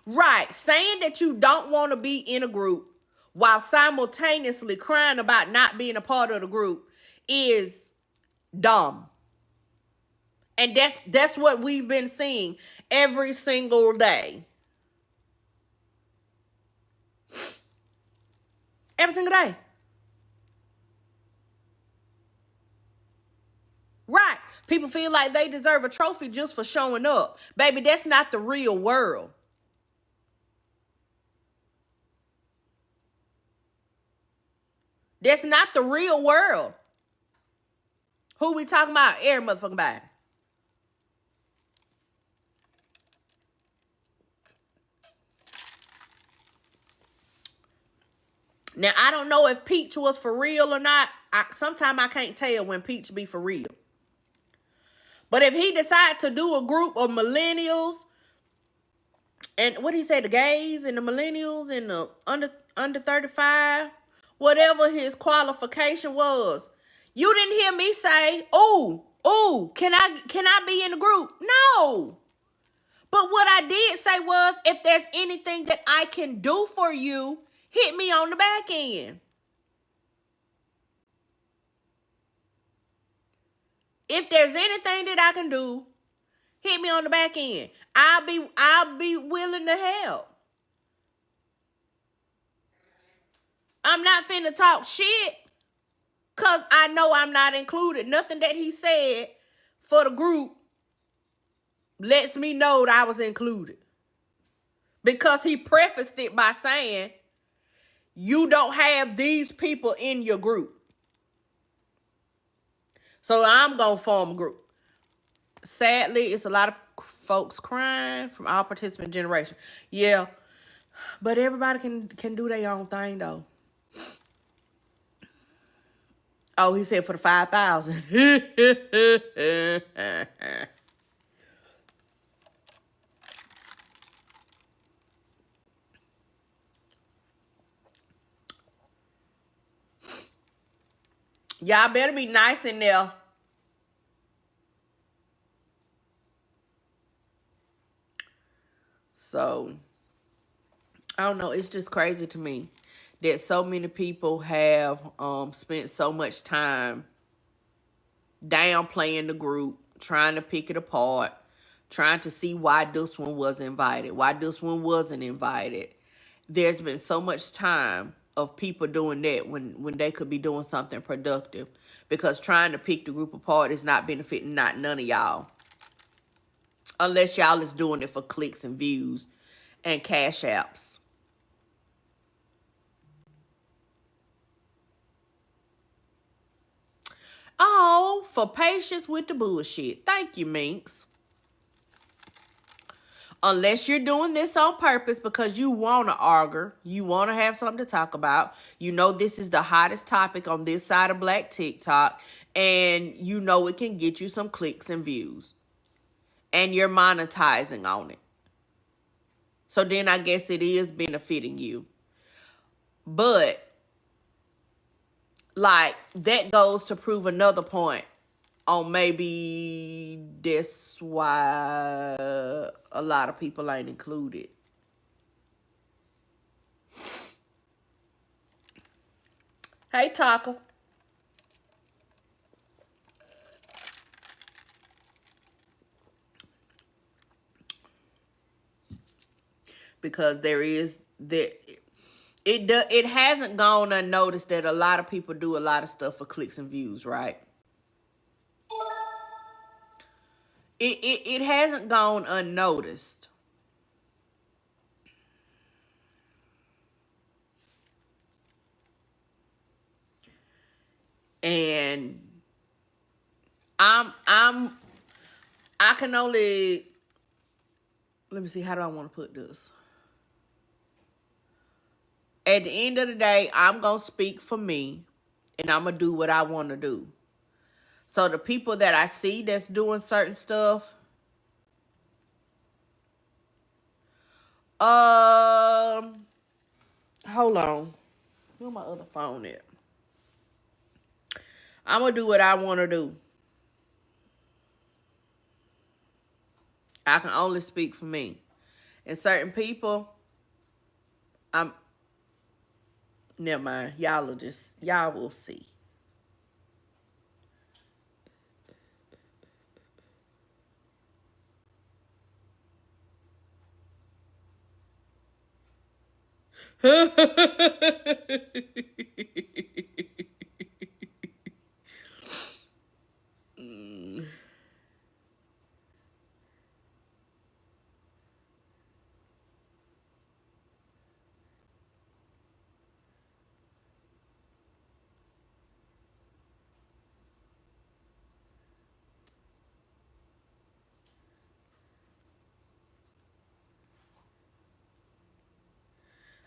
Right. Saying that you don't want to be in a group while simultaneously crying about not being a part of the group is dumb. And that's what we've been seeing every single day. Every single day. Right. People feel like they deserve a trophy just for showing up. Baby, that's not the real world. That's not the real world. Who we talking about? Every motherfucking body. Now, I don't know if Peach was for real or not. Sometimes I can't tell when Peach be for real. But if he decides to do a group of millennials, and what he say, the gays and the millennials and the under 35, whatever his qualification was, you didn't hear me say, "Oh, can I be in the group?" No. But what I did say was, if there's anything that I can do for you, hit me on the back end. If there's anything that I can do, hit me on the back end. I'll be willing to help. I'm not finna talk shit because I know I'm not included. Nothing that he said for the group lets me know that I was included. Because he prefaced it by saying, you don't have these people in your group. So I'm going to form a group. Sadly, it's a lot of folks crying from all participant generation. Yeah, but everybody can do their own thing, though. Oh, he said for the 5,000. Y'all better be nice in there. So, I don't know. It's just crazy to me that so many people have spent so much time downplaying the group, trying to pick it apart, trying to see why this one was invited, why this one wasn't invited. There's been so much time of people doing that when they could be doing something productive, because trying to pick the group apart is not benefiting not none of y'all, unless y'all is doing it for clicks and views and cash apps. Oh, for patience with the bullshit. Thank you, Minx. Unless you're doing this on purpose because you want to argue, you want to have something to talk about, you know this is the hottest topic on this side of Black TikTok, and you know it can get you some clicks and views, and you're monetizing on it. So then I guess it is benefiting you. But, like, that goes to prove another point on maybe that's why a lot of people ain't included. Hey, Taka. Because there is that it hasn't gone unnoticed that a lot of people do a lot of stuff for clicks and views, right? It hasn't gone unnoticed. And I can only, let me see, how do I want to put this? At the end of the day, I'm going to speak for me, and I'm going to do what I want to do. So the people that I see that's doing certain stuff, hold on. Where my other phone at? I'm going to do what I want to do. I can only speak for me. And certain people, I'm never mind. Y'all will see.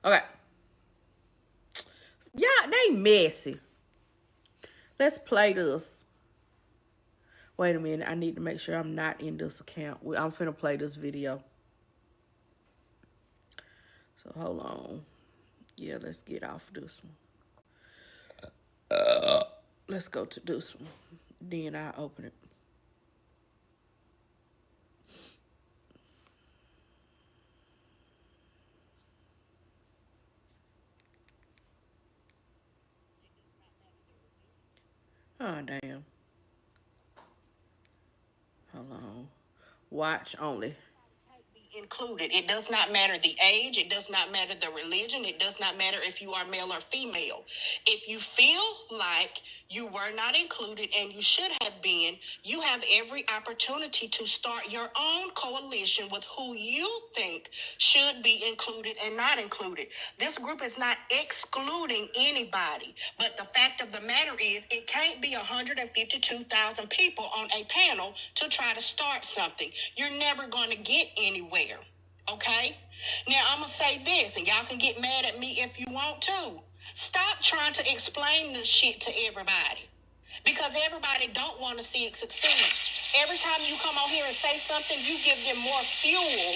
Okay. Yeah, they messy. Let's play this. Wait a minute. I need to make sure I'm not in this account. I'm finna play this video. So hold on. Yeah, let's get off this one. Let's go to this one. Then I'll open it. Oh, damn. Hold on. Watch only. Included. It does not matter the age. It does not matter the religion. It does not matter if you are male or female. If you feel like you were not included and you should have been, you have every opportunity to start your own coalition with who you think should be included and not included. This group is not excluding anybody, but the fact of the matter is it can't be 152,000 people on a panel to try to start something. You're never going to get anywhere. Okay? Now, I'm going to say this, and y'all can get mad at me if you want to. Stop trying to explain this shit to everybody. Because everybody don't want to see it succeed. Every time you come on here and say something, you give them more fuel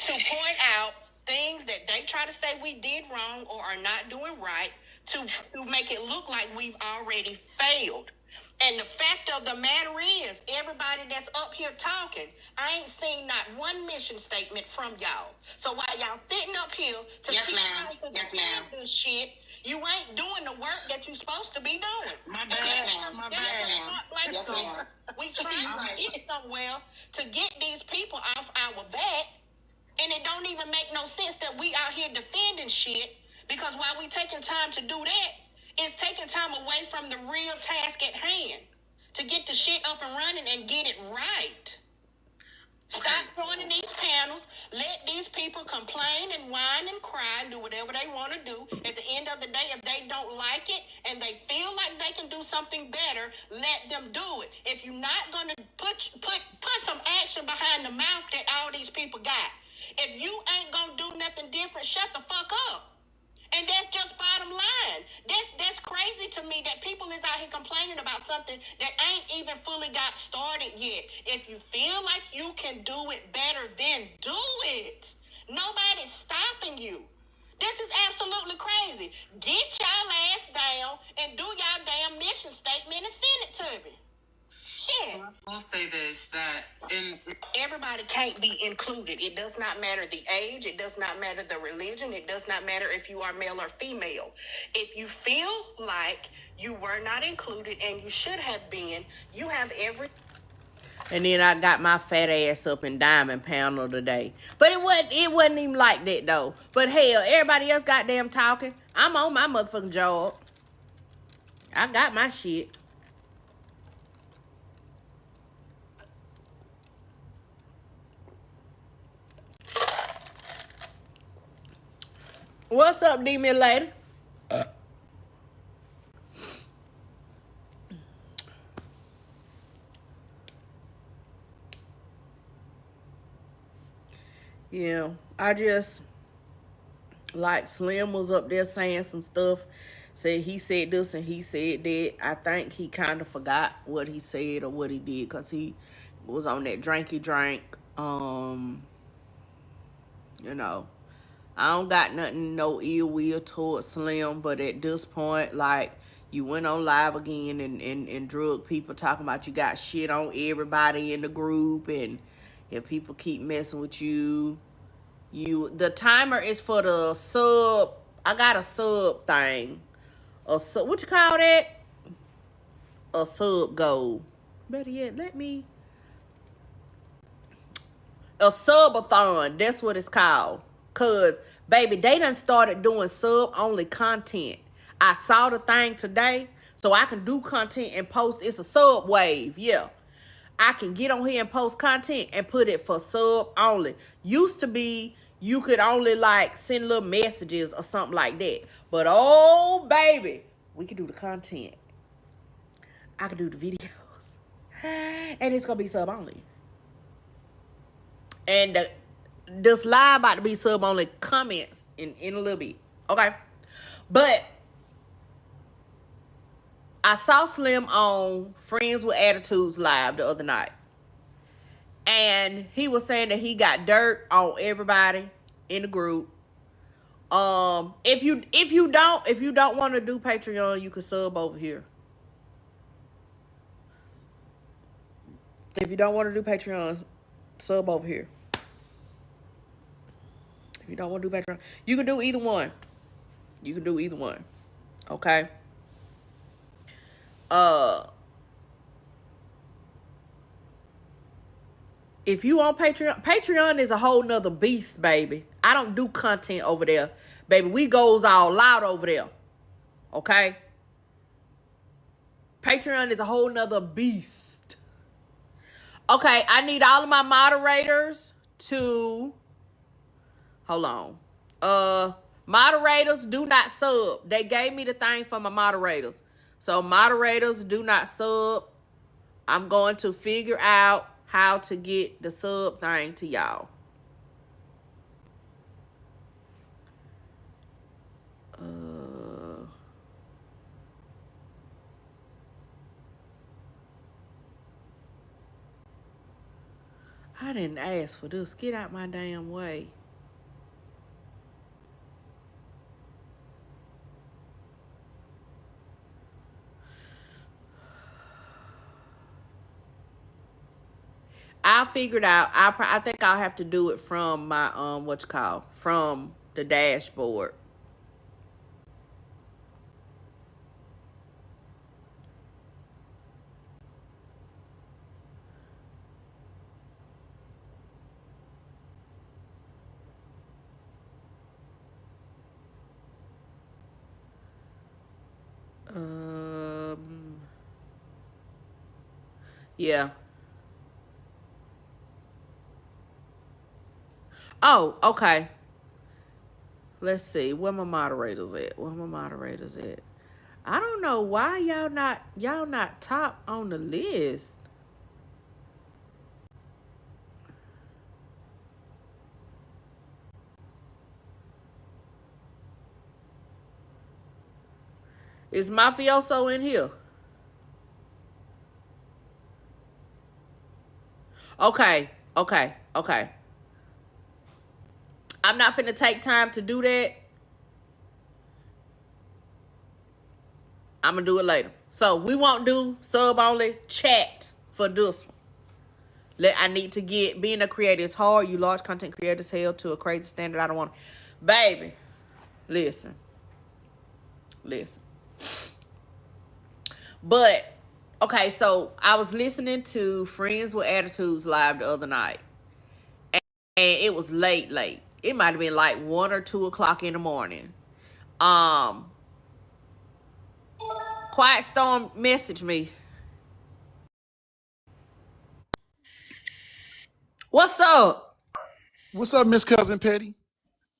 to point out things that they try to say we did wrong or are not doing right to make it look like we've already failed. And the fact of the matter is, everybody that's up here talking, I ain't seen not one mission statement from y'all. So while y'all sitting up here to defend this shit, you ain't doing the work that you're supposed to be doing. My bad, my bad. We trying to get somewhere to get these people off our back, and it don't even make no sense that we out here defending shit, because while we taking time to do that, it's taking time away from the real task at hand to get the shit up and running and get it right. Stop joining these panels. Let these people complain and whine and cry and do whatever they want to do. At the end of the day, if they don't like it and they feel like they can do something better, let them do it. If you're not going to put some action behind the mouth that all these people got, if you ain't going to do nothing different, shut the fuck up. And that's just bottom line. That's crazy to me that people is out here complaining about something that ain't even fully got started yet. If you feel like you can do it better, then do it. Nobody's stopping you. This is absolutely crazy. Get y'all ass down and do y'all damn mission statement and send it to me. Shit. I'll say this, that everybody can't be included. It does not matter the age. It does not matter the religion. It does not matter if you are male or female. If you feel like you were not included and you should have been, you have every... And then I got my fat ass up in Diamond Panel today. But it wasn't even like that, though. But hell, everybody else goddamn talking. I'm on my motherfucking job. I got my shit. What's up, demon lady? Yeah, I just, like, Slim was up there saying some stuff. Said he said this and he said that. I think he kind of forgot what he said or what he did, because he was on that drinky drink. You know, I don't got nothing, no ill will towards Slim, but at this point, like, you went on live again and drug people talking about you got shit on everybody in the group, and if people keep messing with you, The timer is for the sub. I got a sub thing. A sub, what you call that? A sub goal. Better yet, a subathon. That's what it's called. Cause baby, they done started doing sub only content. I saw the thing today, so I can do content and post. It's a sub wave, yeah. I can get on here and post content and put it for sub only. Used to be you could only like send little messages or something like that. But oh baby, we can do the content. I can do the videos. And it's gonna be sub only. And this live about to be sub only comments in a little bit. Okay. But I saw Slim on Friends with Attitudes live the other night. And he was saying that he got dirt on everybody in the group. If you don't want to do Patreon, you can sub over here. If you don't want to do Patreon, sub over here. If you don't want to do Patreon, you can do either one. You can do either one. Okay. If you on Patreon is a whole nother beast, baby. I don't do content over there, baby. We goes all out over there. Okay. Patreon is a whole nother beast. Okay, I need all of my moderators to hold on. Moderators do not sub. They gave me the thing for my moderators. So moderators do not sub. I'm going to figure out how to get the sub thing to y'all. I didn't ask for this. Get out my damn way. I figured out. I think I'll have to do it from my from the dashboard. Yeah. Oh, okay. Let's see. Where my moderators at? I don't know why y'all not top on the list. Is Mafioso in here? Okay. I'm not finna take time to do that. I'm gonna do it later. So we won't do sub only chat for this one. I need to get being a creator is hard. You large content creators held to a crazy standard. I don't want, baby. Listen. But okay, so I was listening to Friends with Attitudes live the other night, and it was late. It might have been like 1 or 2 o'clock in the morning. Quiet Storm messaged me. What's up? What's up, Miss Cousin Petty?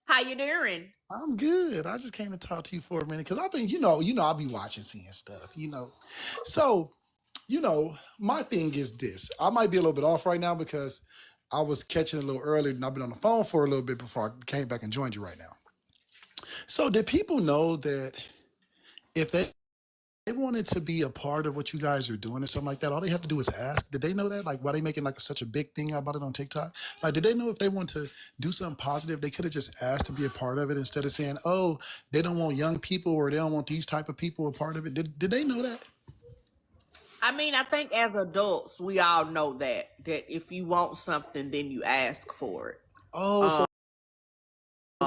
How you doing? I'm good. I just came to talk to you for a minute because I've been, I'll be watching, seeing stuff, So, my thing is this. I might be a little bit off right now because I was catching a little earlier and I've been on the phone for a little bit before I came back and joined you right now. So, did people know that if they wanted to be a part of what you guys are doing or something like that, all they have to do is ask? Did they know that? Like, why they making like such a big thing about it on TikTok? Like, did they know if they want to do something positive, they could have just asked to be a part of it instead of saying, oh, they don't want young people or they don't want these type of people a part of it? Did they know that? I mean, I think as adults, we all know that if you want something, then you ask for it. Oh, so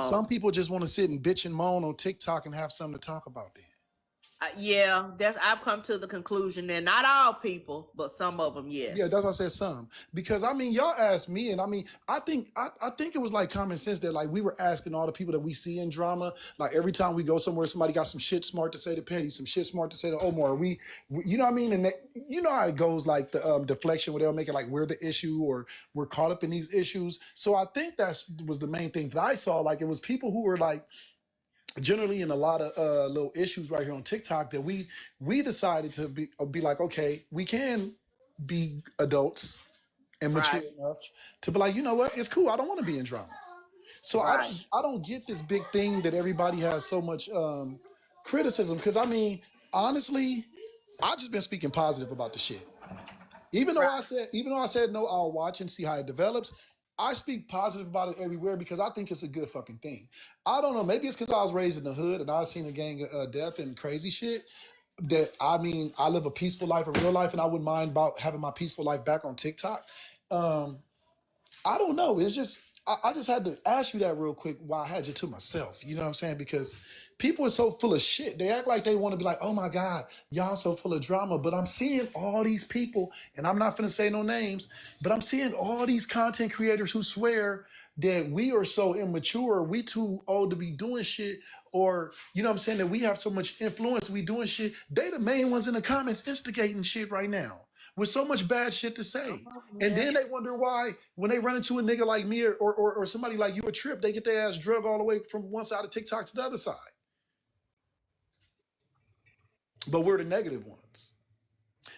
some people just want to sit and bitch and moan on TikTok and have something to talk about then. Yeah, I've come to the conclusion that not all people, but some of them, yes. Yeah, that's why I said some. Because I mean, y'all asked me, and I mean, I think it was like common sense that like we were asking all the people that we see in drama, like every time we go somewhere, somebody got some shit smart to say to Petty, some shit smart to say to Omar. You know what I mean? And you know how it goes, like the deflection where they'll make it like we're the issue or we're caught up in these issues. So I think was the main thing that I saw. Like it was people who were like generally in a lot of little issues right here on TikTok that we decided to be like, okay, we can be adults and mature enough to be like, you know what, it's cool. I don't want to be in drama. So I don't get this big thing that everybody has so much criticism, because I mean, honestly, I just been speaking positive about the shit. Even though I said no, I'll watch and see how it develops. I speak positive about it everywhere because I think it's a good fucking thing. I don't know. Maybe it's because I was raised in the hood and I've seen a gang of death and crazy shit. That I mean, I live a peaceful life, a real life, and I wouldn't mind about having my peaceful life back on TikTok. I don't know. It's just I just had to ask you that real quick while I had you to myself. You know what I'm saying? Because people are so full of shit. They act like they want to be like, oh my God, y'all so full of drama. But I'm seeing all these people, and I'm not going to say no names, but I'm seeing all these content creators who swear that we are so immature, we too old to be doing shit, or you know what I'm saying, that we have so much influence, we doing shit. They the main ones in the comments instigating shit right now with so much bad shit to say. And then they wonder why when they run into a nigga like me or somebody like you, a trip, they get their ass drug all the way from one side of TikTok to the other side. But we're the negative ones.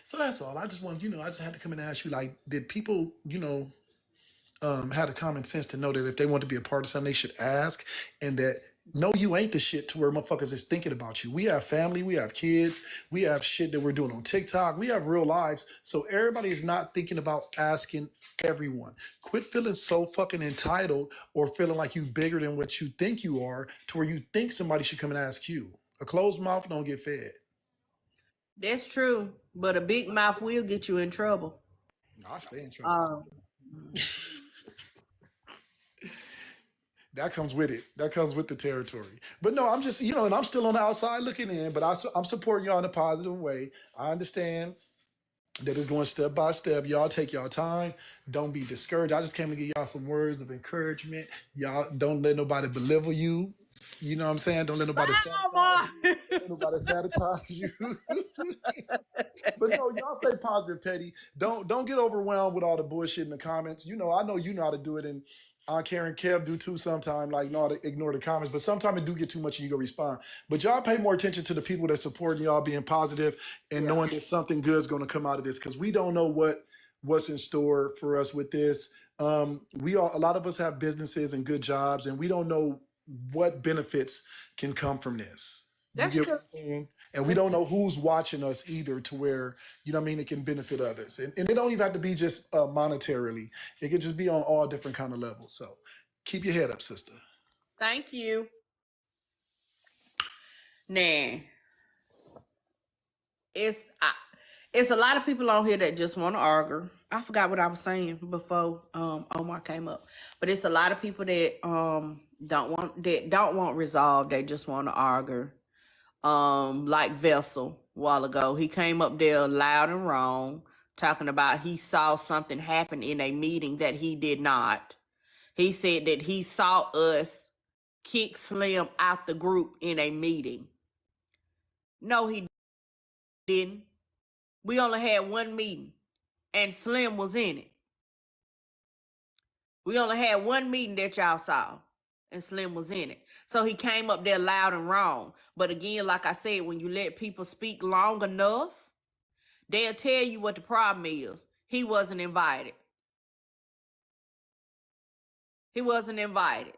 So that's all. I just want, I just had to come and ask you, like, did people, had the common sense to know that if they want to be a part of something, they should ask, and that no, you ain't the shit to where motherfuckers is thinking about you. We have family, we have kids, we have shit that we're doing on TikTok, we have real lives. So everybody is not thinking about asking everyone. Quit feeling so fucking entitled or feeling like you bigger than what you think you are to where you think somebody should come and ask you. A closed mouth don't get fed. That's true, but a big mouth will get you in trouble. I stay in trouble. That comes with it. That comes with the territory. But no, I'm just, and I'm still on the outside looking in, but I'm supporting y'all in a positive way. I understand that it's going step by step. Y'all take y'all time. Don't be discouraged. I just came to give y'all some words of encouragement. Y'all don't let nobody belittle you. You know what I'm saying? Don't let nobody sabotage you. But no, y'all stay positive, Petty. Don't get overwhelmed with all the bullshit in the comments. I know you know how to do it, and Aunt Karen Kev do too sometimes, like know how to ignore the comments. But sometimes it do get too much and you go respond. But y'all pay more attention to the people that supporting y'all being positive and knowing that something good is going to come out of this, because we don't know what's in store for us with this. A lot of us have businesses and good jobs, and we don't know what benefits can come from this. That's true. What I'm saying? And we don't know who's watching us either, to where, it can benefit others. And it don't even have to be just monetarily. It could just be on all different kind of levels. So keep your head up, sister. Thank you. Nah. It's a lot of people on here that just want to argue. I forgot what I was saying before Omar came up. But it's a lot of people that don't want resolve. They just want to argue. Like Vessel a while ago, he came up there loud and wrong, talking about he saw something happen in a meeting that he did not. He said that he saw us kick Slim out the group in a meeting. No, he didn't. We only had one meeting, and Slim was in it. We only had one meeting that y'all saw, and Slim was in it. So he came up there loud and wrong. But again, like I said, when you let people speak long enough, they'll tell you what the problem is. He wasn't invited. He wasn't invited.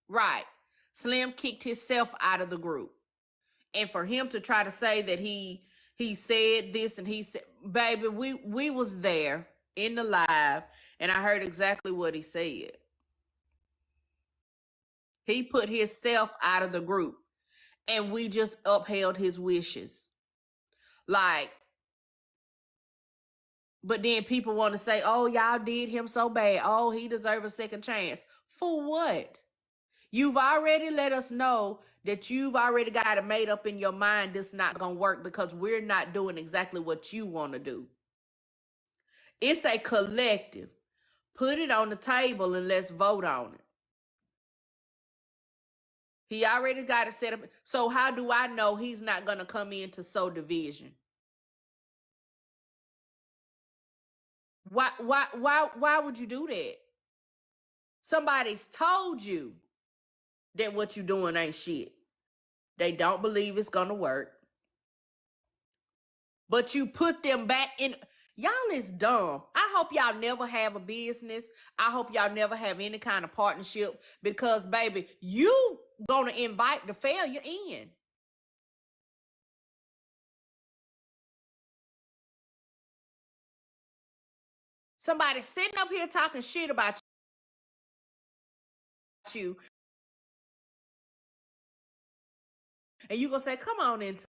Right. Slim kicked himself out of the group. And for him to try to say that he said this and he said, baby, we was there in the live, and I heard exactly what he said. He put himself out of the group, and we just upheld his wishes. Like, But then people want to say, oh, y'all did him so bad. Oh, he deserves a second chance. For what? You've already let us know that you've already got it made up in your mind this not going to work because we're not doing exactly what you want to do. It's a collective. Put it on the table and let's vote on it. He already got it set up. So how do I know he's not going to come in to sow division? Why would you do that? Somebody's told you that what you're doing ain't shit. They don't believe it's gonna work. But you put them back in. Y'all is dumb. I hope y'all never have a business. I hope y'all never have any kind of partnership because, baby, you gonna invite the failure in. Somebody sitting up here talking shit about you, and you gonna say, "Come on into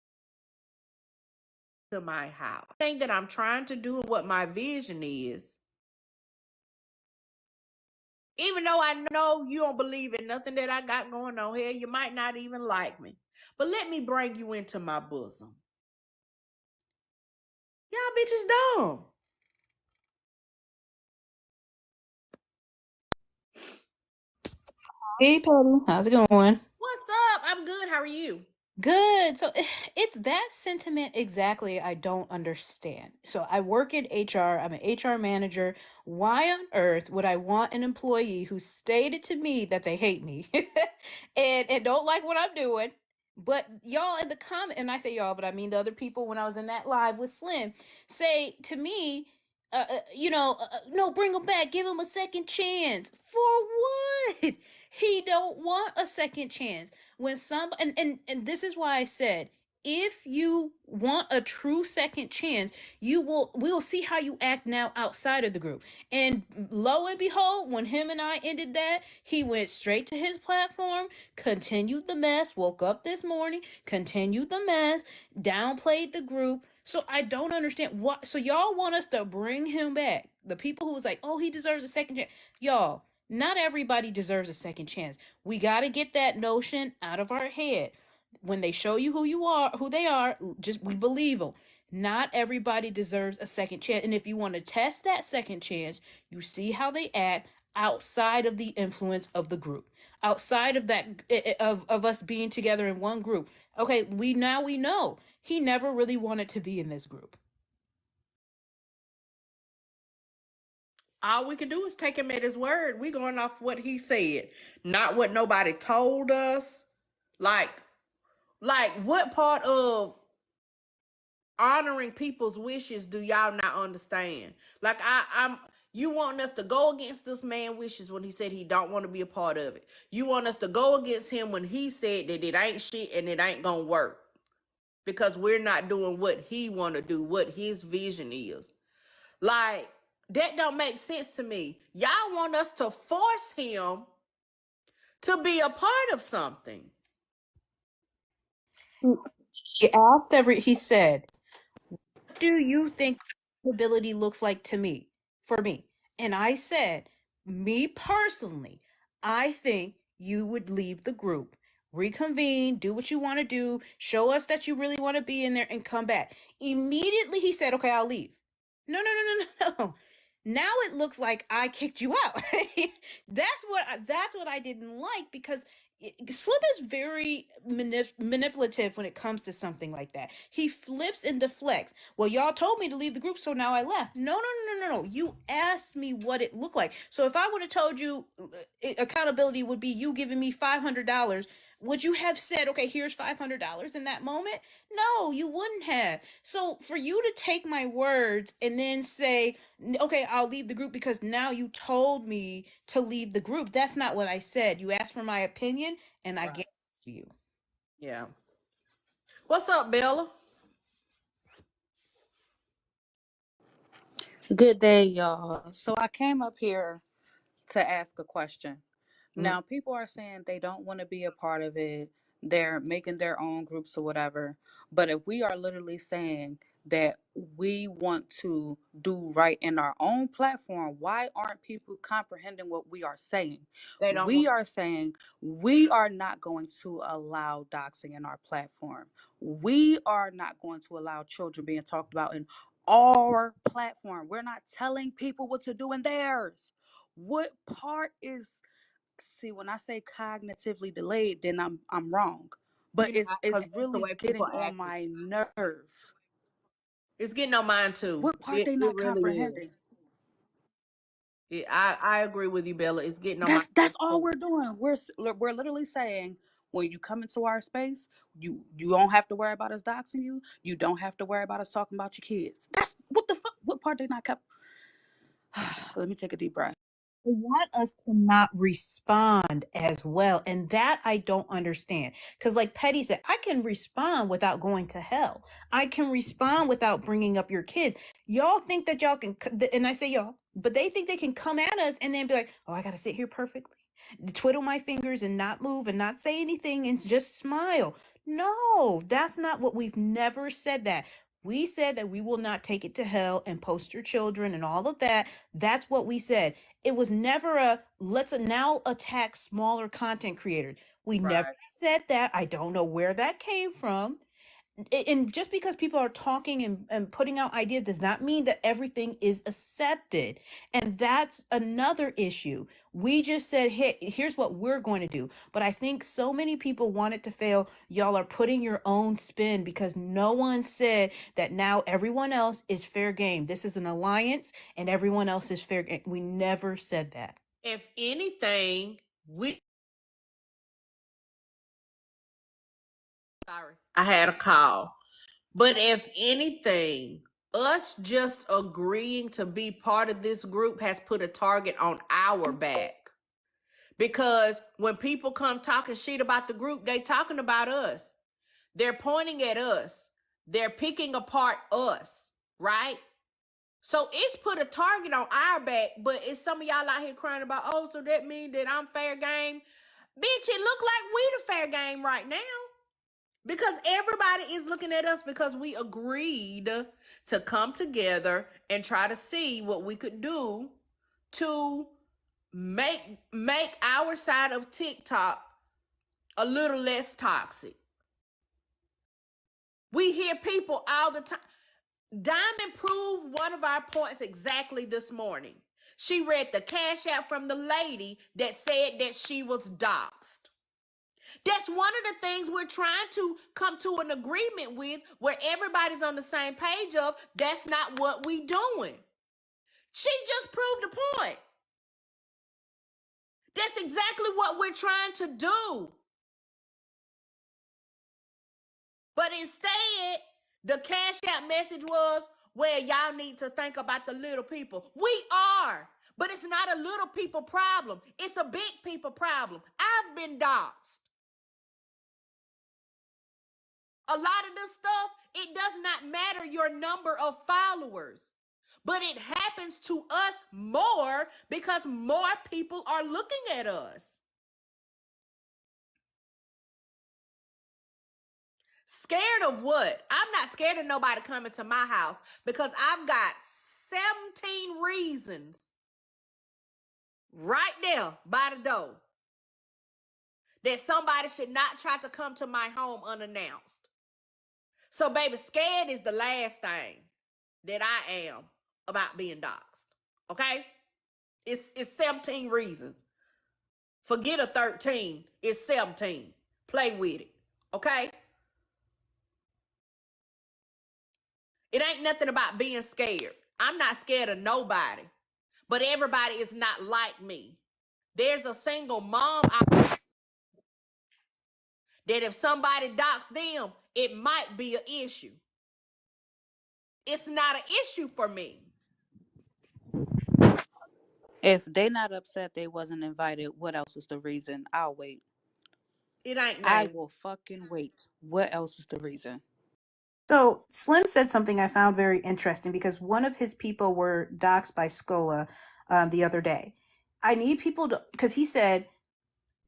my house." The thing that I'm trying to do and what my vision is. Even though I know you don't believe in nothing that I got going on here, you might not even like me. But let me bring you into my bosom. Y'all bitches dumb. Hey, Patty. How's it going? What's up? I'm good. How are you? Good. So it's that sentiment exactly I don't understand. So I work in HR. I'm an HR manager. Why on earth would I want an employee who stated to me that they hate me and don't like what I'm doing? But y'all in the comment, and I say y'all, but I mean the other people when I was in that live with Slim, say to me, no, bring him back. Give him a second chance. For what? He don't want a second chance when some and this is why I said if you want a true second chance, we'll see how you act now outside of the group. And lo and behold, when him and I ended that, he went straight to his platform, continued the mess, woke up this morning, continued the mess, downplayed the group. So I don't understand what. So y'all want us to bring him back? The people who was like, oh, he deserves a second chance. Y'all, not everybody deserves a second chance. We got to get that notion out of our head. When they show you who they are, just we believe them. Not everybody deserves a second chance. And if you want to test that second chance, you see how they act outside of the influence of the group. Outside of that of us being together in one group. Okay, we know he never really wanted to be in this group. All we can do is take him at his word. We going off what he said, not what nobody told us. Like, what part of honoring people's wishes do y'all not understand? Like, I'm you want us to go against this man's wishes when he said he don't want to be a part of it. You want us to go against him when he said that it ain't shit and it ain't gonna work because we're not doing what he want to do, what his vision is. Like, that don't make sense to me. Y'all want us to force him to be a part of something. He said, do you think ability looks like to me for me? And I said, me personally, I think you would leave the group, reconvene, do what you want to do, show us that you really want to be in there and come back. Immediately he said, okay, I'll leave. No, no, no, no, no. Now it looks like I kicked you out. That's what I didn't like because Slim is very manipulative when it comes to something like that. He flips and deflects. Well, y'all told me to leave the group, so now I left. No, no, no, no, no, no. You asked me what it looked like. So if I would have told you accountability would be you giving me $500, would you have said, okay, here's $500 in that moment? No, you wouldn't have. So for you to take my words and then say, okay, I'll leave the group because now you told me to leave the group. That's not what I said. You asked for my opinion and I gave it to you. Yeah. What's up, Bella? Good day, y'all. So I came up here to ask a question. Mm. Now, people are saying they don't want to be a part of it. They're making their own groups or whatever. But if we are literally saying that we want to do right in our own platform, why aren't people comprehending what we are saying? They don't We want. are saying we are not going to allow doxing in our platform. We are not going to allow children being talked about in our platform. We're not telling people what to do in theirs. What part is, see, when I say cognitively delayed, then I'm wrong. But You know, it's because that's the really way people getting on act. my nerve. It's getting on mine too. What part It they it not really comprehending? is. I agree with you, Bella. It's getting on my That's nerves all too. we're doing. We're literally saying when you come into our space, you don't have to worry about us doxing you. You don't have to worry about us talking about your kids. That's what the fuck. What part they not kept? Let me take a deep breath. They want us to not respond as well. And that I don't understand. Because, like Petty said, I can respond without going to hell. I can respond without bringing up your kids. Y'all think that y'all can, and I say y'all, but they think they can come at us and then be like, oh, I got to sit here perfectly, twiddle my fingers and not move and not say anything and just smile. No, that's not what we've never said that. We said that we will not take it to hell and post your children and all of that. That's what we said. It was never a let's now attack smaller content creators. We never Right. said that. I don't know where that came from. And just because people are talking and putting out ideas does not mean that everything is accepted. And that's another issue. We just said, hey, here's what we're going to do. But I think so many people want it to fail. Y'all are putting your own spin because no one said that now everyone else is fair game. This is an alliance and everyone else is fair game. We never said that. If anything, we sorry, I had a call. But if anything, us just agreeing to be part of this group has put a target on our back. Because when people come talking shit about the group, they talking about us. They're pointing at us. They're picking apart us, right? So it's put a target on our back, but it's some of y'all out here crying about, oh, so that means that I'm fair game. Bitch, it look like we the fair game right now. Because everybody is looking at us because we agreed to come together and try to see what we could do to make our side of TikTok a little less toxic. We hear people all the time. Diamond proved one of our points exactly this morning. She read the cash app from the lady that said that she was doxxed. That's one of the things we're trying to come to an agreement with where everybody's on the same page of that's not what we doing. She just proved the point. That's exactly what we're trying to do. But instead, the cash out message was, well, y'all need to think about the little people. We are, but it's not a little people problem. It's a big people problem. I've been doxxed. A lot of this stuff, it does not matter your number of followers, but it happens to us more because more people are looking at us. Scared of what? I'm not scared of nobody coming to my house because I've got 17 reasons right there by the door that somebody should not try to come to my home unannounced. So, baby, scared is the last thing that I am about being doxxed. Okay? It's 17 reasons. Forget a 13. It's 17. Play with it. Okay? It ain't nothing about being scared. I'm not scared of nobody. But everybody is not like me. There's a single mom out that if somebody docks them, it might be an issue. It's not an issue for me. If they not upset they wasn't invited, what else is the reason? I'll wait. It ain't I name. will fucking wait. What else is the reason? So Slim said something I found very interesting because one of his people were doxxed by Scola the other day. I need people to, because he said,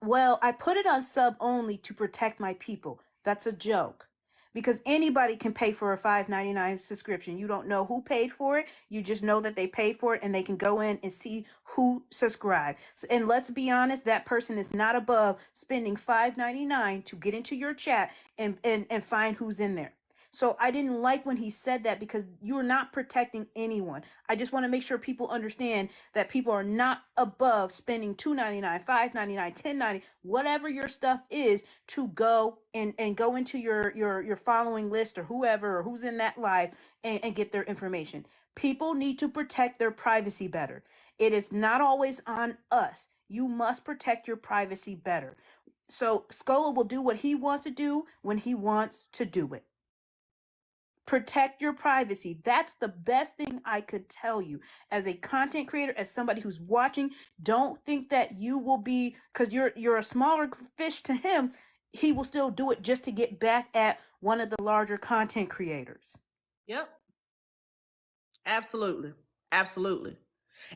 well, I put it on sub only to protect my people. That's a joke. because anybody can pay for a $5.99 subscription. You don't know who paid for it. You just know that they paid for it, and they can go in and see who subscribed. And let's be honest, that person is not above spending $5.99 to get into your chat and find who's in there. So I didn't like when he said that, because you're not protecting anyone. I just want to make sure people understand that people are not above spending $2.99, $5.99, $10.99, whatever your stuff is, to go and go into your following list, or whoever, or who's in that live, and get their information. People need to protect their privacy better. It is not always on us. You must protect your privacy better. So Scola will do what he wants to do when he wants to do it. Protect your privacy. That's the best thing I could tell you as a content creator, as somebody who's watching. Don't think that you will be, because you're a smaller fish to him, he will still do it just to get back at one of the larger content creators. Yep. Absolutely. Absolutely.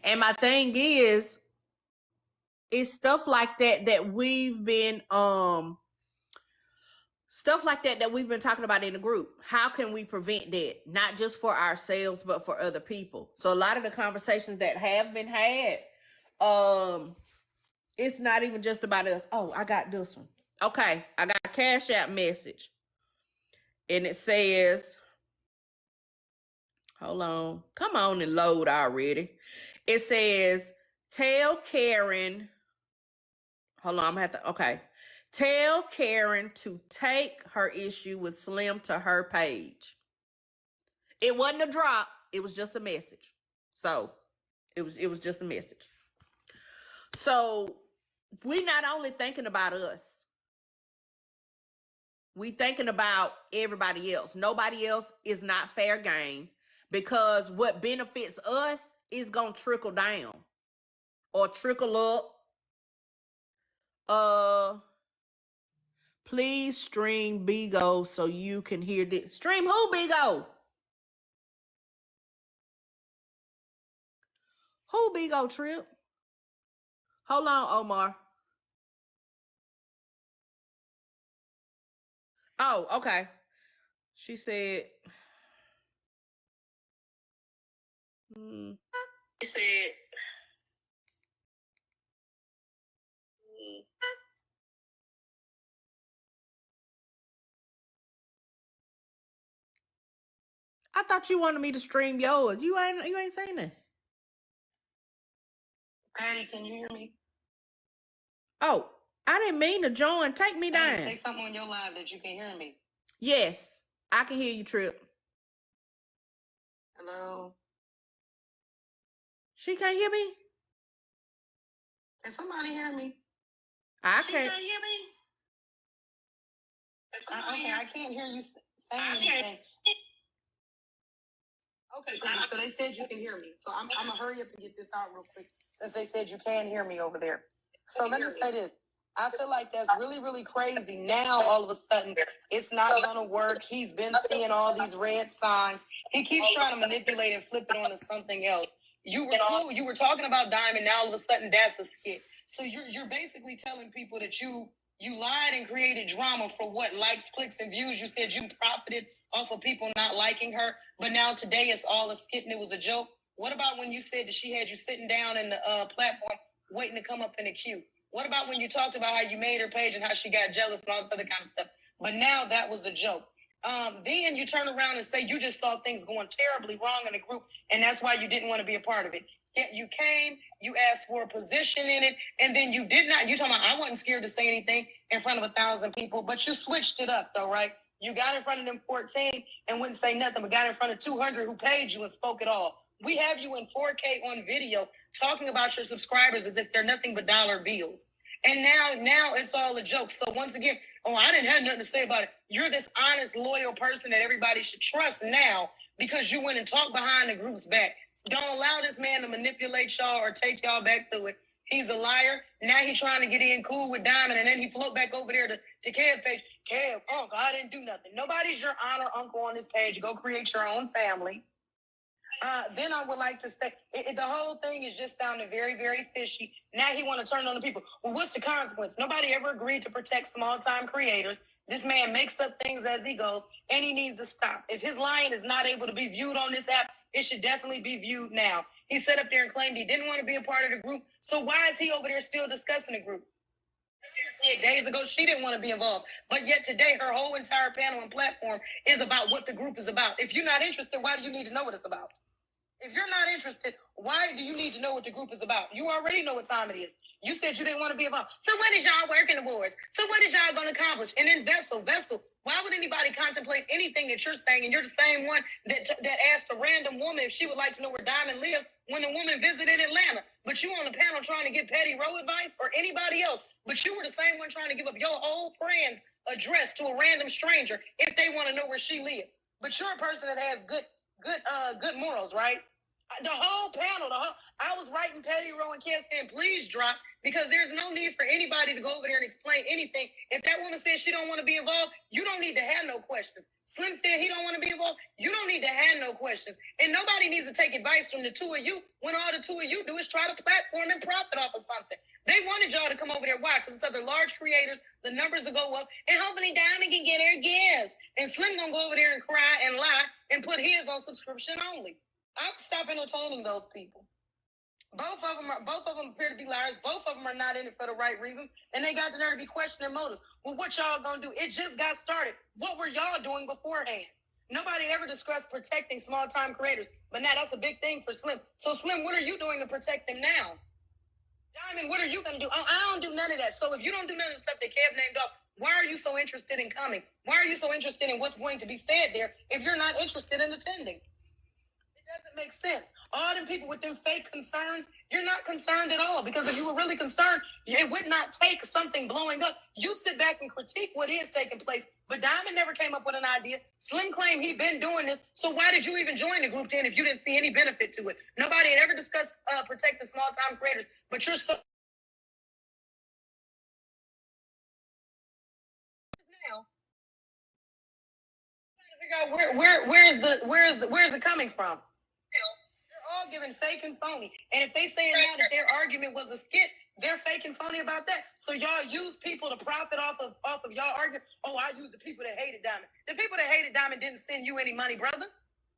And my thing is, it's stuff like that we've been talking about in the group. How can we prevent that? Not just for ourselves, but for other people. So a lot of the conversations that have been had, it's not even just about us. Oh, I got this one. Okay, I got a Cash App message. And it says, hold on. Come on and load already. It says, tell Karen. Hold on, I'm gonna have to, okay. Tell Karen to take her issue with Slim to her page. It wasn't a drop, it was just a message. So it was just a message. So we're not only thinking about us, we thinking about everybody else. Nobody else is not fair game, because what benefits us is gonna trickle down or trickle up. Please stream Bigo so you can hear this. Stream who, Bigo? Who, Bigo, Trip? Hold on, Omar. Oh, okay. She said. She said. I thought you wanted me to stream yours. You ain't saying that. Patty, can you hear me? Oh, I didn't mean to join. Take me down. Say something on your live that you can hear me. Yes, I can hear you, Trip. Hello? She can't hear me? Can somebody hear me? She can't hear me? Okay, I can't hear you saying anything. Okay, so they said you can hear me. So I'm going to hurry up and get this out real quick, since they said you can hear me over there. So let me say this. I feel like that's really, really crazy. Now, all of a sudden, it's not going to work. He's been seeing all these red signs. He keeps trying to manipulate and flip it onto something else. You were cool. You were talking about Diamond. Now, all of a sudden, that's a skit. So you're basically telling people that you lied and created drama for what? Likes, clicks, and views. You said you profited off of people not liking her. But now today it's all a skit and it was a joke. What about when you said that she had you sitting down in the platform waiting to come up in the queue? What about when you talked about how you made her page and how she got jealous and all this other kind of stuff? But now that was a joke. Then you turn around and say you just thought things going terribly wrong in the group, and that's why you didn't want to be a part of it. Yet you came, you asked for a position in it, and then you did not. You talking about I wasn't scared to say anything in front of 1,000 people, but you switched it up though, right? You got in front of them 14 and wouldn't say nothing, but got in front of 200 who paid you and spoke it all. We have you in 4K on video talking about your subscribers as if they're nothing but dollar bills. And now it's all a joke. So once again, I didn't have nothing to say about it. You're this honest, loyal person that everybody should trust now because you went and talked behind the group's back. So don't allow this man to manipulate y'all or take y'all back through it. He's a liar. Now he's trying to get in cool with Diamond, and then he float back over there to Kev page. Kev, uncle, I didn't do nothing. Nobody's your honor uncle on this page. Go create your own family. Then I would like to say, the whole thing is just sounding very, very fishy. Now he want to turn on the people. Well, what's the consequence? Nobody ever agreed to protect small-time creators. This man makes up things as he goes, and he needs to stop. If his lying is not able to be viewed on this app, it should definitely be viewed now. He sat up there and claimed he didn't want to be a part of the group. So why is he over there still discussing the group? Days ago, she didn't want to be involved. But yet today, her whole entire panel and platform is about what the group is about. If you're not interested, why do you need to know what it's about? If you're not interested, why do you need to know what the group is about? You already know what time it is. You said you didn't want to be involved. So what is y'all working towards? So what is y'all going to accomplish? And then Vessel, why would anybody contemplate anything that you're saying? And you're the same one that asked a random woman if she would like to know where Diamond lived when the woman visited Atlanta. But you on the panel trying to give PettyRo advice or anybody else. But you were the same one trying to give up your whole friend's address to a random stranger if they want to know where she lived. But you're a person that has good morals, right? The whole panel, I was writing PettyRo and Ken saying, please drop, because there's no need for anybody to go over there and explain anything. If that woman says she don't want to be involved, you don't need to have no questions. Slim said he don't want to be involved, you don't need to have no questions. And nobody needs to take advice from the two of you when all the two of you do is try to platform and profit off of something. They wanted y'all to come over there. Why? Because it's other large creators, the numbers will go up, and hopefully Diamond can get her gifts. And Slim gonna go over there and cry and lie and put his on subscription only. I'll stop entertaining those people. Both of them appear to be liars. Both of them are not in it for the right reasons, and they got the nerve to be questioning motives. Well, what y'all gonna do? It just got started. What were y'all doing beforehand? Nobody ever discussed protecting small-time creators, but now that's a big thing for Slim. So, Slim, what are you doing to protect them now? Diamond, what are you gonna do? Oh, I don't do none of that. So, if you don't do none of the stuff that Kev named off, why are you so interested in coming? Why are you so interested in what's going to be said there if you're not interested in attending? Doesn't make sense. All them people with them fake concerns, you're not concerned at all, because if you were really concerned, it would not take something blowing up. You sit back and critique what is taking place, but Diamond never came up with an idea. Slim claimed he'd been doing this, so why did you even join the group then if you didn't see any benefit to it? Nobody had ever discussed protecting small-time creators, but you're so now trying to figure out where's the coming from? They're all giving fake and phony. And if they saying now that their argument was a skit, they're fake and phony about that. So y'all use people to profit off of y'all argument. Oh, I use the people that hated Diamond. The people that hated Diamond didn't send you any money, brother.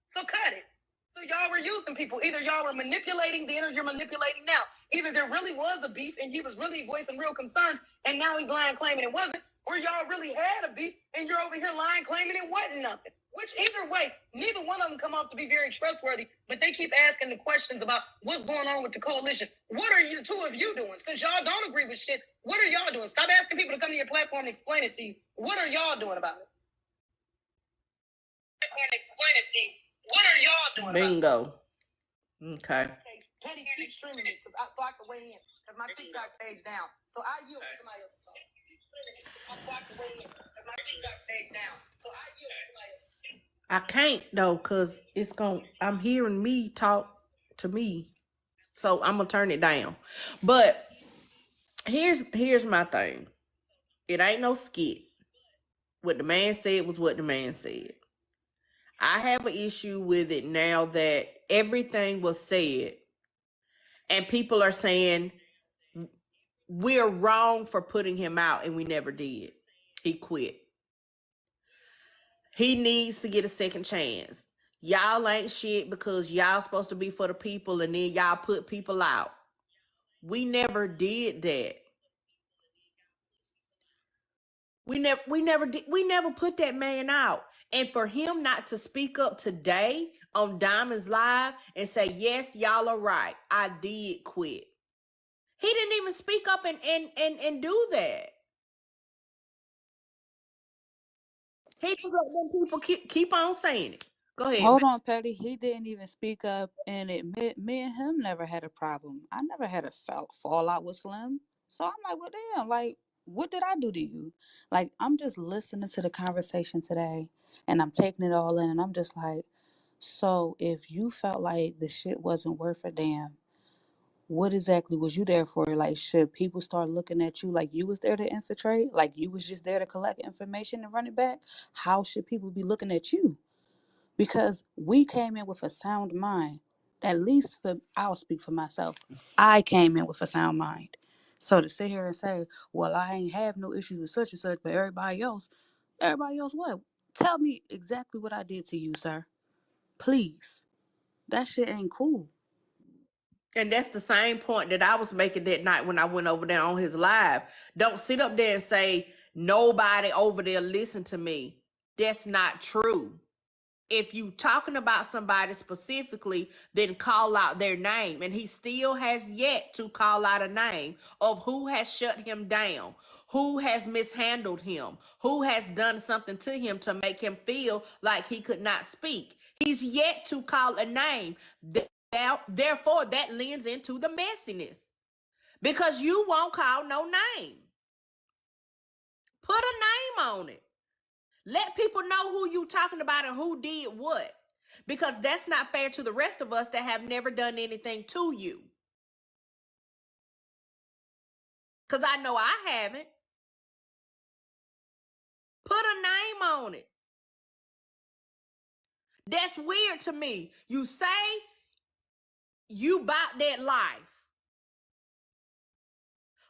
So cut it. So y'all were using people. Either y'all were manipulating then, or you're manipulating now. Either there really was a beef and he was really voicing real concerns, and now he's lying claiming it wasn't, or y'all really had a beef and you're over here lying claiming it wasn't nothing. Which either way, neither one of them come off to be very trustworthy, but they keep asking the questions about what's going on with the coalition. What are you two of you doing? Since y'all don't agree with shit, what are y'all doing? Stop asking people to come to your platform and explain it to you. What are y'all doing about it? Explain it to you. What are y'all doing? Bingo. Okay. Petty, keep streaming it so I can weigh in, because my TikTok page down. So I yield to somebody else. I can't though, cause I'm hearing me talk to me, so I'm gonna turn it down. But here's my thing. It ain't no skit. What the man said was what the man said. I have an issue with it now that everything was said, and people are saying we're wrong for putting him out, and we never did. He quit. He needs to get a second chance. Y'all ain't shit because y'all supposed to be for the people, and then y'all put people out. We never did that. We never put that man out. And for him not to speak up today on Diamond's Live and say, yes, y'all are right, I did quit. He didn't even speak up and do that. He just let them people keep on saying it. Go ahead. Hold on, Petty. He didn't even speak up and admit me and him never had a problem. I never had a fallout with Slim. So I'm like, well, damn, like, what did I do to you? Like, I'm just listening to the conversation today and I'm taking it all in, and I'm just like, so if you felt like the shit wasn't worth a damn, what exactly was you there for? Like, should people start looking at you like you was there to infiltrate? Like you was just there to collect information and run it back? How should people be looking at you? Because we came in with a sound mind. At least I'll speak for myself. I came in with a sound mind. So to sit here and say, well, I ain't have no issues with such and such, but everybody else, Everybody else, what? Tell me exactly what I did to you, sir. Please. That shit ain't cool. And that's the same point that I was making that night when I went over there on his live. Don't sit up there and say, nobody over there listen to me. That's not true. If you talking about somebody specifically, then call out their name. And he still has yet to call out a name of who has shut him down, who has mishandled him, who has done something to him to make him feel like he could not speak. He's yet to call a name. Therefore, that lends into the messiness because you won't call no name. Put a name on it. Let people know who you talking about and who did what. Because that's not fair to the rest of us that have never done anything to you. Because I know I haven't. Put a name on it. That's weird to me. You say you bought that life,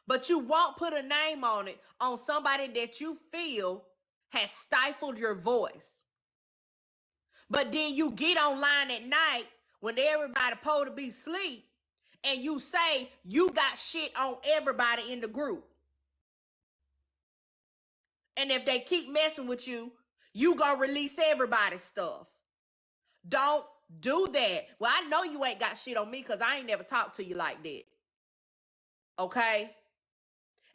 but you won't put a name on it on somebody that you feel has stifled your voice. But then you get online at night when everybody supposed to be asleep and you say you got shit on everybody in the group. And if they keep messing with you, you gonna release everybody's stuff. Don't do that. Well, I know you ain't got shit on me because I ain't never talked to you like that. Okay?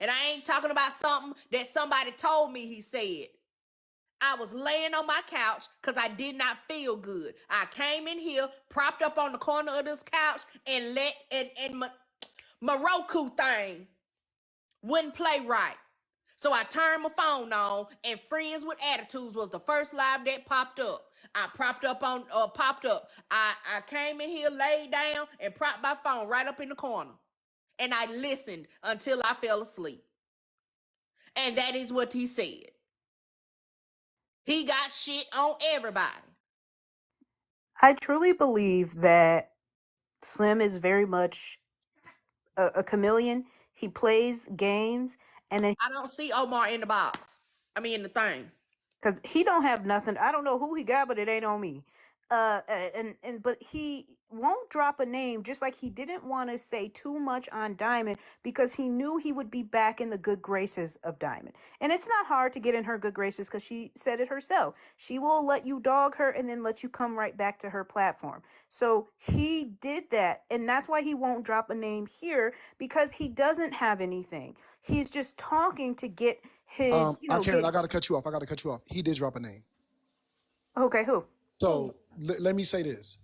And I ain't talking about something that somebody told me he said. I was laying on my couch because I did not feel good. I came in here, propped up on the corner of this couch, and my Roku thing wouldn't play right. So I turned my phone on, and Friends with Attitudes was the first live that popped up. I popped up. I came in here, laid down, and propped my phone right up in the corner. And I listened until I fell asleep. And that is what he said. He got shit on everybody. I truly believe that Slim is very much a chameleon. He plays games, and then I don't see Omar in the box. I mean, in the thing. because he don't have nothing. I don't know who he got, but it ain't on me. And but he won't drop a name, just like he didn't want to say too much on Diamond because he knew he would be back in the good graces of Diamond. And it's not hard to get in her good graces because she said it herself. She will let you dog her and then let you come right back to her platform. So he did that, and that's why he won't drop a name here because he doesn't have anything. He's just talking to get his, Karen, get. I gotta cut you off. He did drop a name. Okay, who? So let me say this.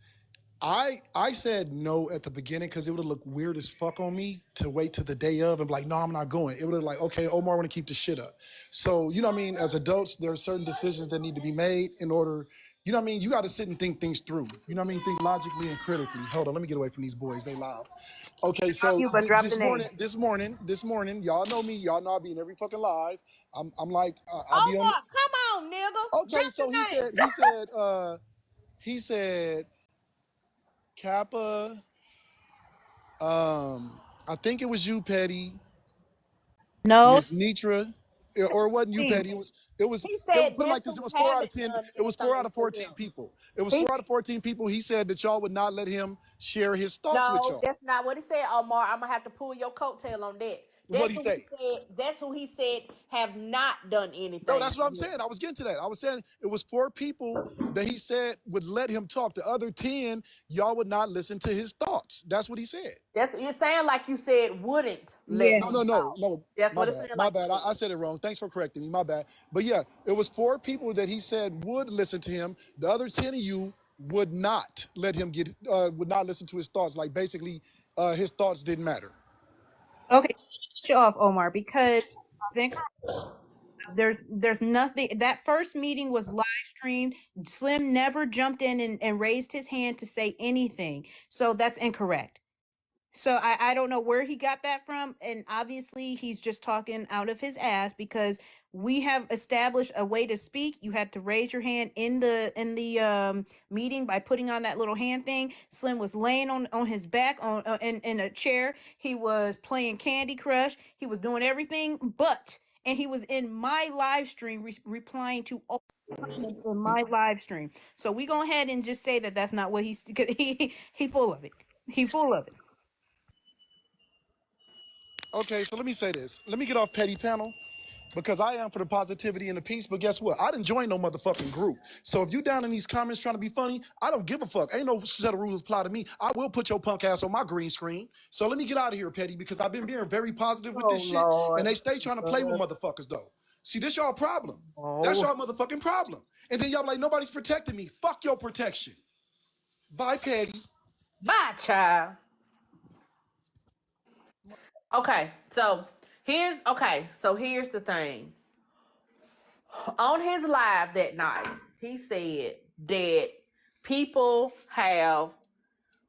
I said no at the beginning because it would have looked weird as fuck on me to wait to the day of and be like, no, I'm not going. It would have like, okay, Omar want to keep the shit up. So, you know what I mean? As adults, there are certain decisions that need to be made in order, you know what I mean? You got to sit and think things through. You know what I mean? Think logically and critically. Hold on, let me get away from these boys. They loud. Okay, so You, but drop the name. this morning, y'all know me. Y'all know I be in every fucking live. I'm like, I be on. Omar, come on, nigga. Okay, Drop so the name. he said, Kappa. I think it was you, Petty, No, Miss Nitra, say or it wasn't you, name. Petty. It was He it, said put it that's like this. who It was 4 out of 10. haven't done It was 4 out anything of to 14 him. people. It was He 4 out of 14 people. He said that y'all would not let him share his thoughts with No, y'all. that's not what he said, Omar. I'm gonna have to pull your coattail on that. What'd he say? That's who he said have not done No, anything that's what to I'm him. saying. I was getting to that. I was saying it was 4 people that he said would let him talk. The other 10, y'all would not listen to his thoughts. That's what he said. That's it saying like you said wouldn't let Yeah. No, him no, no, talk. no. That's My what it's bad. saying My like you bad. said. I said it wrong. Thanks for correcting me. My bad. But yeah, it was 4 people that he said would listen to him. The other 10 of you would not let him would not listen to his thoughts. Like basically, his thoughts didn't matter. Okay, so let me cut you off, Omar, because think there's nothing. That first meeting was live streamed. Slim never jumped in and raised his hand to say anything. So that's incorrect. So I don't know where he got that from, and obviously he's just talking out of his ass because we have established a way to speak. You had to raise your hand in the meeting by putting on that little hand thing. Slim was laying on his back in a chair. He was playing Candy Crush. He was doing everything but And he was in my live stream replying to all comments in my live stream. So we go ahead and just say that that's not what he's, because he full of it. He full of it. Okay, so let me say this. Let me get off petty panel because I am for the positivity and the peace. But guess what? I didn't join no motherfucking group. So if you down in these comments trying to be funny, I don't give a fuck. Ain't no set of rules apply to me. I will put your punk ass on my green screen. So let me get out of here, petty, because I've been being very positive with this shit, and they stay trying to play with motherfuckers though. See, this y'all problem. That's y'all motherfucking problem. And then y'all like, nobody's protecting me. Fuck your protection. Bye, petty. Bye, child. Okay, so here's the thing. On his live that night, he said that people have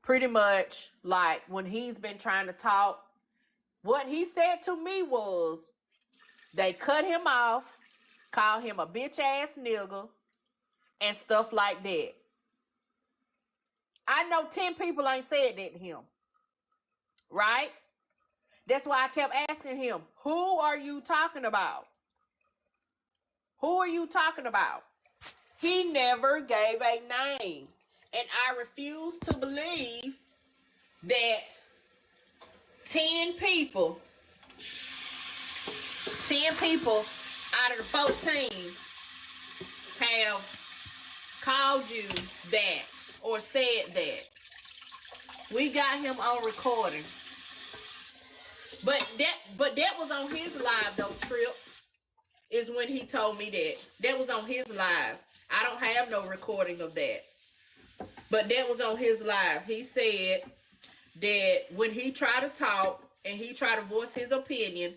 pretty much, like, when he's been trying to talk, what he said to me was they cut him off, called him a bitch ass nigga, and stuff like that. I know 10 people ain't said that to him, right? That's why I kept asking him, who are you talking about? Who are you talking about? He never gave a name. And I refuse to believe that 10 people out of the 14 have called you that or said that. We got him on recording. But that was on his live though, Trip. Is when he told me that. That was on his live. I don't have no recording of that. But that was on his live. He said that when he tried to talk and he tried to voice his opinion,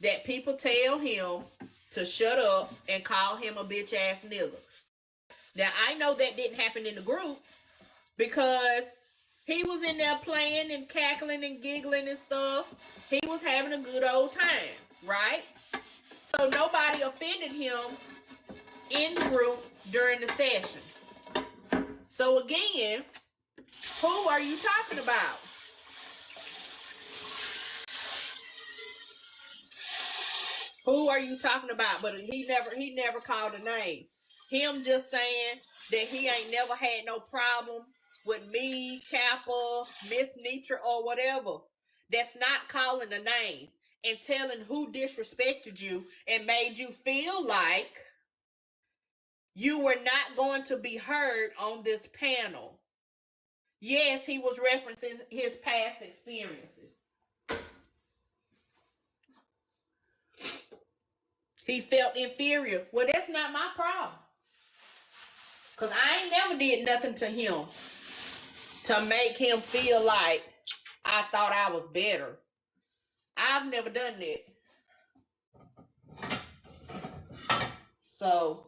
that people tell him to shut up and call him a bitch ass nigga. Now, I know that didn't happen in the group because he was in there playing and cackling and giggling and stuff. He was having a good old time, right? So nobody offended him in the group during the session. So again, who are you talking about? Who are you talking about? But he never called a name. Him just saying that he ain't never had no problem with me, Kappa, Miss Nitra, or whatever. That's not calling a name and telling who disrespected you and made you feel like you were not going to be heard on this panel. Yes, he was referencing his past experiences. He felt inferior. Well, that's not my problem. Because I ain't never did nothing to him to make him feel like I thought I was better. I've never done that. So,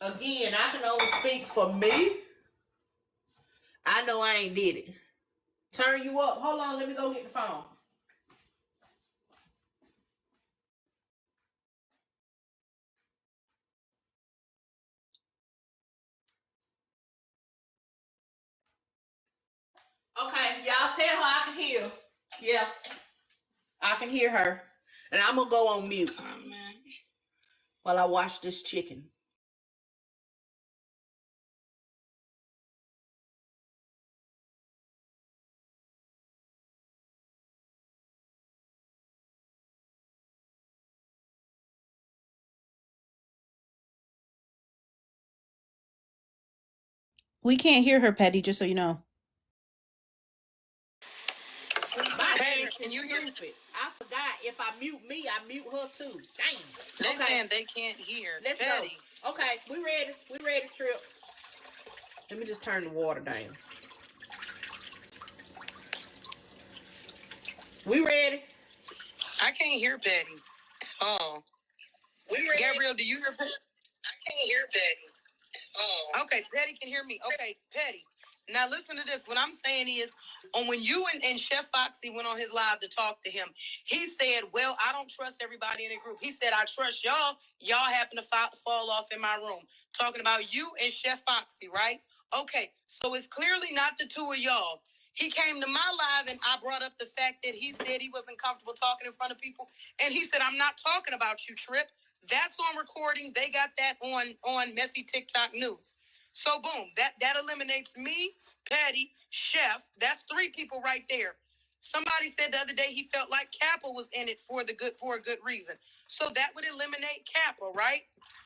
again, I can only speak for me. I know I ain't did it. Turn you up. Hold on, let me go get the phone. Okay, y'all tell her I can hear. Yeah, I can hear her. And I'm gonna go on mute while I wash this chicken. We can't hear her, Petty, just so you know. Petty, can you hear? Stupid. I forgot. If I mute me, I mute her too. Damn. They saying they can't hear. Let's Petty. go. Okay, we ready. We ready, Trip. Let me just turn the water down. We ready? I can't hear Petty. Oh. We ready? Gabriel, do you hear Petty? I can't hear Petty. Oh. Okay, Petty can hear me. Okay, Petty. Now listen to this. What I'm saying is, when you and Chef Foxy went on his live to talk to him, he said, well, I don't trust everybody in the group. He said, I trust y'all. Y'all happen to fall off in my room. Talking about you and Chef Foxy, right? Okay, so it's clearly not the two of y'all. He came to my live and I brought up the fact that he said he wasn't comfortable talking in front of people. And he said, I'm not talking about you, Trip. That's on recording. They got that on Messy TikTok News. So boom, that eliminates me, Patty, Chef. That's 3 people right there. Somebody said the other day he felt like Kappa was in it for a good reason. So that would eliminate Kappa, right?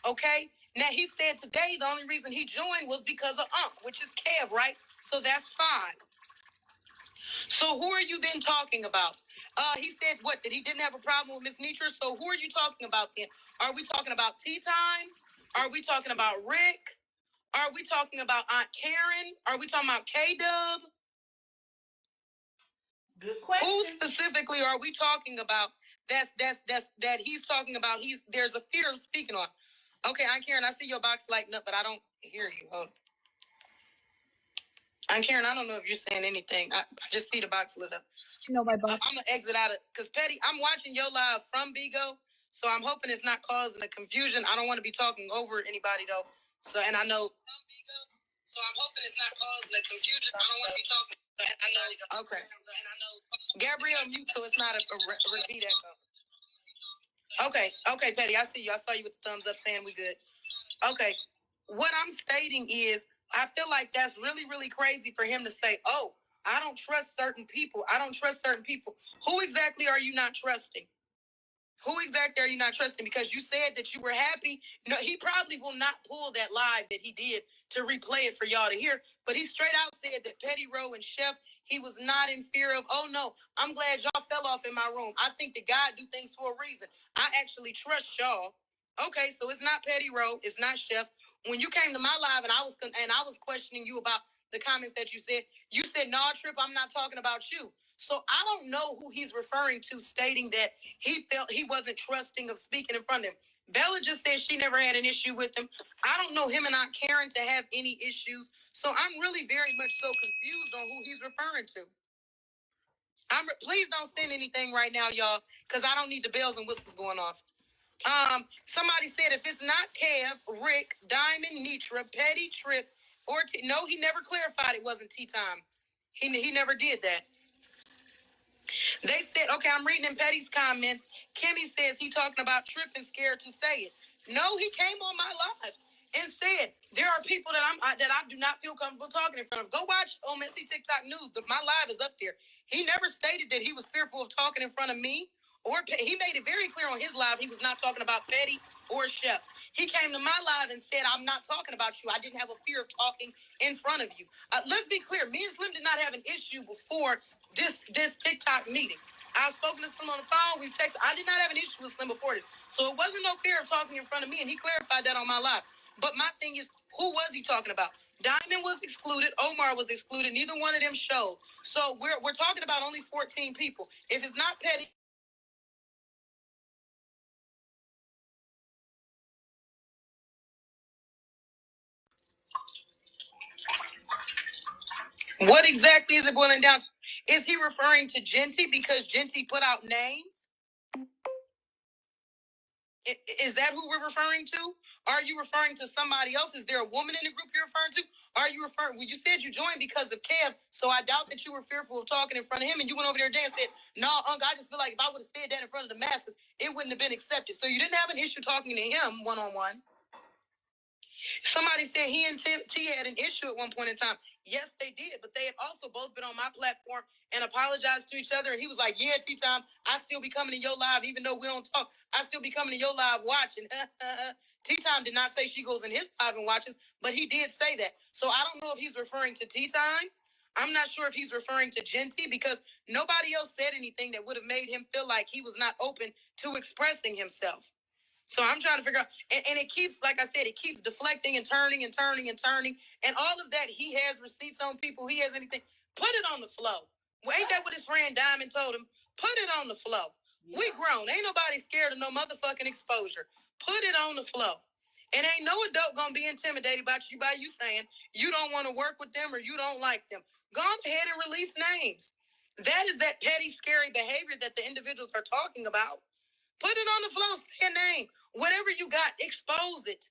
Okay. Now he said today the only reason he joined was because of Unc, which is Kev, right? So that's 5. So who are you then talking about? He said what? That he didn't have a problem with Miss Nitra. So who are you talking about then? Are we talking about Tea Time? Are we talking about Rick? Are we talking about Aunt Karen? Are we talking about K-Dub? Good question. Who specifically are we talking about? That he's talking about. There's a fear of speaking on. Okay, Aunt Karen, I see your box lighting up, but I don't hear you. Hold. Aunt Karen, I don't know if you're saying anything. I just see the box lit up. You know my box. I'm gonna exit out of because Petty. I'm watching your live from Bigo, so I'm hoping it's not causing a confusion. I don't want to be talking over anybody though. So and I know from Bigo, so I'm hoping it's not causing a confusion. I don't want to be talking. I know. Okay. And I know Gabrielle mute, so it's not a repeat echo. Okay, Petty. I see you. I saw you with the thumbs up saying we good. Okay. What I'm stating is, I feel like that's really, really crazy for him to say, oh, I don't trust certain people. I don't trust certain people. Who exactly are you not trusting? Who exactly are you not trusting? Because you said that you were happy. No, he probably will not pull that live that he did to replay it for y'all to hear. But he straight out said that PettyRo and Chef, he was not in fear of, oh no, I'm glad y'all fell off in my room. I think that God do things for a reason. I actually trust y'all. Okay, so it's not PettyRo, it's not Chef. When you came to my live and I was questioning you about the comments that you said, "No, Trip, I'm not talking about you." So I don't know who he's referring to, stating that he felt he wasn't trusting of speaking in front of him. Bella just said she never had an issue with him. I don't know him and Aunt Karen to have any issues. So I'm really very much so confused on who he's referring to. Please don't send anything right now, y'all, because I don't need the bells and whistles going off. Somebody said if it's not Kev, Rick, Diamond, Nitra, Petty, Trip, or no, he never clarified it wasn't tea time. He never did that. They said, okay, I'm reading in Petty's comments. Kimmy says he talking about Trip and scared to say it. No, he came on my live and said there are people that I do not feel comfortable talking in front of. Go watch on Messy TikTok News. My live is up there. He never stated that he was fearful of talking in front of me. He made it very clear on his live he was not talking about Petty or Chef. He came to my live and said, I'm not talking about you. I didn't have a fear of talking in front of you. Let's be clear. Me and Slim did not have an issue before this TikTok meeting. I've spoken to Slim on the phone. We've texted. I did not have an issue with Slim before this. So it wasn't no fear of talking in front of me, and he clarified that on my live. But my thing is, who was he talking about? Diamond was excluded. Omar was excluded. Neither one of them showed. So we're talking about only 14 people. If it's not Petty, what exactly is it boiling down to? Is he referring to Genty because Genty put out names? Is that who we're referring to? Are you referring to somebody else? Is there a woman in the group you're referring to? Are you referring? Well, you said you joined because of Kev, so I doubt that you were fearful of talking in front of him, and you went over there and said, "No, Uncle, I just feel like if I would have said that in front of the masses, it wouldn't have been accepted." So you didn't have an issue talking to him one on one. Somebody said he and T had an issue at one point in time. Yes, they did, but they had also both been on my platform and apologized to each other. And he was like, "Yeah, T Time, I still be coming to your live, even though we don't talk. I still be coming to your live watching." T Time did not say she goes in his live and watches, but he did say that. So I don't know if he's referring to T Time. I'm not sure if he's referring to Genty because nobody else said anything that would have made him feel like he was not open to expressing himself. So I'm trying to figure out, and it keeps, like I said, it keeps deflecting and turning and turning and turning. And all of that, he has receipts on people. He has anything. Put it on the flow. Well, ain't that what his friend Diamond told him? Put it on the flow. Yeah. We grown. Ain't nobody scared of no motherfucking exposure. Put it on the flow. And ain't no adult gonna be intimidated by you saying you don't want to work with them or you don't like them. Go ahead and release names. That is that petty, scary behavior that the individuals are talking about. Put it on the floor, say a name. Whatever you got, expose it.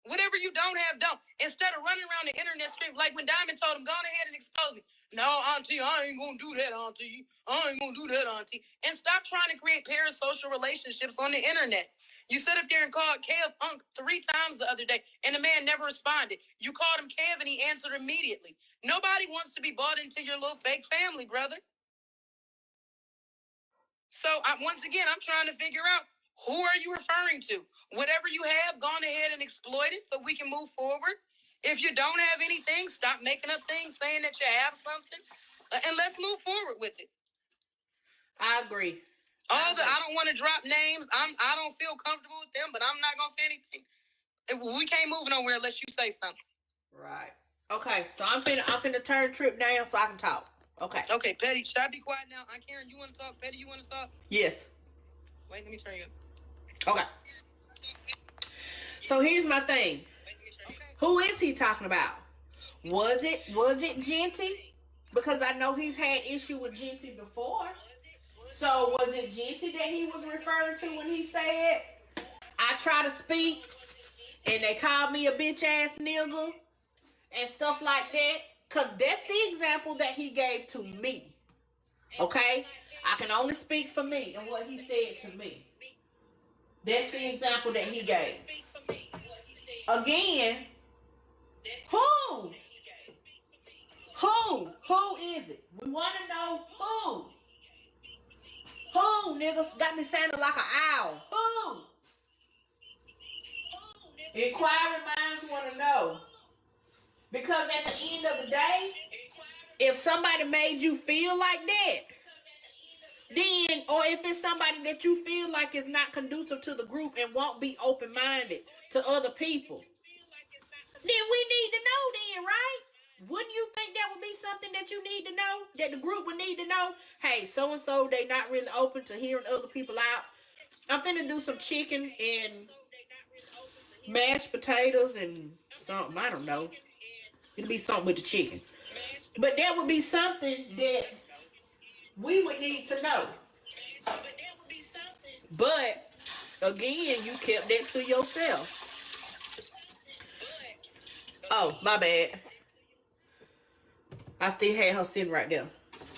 Whatever you don't have, don't. Instead of running around the internet screaming, like when Diamond told him, go on ahead and expose me. No, auntie, I ain't gonna do that, auntie. I ain't gonna do that, auntie. And stop trying to create parasocial relationships on the internet. You sit up there and called Kev Unk 3 times the other day, and the man never responded. You called him Kev, and he answered immediately. Nobody wants to be bought into your little fake family, brother. So, once again, I'm trying to figure out, who are you referring to? Whatever you have, go on ahead and exploit it so we can move forward. If you don't have anything, stop making up things saying that you have something, and let's move forward with it. I agree. I don't want to drop names. I don't feel comfortable with them, but I'm not gonna say anything. We can't move nowhere unless you say something. Right. Okay, so I'm finna turn Trip down so I can talk. Okay. Okay, Petty, should I be quiet now? Aunt Karen, you want to talk? Petty, you want to talk? Yes. Wait, let me turn you up. Okay. So here's my thing. Okay. Who is he talking about? Was it Genty? Because I know he's had issue with Genty before. So was it Genty that he was referring to when he said, I try to speak and they called me a bitch ass nigga and stuff like that? Because that's the example that he gave to me. Okay? I can only speak for me and what he said to me. That's the example that he gave. Again, who? Who is it? We want to know who. Who, niggas? Got me sounding like an owl. Who? Inquiring minds want to know. Because at the end of the day, if somebody made you feel like that, then, or if it's somebody that you feel like is not conducive to the group and won't be open-minded to other people, then we need to know then, right? Wouldn't you think that would be something that you need to know? That the group would need to know? Hey, so-and-so, they not really open to hearing other people out. I'm finna do some chicken and mashed potatoes and something. I don't know. It'll be something with the chicken. But that would be something that we would need to know. But, again, you kept that to yourself. Oh, my bad. I still had her sitting right there.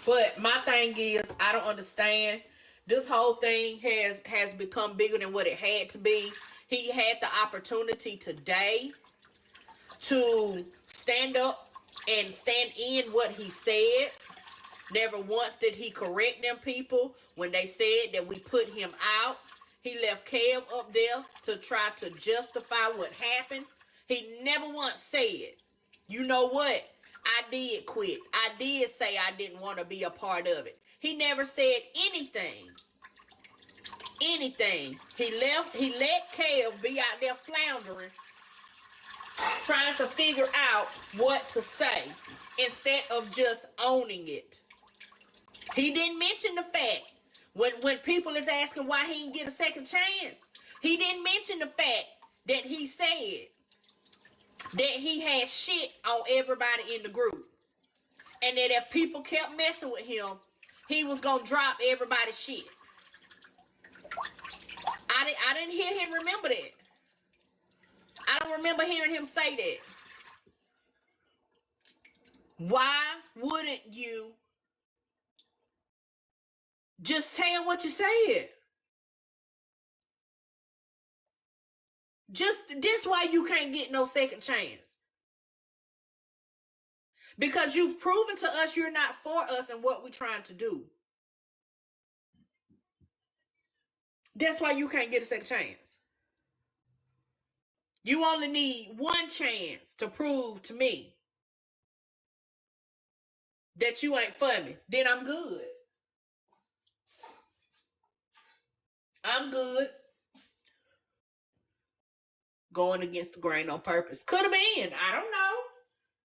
But my thing is, I don't understand. This whole thing has become bigger than what it had to be. He had the opportunity today to stand up and stand in what he said. Never once did he correct them people when they said that we put him out. He left Kev up there to try to justify what happened. He never once said, you know what? I did quit. I did say I didn't want to be a part of it. He never said anything. Anything. He let Kev be out there floundering, trying to figure out what to say instead of just owning it. He didn't mention the fact when people is asking why he didn't get a second chance. He didn't mention the fact that he said that he had shit on everybody in the group. And that if people kept messing with him, he was going to drop everybody's shit. I didn't hear him remember that. I don't remember hearing him say that. Why wouldn't you just tell what you said? Just this why you can't get no second chance. Because you've proven to us you're not for us and what we're trying to do. That's why you can't get a second chance. You only need one chance to prove to me that you ain't for me. Then I'm good. I'm good. Going against the grain on purpose. Could have been. I don't know.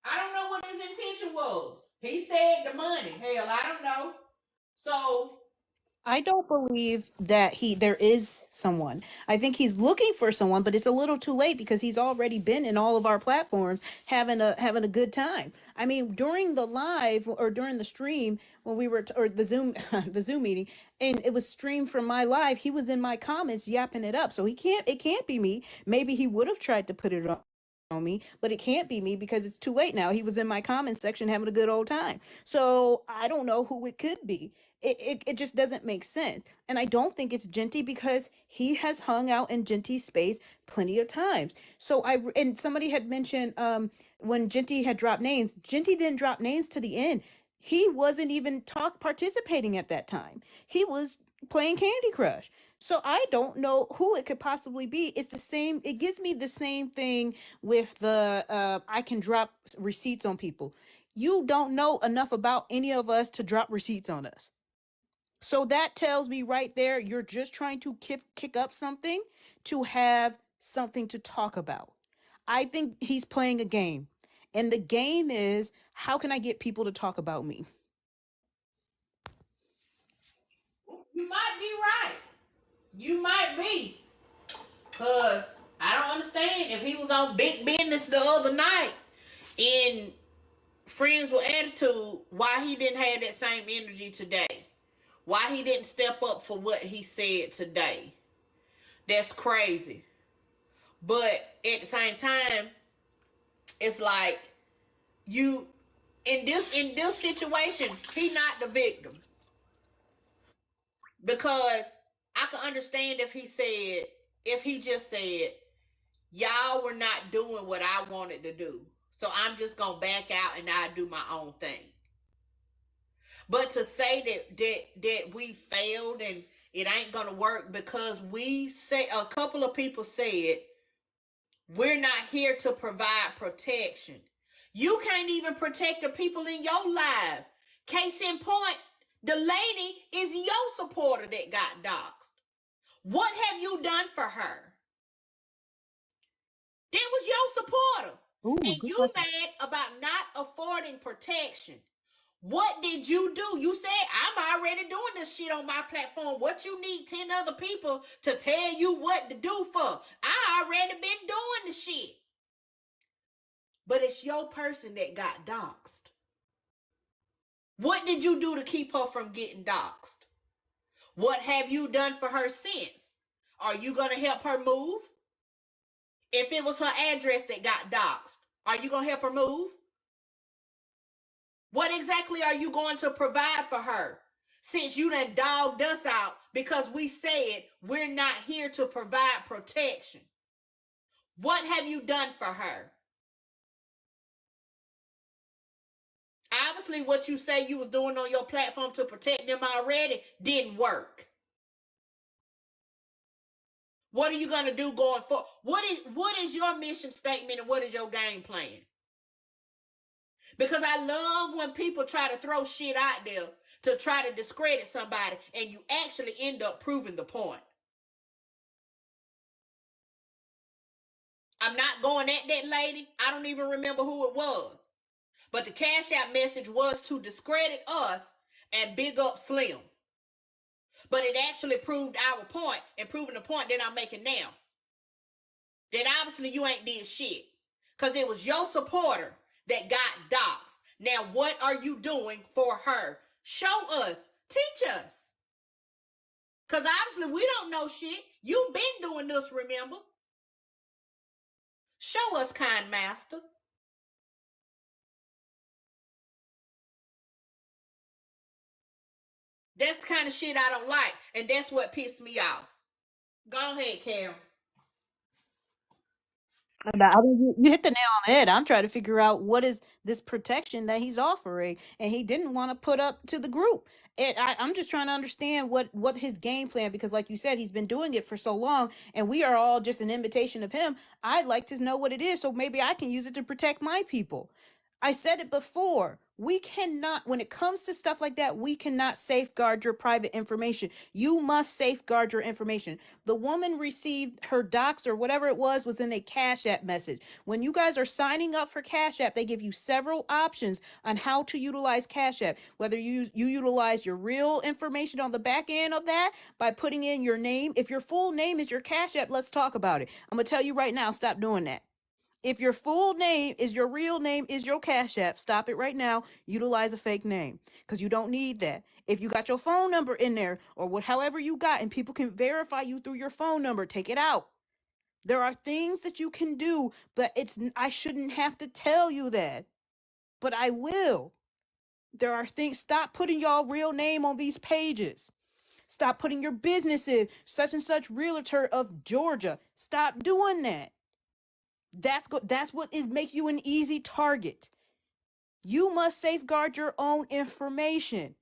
I don't know what his intention was. He said the money. Hell, I don't know. So I don't believe that there is someone. I think he's looking for someone, but it's a little too late because he's already been in all of our platforms having a good time. I mean, during the live or during the stream when we were or the Zoom the Zoom meeting, and it was streamed from my live, he was in my comments yapping it up. So it can't be me. Maybe he would have tried to put it on on me, but it can't be me because it's too late now. He was in my comments section having a good old time. So I don't know who it could be. It just doesn't make sense. And I don't think it's Genty because he has hung out in Genty's space plenty of times. So and somebody had mentioned when Genty had dropped names, Genty didn't drop names to the end. He wasn't even participating at that time. He was playing Candy Crush. So I don't know who it could possibly be. It's the same. It gives me the same thing with the I can drop receipts on people. You don't know enough about any of us to drop receipts on us. So that tells me right there, you're just trying to kick up something to have something to talk about. I think he's playing a game. And the game is, how can I get people to talk about me? You might be right. You might be. Because I don't understand if he was on big business the other night in Friends with Attitude, why he didn't have that same energy today. Why he didn't step up for what he said today. That's crazy. But at the same time, it's like you in this situation, he not the victim. Because I can understand if he just said, y'all were not doing what I wanted to do. So I'm just gonna back out and I do my own thing. But to say that we failed and it ain't gonna work because we say a couple of people said we're not here to provide protection. You can't even protect the people in your life. Case in point, the lady is your supporter that got doxxed. What have you done for her? That was your supporter. Ooh, And you mad about not affording protection. What did you do? You said, I'm already doing this shit on my platform. What you need 10 other people to tell you what to do for? I already been doing the shit. But it's your person that got doxxed. What did you do to keep her from getting doxxed? What have you done for her since? Are you going to help her move? If it was her address that got doxxed, are you going to help her move? What exactly are you going to provide for her? Since you done dogged us out because we said we're not here to provide protection. What have you done for her? Obviously, what you say you was doing on your platform to protect them already didn't work. What are you going to do going forward? What is your mission statement and what is your game plan? Because I love when people try to throw shit out there to try to discredit somebody and you actually end up proving the point. I'm not going at that lady. I don't even remember who it was. But the Cash App message was to discredit us and big up Slim. But it actually proved our point and proving the point that I'm making now. That obviously you ain't did shit. Because it was your supporter that got doxxed. Now what are you doing for her? Show us. Teach us. Because obviously we don't know shit. You've been doing this, remember? Show us, kind master. That's the kind of shit I don't like. And that's what pissed me off. Go ahead, Karen. You hit the nail on the head. I'm trying to figure out what is this protection that he's offering, and he didn't want to put up to the group. I'm just trying to understand what his game plan, because like you said, he's been doing it for so long, and we are all just an imitation of him. I'd like to know what it is, so maybe I can use it to protect my people. I said it before. We cannot, when it comes to stuff like that, we cannot safeguard your private information. You must safeguard your information. The woman received her docs or whatever it was in a Cash App message. When you guys are signing up for Cash App, they give you several options on how to utilize Cash App. Whether you utilize your real information on the back end of that by putting in your name. If your full name is your Cash App, let's talk about it. I'm going to tell you right now, stop doing that. If your full name is your real name is your Cash App, stop it right now. Utilize a fake name because you don't need that. If you got your phone number in there or however you got and people can verify you through your phone number, take it out. There are things that you can do, but I shouldn't have to tell you that, but I will. There are things. Stop putting y'all real name on these pages. Stop putting your business in such and such realtor of Georgia. Stop doing that. That's what is make you an easy target. You must safeguard your own information.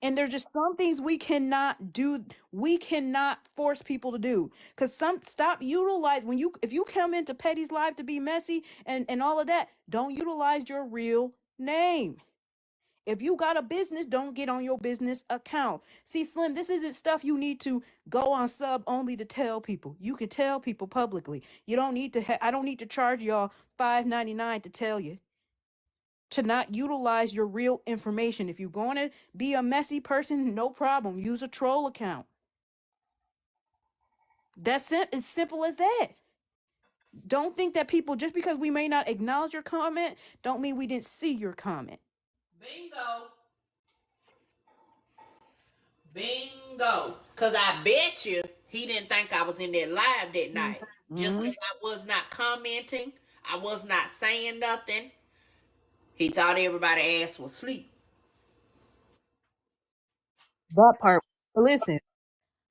And there's just some things we cannot do. We cannot force people to do. Because stop utilize when you if you come into Petty's live to be messy and all of that, don't utilize your real name. If you got a business, don't get on your business account. See, Slim, this isn't stuff you need to go on sub only to tell people. You can tell people publicly. You don't need to. I don't need to charge y'all $5.99 to tell you to not utilize your real information. If you're going to be a messy person, no problem. Use a troll account. That's it. It's simple as that. Don't think that people, just because we may not acknowledge your comment, don't mean we didn't see your comment. Bingo. Bingo. Because I bet you he didn't think I was in that live that night. Just because I was not commenting, I was not saying nothing. He thought everybody ass was asleep. That part. Listen,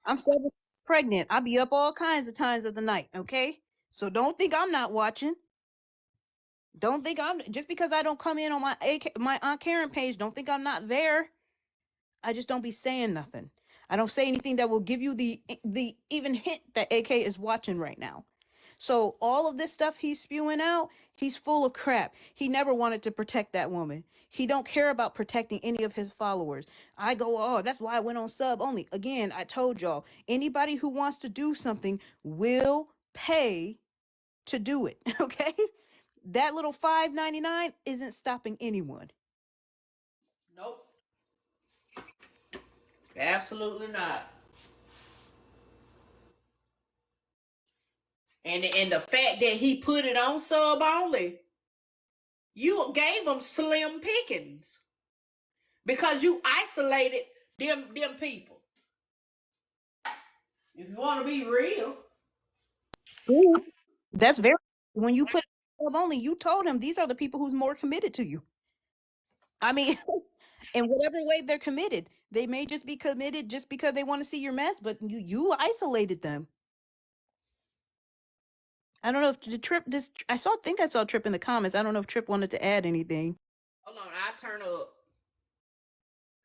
I'm 7 pregnant. I be up all kinds of times of the night, okay? So don't think I'm not watching. Don't think I'm just because I don't come in on my Aunt Karen page, don't think I'm not there. I just don't be saying nothing. I don't say anything that will give you the even hint that AK is watching right now. So all of this stuff he's spewing out, he's full of crap. He never wanted to protect that woman. He don't care about protecting any of his followers. I go, oh, that's why I went on sub only. Again, I told y'all, anybody who wants to do something will pay to do it. Okay? That little $5.99 isn't stopping anyone. Nope. Absolutely not. And the fact that he put it on sub only, you gave him slim pickings because you isolated them people. If you want to be real, Ooh. That's very when you put sub only, you told him these are the people who's more committed to you. I mean, in whatever way they're committed, they may just be committed just because they want to see your mess, but you isolated them. I don't know if the Trip this think I saw Trip in the comments. I don't know if Trip wanted to add anything. hold on, I turn up.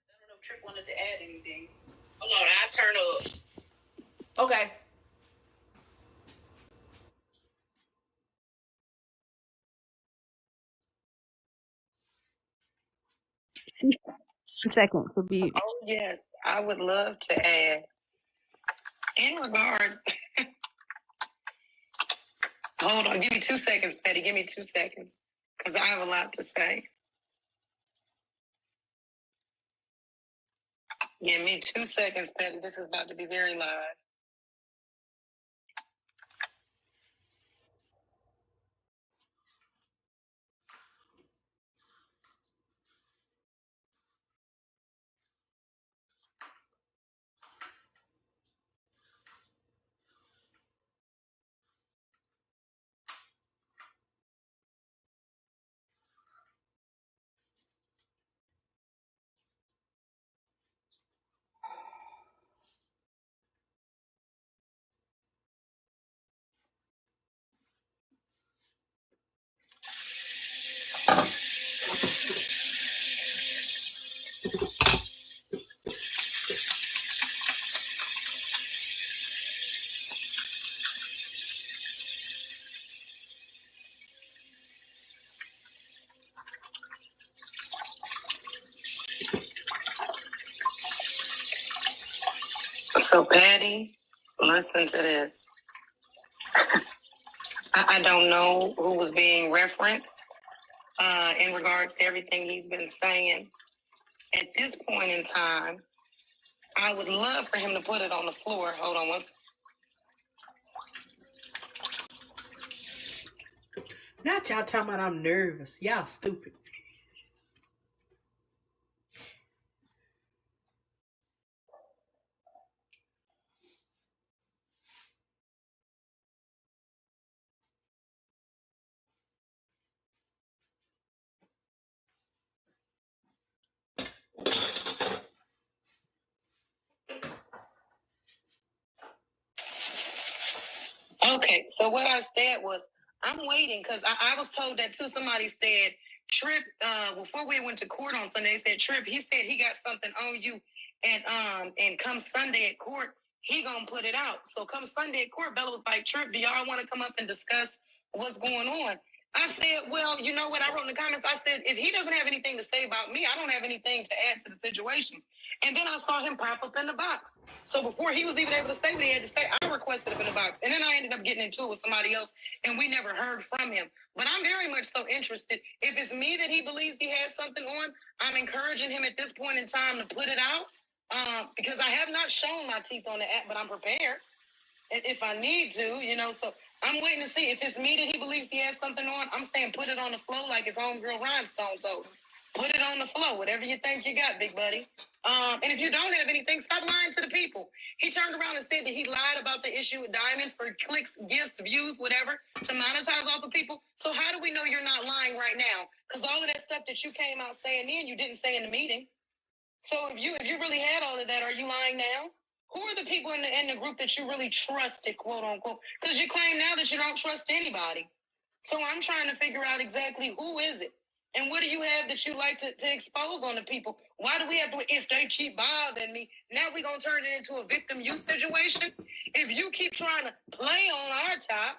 I don't know if Trip wanted to add anything. Hold on, I turn up. Okay. 2 seconds would be. Oh, yes, I would love to add. In regards, hold on, give me 2 seconds, Petty. Give me 2 seconds, because I have a lot to say. Give me 2 seconds, Petty. This is about to be very live. So, Patty, listen to this. I don't know who was being referenced in regards to everything he's been saying. At this point in time, I would love for him to put it on the floor. Hold on one second. Not y'all talking about I'm nervous. Y'all stupid. So what I said was, I'm waiting because I was told that too. Somebody said, Trip, before we went to court on Sunday, they said, Trip, he said he got something on you. And come Sunday at court, he gonna put it out. So come Sunday at court, Bella was like, Trip, do y'all want to come up and discuss what's going on? I said, well, you know what? I wrote in the comments, I said, if he doesn't have anything to say about me, I don't have anything to add to the situation. And then I saw him pop up in the box. So before he was even able to say what he had to say, I requested him in the box. And then I ended up getting into it with somebody else, and we never heard from him. But I'm very much so interested. If it's me that he believes he has something on, I'm encouraging him at this point in time to put it out. Because I have not shown my teeth on the app, but I'm prepared if I need to, you know. So I'm waiting to see if it's me that he believes he has something on. I'm saying put it on the floor like his homegirl Rhinestone told him. Put it on the floor, whatever you think you got, big buddy. And if you don't have anything, stop lying to the people. He turned around and said that he lied about the issue with Diamond for clicks, gifts, views, whatever, to monetize off of people. So how do we know you're not lying right now? Because all of that stuff that you came out saying then, you didn't say in the meeting. So if you really had all of that, are you lying now? Who are the people in the group that you really trusted, quote unquote? Because you claim now that you don't trust anybody. So I'm trying to figure out exactly who is it, and what do you have that you like to expose on the people? Why do we have to? If they keep bothering me, now we're gonna turn it into a victim use situation. If you keep trying to play on our top.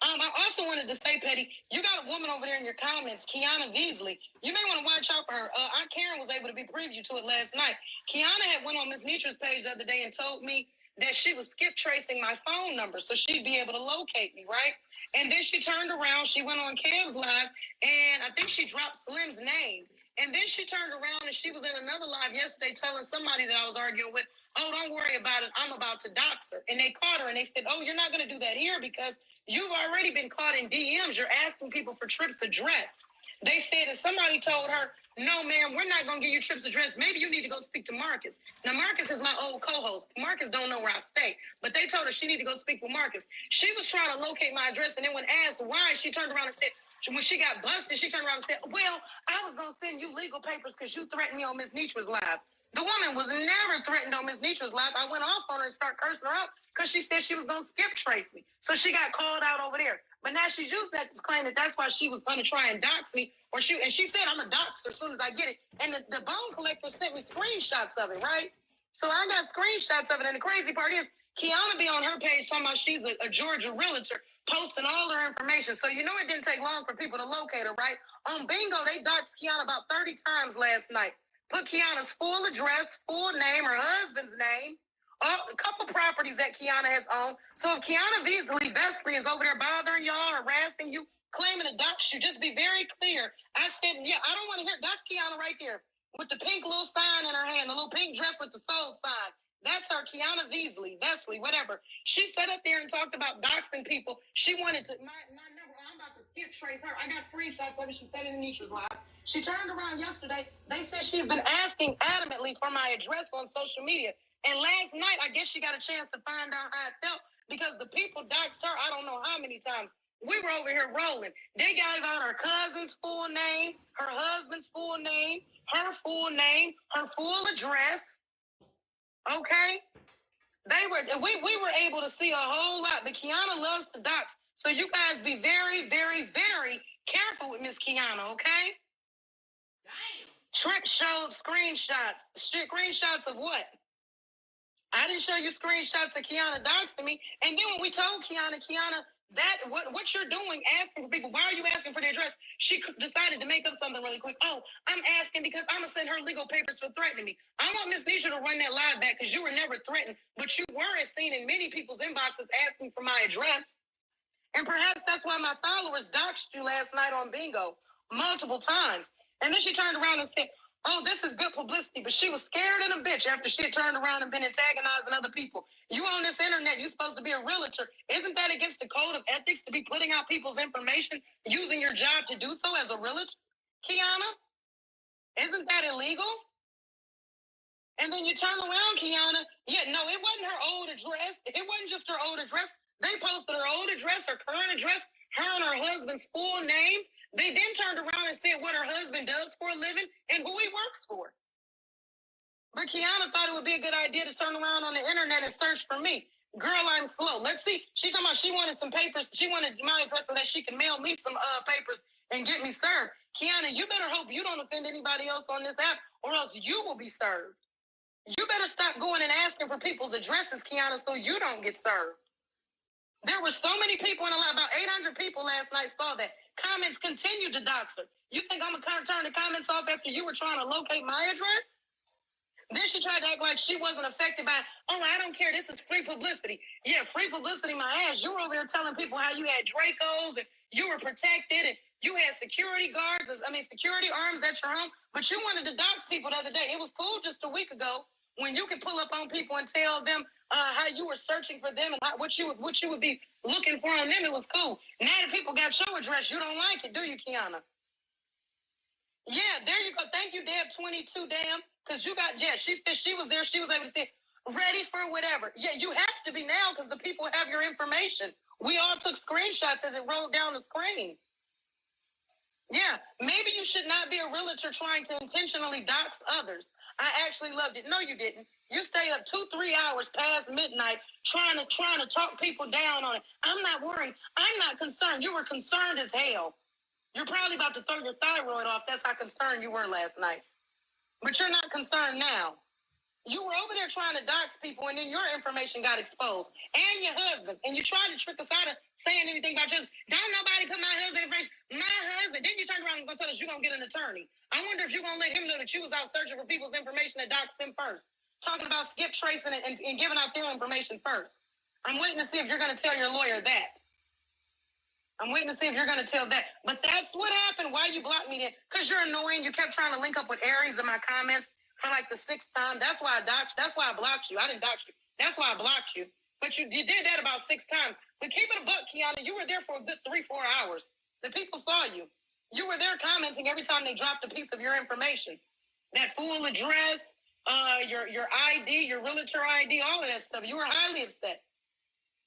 I also wanted to say, Petty, you got a woman over there in your comments, Kiana Beasley. You may want to watch out for her. Aunt Karen was able to be preview to it last night. Kiana had went on Miss Nitra's page the other day and told me that she was skip tracing my phone number so she'd be able to locate me, right? And then she turned around, she went on Kev's live, and I think she dropped Slim's name. And then she turned around and she was in another live yesterday telling somebody that I was arguing with, oh, don't worry about it, I'm about to dox her. And they caught her and they said, oh, you're not going to do that here because you've already been caught in DMs. You're asking people for Tripp's address. They said that somebody told her, no, ma'am, we're not going to give you Tripp's address. Maybe you need to go speak to Marcus. Now, Marcus is my old co-host. Marcus don't know where I stay, but they told her she need to go speak with Marcus. She was trying to locate my address, and then when asked why, she turned around and said, when she got busted, she turned around and said, well, I was going to send you legal papers because you threatened me on Miss Nitra's live. The woman was never threatened on Miss Nitra's live. I went off on her and started cursing her out because she said she was going to skip trace me. So she got called out over there. But now she's using that to claim that that's why she was going to try and dox me. And she said, I'm a doxer as soon as I get it. And the bone collector sent me screenshots of it, right? So I got screenshots of it. And the crazy part is, Kiana be on her page talking about she's a Georgia realtor, posting all her information. So you know it didn't take long for people to locate her, right? On Bingo, they doxed Kiana about 30 times last night. Put Kiana's full address, full name, her husband's name, a couple properties that Kiana has owned. So if Kiana Beasley is over there bothering y'all, harassing you, claiming to dox you, just be very clear. I said, yeah, I don't want to hear. That's Kiana right there with the pink little sign in her hand, the little pink dress with the sold sign. That's her, Kiana Beasley, whatever. She sat up there and talked about doxing people. She wanted to, my number, I'm about to skip trace her. I got screenshots of it. She said it in Nitra's live. She turned around yesterday. They said she's been asking adamantly for my address on social media. And last night, I guess she got a chance to find out how it felt because the people doxed her, I don't know how many times. We were over here rolling. They gave out her cousin's full name, her husband's full name, her full name, her full address. Okay? We were able to see a whole lot, but Kiana loves to dox. So you guys be very, very, very careful with Miss Kiana, okay? Damn. Trip showed screenshots. Screenshots of what? I didn't show you screenshots of Kiana doxing me. And then when we told Kiana, that what you're doing, asking for people, why are you asking for the address? She decided to make up something really quick. Oh, I'm asking because I'm going to send her legal papers for threatening me. I want Miss Nisha to run that live back because you were never threatened, but you weren't seen in many people's inboxes asking for my address. And perhaps that's why my followers doxed you last night on Bingo multiple times. And then she turned around and said, oh, this is good publicity. But she was scared and a bitch after she had turned around and been antagonizing other people. You on this internet, you're supposed to be a realtor. Isn't that against the code of ethics to be putting out people's information, using your job to do so as a realtor? Kiana? Isn't that illegal? And then you turn around, Kiana. Yeah, no, it wasn't her old address. It wasn't just her old address. They posted her old address, her current address, her and her husband's full names. They then turned around and said what her husband does for a living and who he works for. But Kiana thought it would be a good idea to turn around on the internet and search for me. Girl, I'm slow. Let's see. She talking about she wanted some papers. She wanted my address so that she can mail me some papers and get me served. Kiana, you better hope you don't offend anybody else on this app, or else you will be served. You better stop going and asking for people's addresses, Kiana, so you don't get served. There were so many people in the live. About 800 people last night saw that. Comments continued to dox her. You think I'm going to turn the comments off after you were trying to locate my address? Then she tried to act like she wasn't affected by, oh, I don't care, this is free publicity. Yeah, free publicity, my ass. You were over there telling people how you had Dracos and you were protected and you had security guards, security arms at your home. But you wanted to dox people the other day. It was cool just a week ago when you could pull up on people and tell them how you were searching for them and what you would be looking for on them. It was cool. Now that people got your address, you don't like it, do you, Kiana? Yeah, there you go. Thank you, Deb 22, damn. Because you got, yeah, she said she was there. She was able to say, ready for whatever. Yeah, you have to be now because the people have your information. We all took screenshots as it rolled down the screen. Yeah, maybe you should not be a realtor trying to intentionally dox others. I actually loved it. No, you didn't. You stay up 2-3 hours past midnight trying to talk people down on it. I'm not worried. I'm not concerned. You were concerned as hell. You're probably about to throw your thyroid off. That's how concerned you were last night. But you're not concerned now. You were over there trying to dox people, and then your information got exposed. And your husband's. And you tried to trick us out of saying anything about your husband. Don't nobody put my husband information. My husband. Then you turned around and going to tell us you're going to get an attorney. I wonder if you're going to let him know that you was out searching for people's information that doxed them first. Talking about skip tracing and giving out their information first. I'm waiting to see if you're going to tell your lawyer that. I'm waiting to see if you're going to tell that. But that's what happened. Why you blocked me then? Because you're annoying. You kept trying to link up with Aries in my comments for like the 6th time. That's why I blocked you. I didn't dox you. That's why I blocked you. But you did that about 6 times. But keep it a buck, Kiana. You were there for a good 3-4 hours. The people saw you. You were there commenting every time they dropped a piece of your information. That full address, your ID, your realtor ID, all of that stuff. You were highly upset.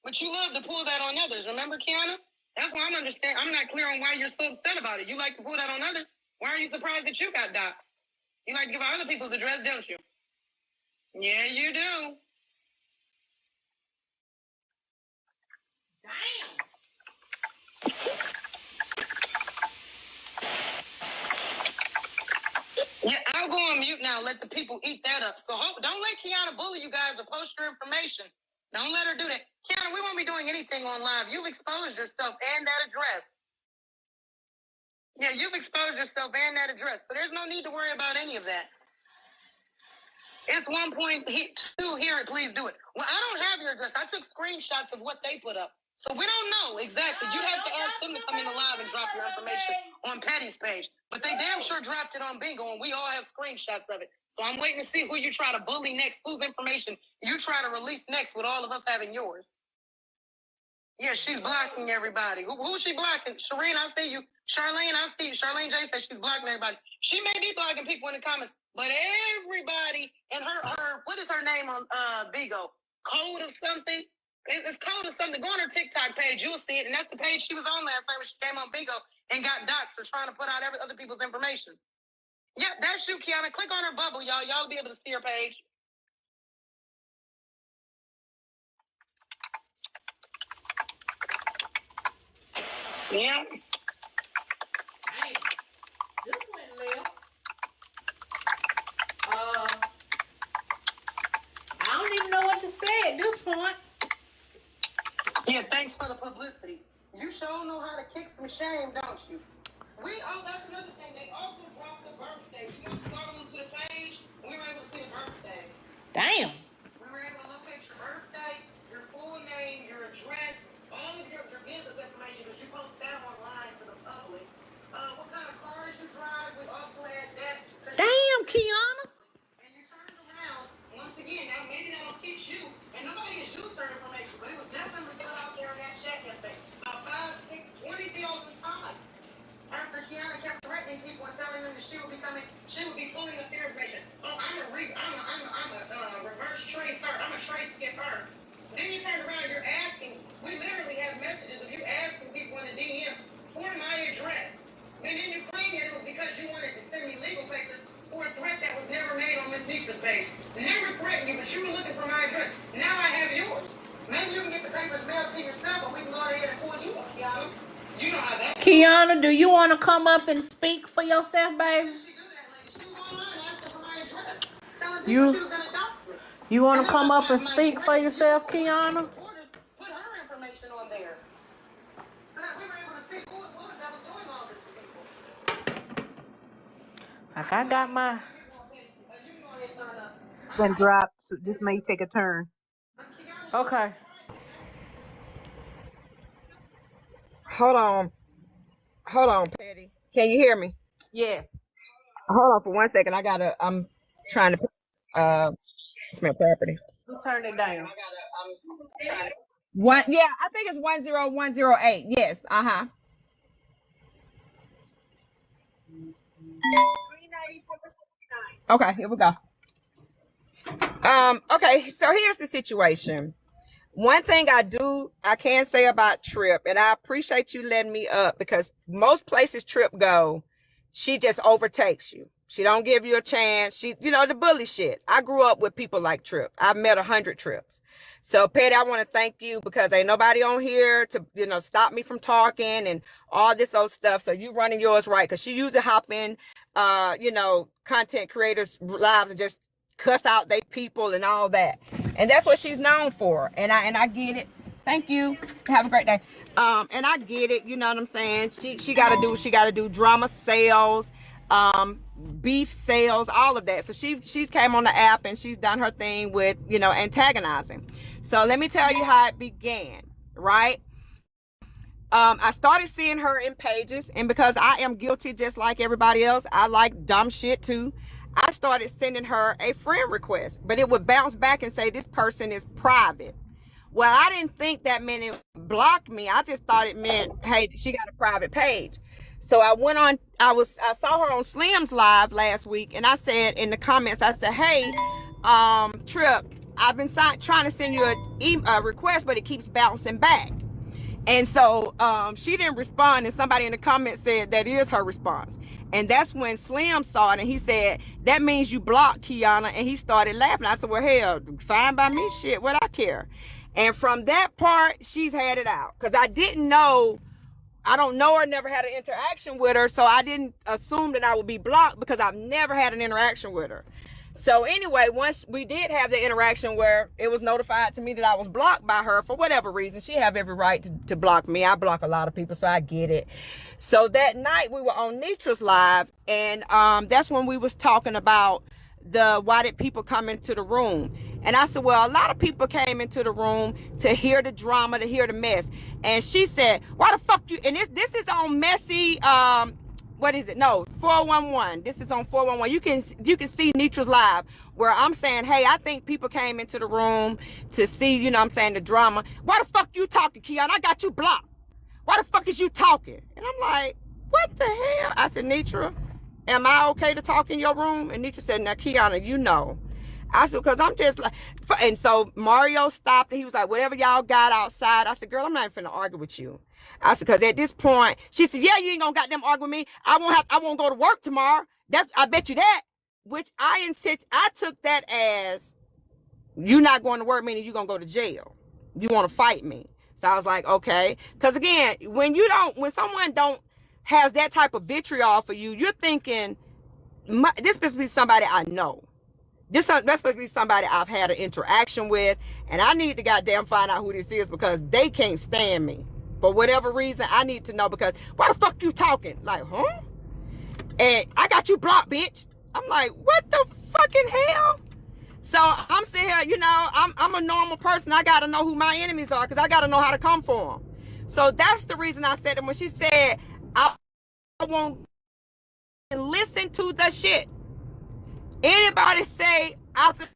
But you love to pull that on others. Remember, Kiana? That's why I'm not clear on why you're so upset about it. You like to pull that on others. Why are you surprised that you got doxxed? You like to give out other people's address, don't you? Yeah, you do. Damn. Yeah, I'll go on mute now. Let the people eat that up. So don't let Kiana bully you guys or post your information. Don't let her do that. Kiana, we won't be doing anything on live. You've exposed yourself and that address. Yeah, you've exposed yourself and that address. So there's no need to worry about any of that. It's 1.2 here. Please do it. Well, I don't have your address. I took screenshots of what they put up. So we don't know exactly. You have to ask them to come in the live and drop your information on Patty's page. But they damn sure dropped it on Bingo, and we all have screenshots of it. So I'm waiting to see who you try to bully next, whose information you try to release next with all of us having yours. Yeah, she's blocking everybody. Who's she blocking? Shireen, I see you. Charlene, I see you. Charlene J said she's blocking everybody. She may be blocking people in the comments, but everybody and her what is her name on Bigo? Code of something? It's code of something. Go on her TikTok page, you'll see it. And that's the page she was on last time when she came on Bigo and got doxxed for trying to put out other people's information. Yep, that's you, Kiana. Click on her bubble, y'all. Y'all will be able to see her page. Yeah. Damn. This went left. I don't even know what to say at this point. Yeah, thanks for the publicity. You sure know how to kick some shame, don't you? That's another thing. They also dropped the birthday. You want to scroll into the page? We were able to see the birthday. Damn. We were able to locate your birthday, your full name, your address, all of your business information, because you post that online to the public. What kind of cars you drive, we also had that. Damn, Kiana. And you turned around, once again, now maybe that'll teach you, and nobody has used her information, but it was definitely put out there in that chat yesterday. About 5, 6, 20,000 times. After Kiana kept threatening people and telling them that she would be pulling up their information. Oh, I'm a reverse tracer. I'm a trace skipper. Then you turn around, you're asking. We literally have messages of you asking people in the DM for my address. And then you claim that it was because you wanted to send me legal papers for a threat that was never made on Miss Nisha's page. Never threatened you, but you were looking for my address. Now I have yours. Maybe you can get the papers mailed to yourself, but we can go ahead and pull you up, Kiana. You know how that. Kiana, do you want to come up and speak for yourself, baby? You want to come up and speak for yourself, Kiana? Put her information on there. So that we were able to see who it was that was doing all this to people. Like I got my. Then drop. So this may take a turn. Okay. Hold on, Petty. Can you hear me? Yes. Hold on for 1 second. I'm trying to my property. Turn it down. Yeah, I think it's 10108. Yes. Okay, here we go. Okay, so here's the situation. One thing I can say about Trip, and I appreciate you letting me up, because most places Trip go, she just overtakes you. She don't give you a chance. She, the bully shit. I grew up with people like Trip. I've met 100 Trips. So Petty, I want to thank you, because ain't nobody on here to, stop me from talking and all this old stuff. So you running yours right, because she usually hop in, content creators' lives and just cuss out they people and all that. And that's what she's known for. And I get it. Thank you. Have a great day. And I get it. You know what I'm saying? She got to do what she got to do. Drama sales, beef sales, all of that. So she's came on the app and she's done her thing with, antagonizing. So let me tell you how it began, right? I started seeing her in pages, and because I am guilty just like everybody else, I like dumb shit too. I started sending her a friend request, but it would bounce back and say this person is private. Well, I didn't think that meant it blocked me. I just thought it meant, hey, she got a private page. So I went on, I saw her on Slim's live last week, and I said in the comments, I said, hey, Trip, I've been trying to send you a request, but it keeps bouncing back. And so she didn't respond, and somebody in the comments said that is her response. And that's when Slim saw it, and he said, that means you blocked Kiana. And he started laughing. I said, well, hell, fine by me, shit, what I care. And from that part, she's had it out. Because I don't know her, never had an interaction with her, so I didn't assume that I would be blocked, because I've never had an interaction with her. So anyway, once we did have the interaction where it was notified to me that I was blocked by her for whatever reason, she have every right to block me. I block a lot of people, so I get it. So that night we were on Nitra's live, and that's when we was talking about why did people come into the room. And I said, well, a lot of people came into the room to hear the drama, to hear the mess. And she said, why the fuck you, and this is on Messy, what is it? No, 411. This is on 411. You can see Nitra's live where I'm saying, hey, I think people came into the room to see, the drama. Why the fuck you talking, Kiana? I got you blocked. Why the fuck is you talking? And I'm like, what the hell? I said, Nitra, am I okay to talk in your room? And Nitra said, now, Kiana, I said, because I'm just like, and so Mario stopped and he was like, whatever y'all got outside. I said, girl, I'm not even finna argue with you. I said, because at this point, she said, yeah, you ain't gonna goddamn argue with me. I won't go to work tomorrow. I bet you that. Which I took that as, you not going to work, meaning you gonna go to jail. You want to fight me. So I was like, okay. Because again, when someone has that type of vitriol for you, you're thinking, this must be somebody I know. That's supposed to be somebody I've had an interaction with, and I need to goddamn find out who this is, because they can't stand me. For whatever reason, I need to know, because why the fuck you talking? Like, huh? And I got you blocked, bitch. I'm like, what the fucking hell? So I'm sitting here, I'm a normal person. I got to know who my enemies are, because I got to know how to come for them. So that's the reason I said that when she said, I won't listen to the shit. Anybody say after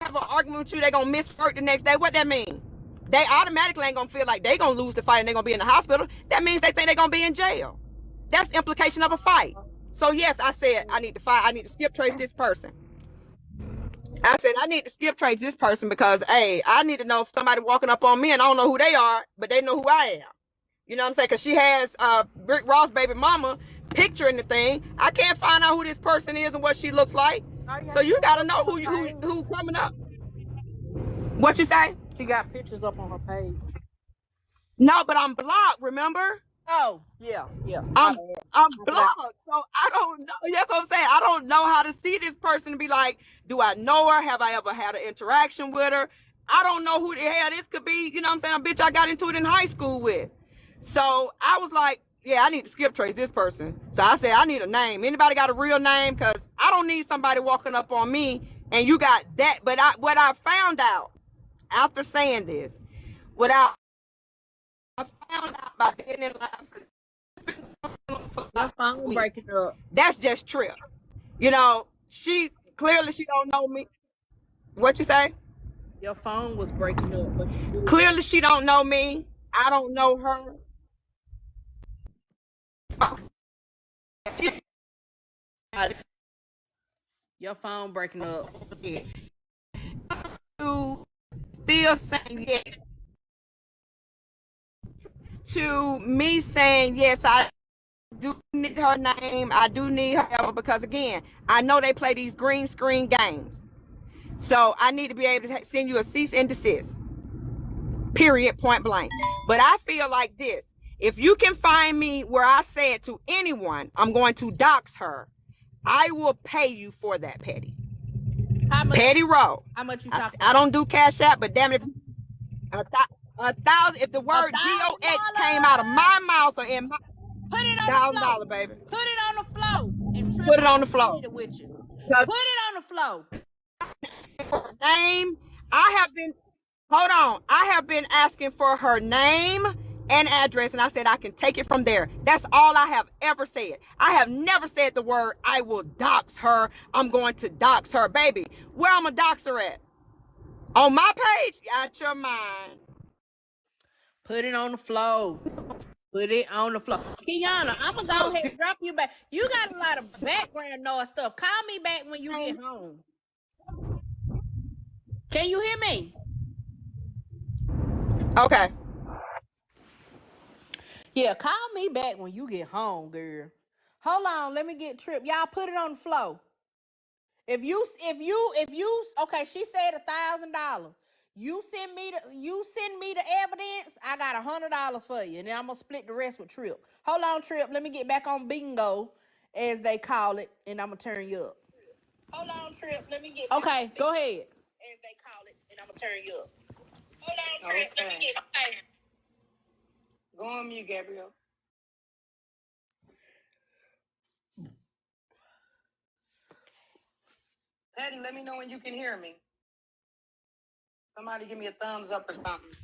have an argument with you, they gonna miss work the next day, what that mean? They automatically ain't gonna feel like they gonna lose the fight and they gonna be in the hospital. That means they think they gonna be in jail. That's implication of a fight. So yes, I said I need to fight. I need to skip trace this person. I said I need to skip trace this person, because hey, I need to know if somebody walking up on me and I don't know who they are, but they know who I am. You know what I'm saying? Because she has Rick Ross' baby mama picture in the thing. I can't find out who this person is and what she looks like. So you gotta know who coming up. What you say? She got pictures up on her page. No, but I'm blocked, remember? Oh, yeah. I'm My bad. blocked. So I don't know. That's what I'm saying. I don't know how to see this person and be like, do I know her? Have I ever had an interaction with her? I don't know who the hell this could be. You know what I'm saying? A bitch I got into it in high school with. So I was like, yeah, I need to skip trace this person. So I said, I need a name. Anybody got a real name? Because I don't need somebody walking up on me and you got that. But what I found out after saying this, I found out by being in live. Your phone breaking up. That's just Trip. You know, she don't know me. What you say? Your phone was breaking up, but you good. Clearly she don't know me. I don't know her. Your phone breaking up. Still saying yes to me saying yes, I do need her name. I do need her because again, I know they play these green screen games. So I need to be able to send you a cease and desist. Period, point blank. But I feel like this. If you can find me where I said to anyone, I'm going to dox her, I will pay you for that, Petty. How much? PettyRo. How much you talking? I don't do Cash App, but damn it, $1,000. If the word DOX came out of my mouth or in my put it on the floor, baby. Put it on the floor and put it on the floor. With you. Put it on the floor. Name. I have been asking for her name and address, and I said I can take it from there. That's all I have ever said. I have never said the word I will dox her. I'm going to dox her, baby. Where I'm gonna dox her at? On my page? Out your mind. Put it on the floor. Put it on the floor. Kiana, I'm gonna go ahead and drop you back. You got a lot of background noise stuff. Call me back when you get home. Can you hear me? Okay. Yeah, call me back when you get home, girl. Hold on, let me get Trip. Y'all put it on the floor. If you okay, she said $1,000. You send me the evidence, I got $100 for you, and then I'm gonna split the rest with Trip. Hold on, Trip. Let me get back on bingo, as they call it, and I'm gonna turn you up. Hold on, Trip. Let me get back okay, go ahead. As they call it, and I'm gonna turn you up. Hold on, Trip. Let me get okay. Go on mute, Gabrielle. Patty, let me know when you can hear me. Somebody give me a thumbs up or something.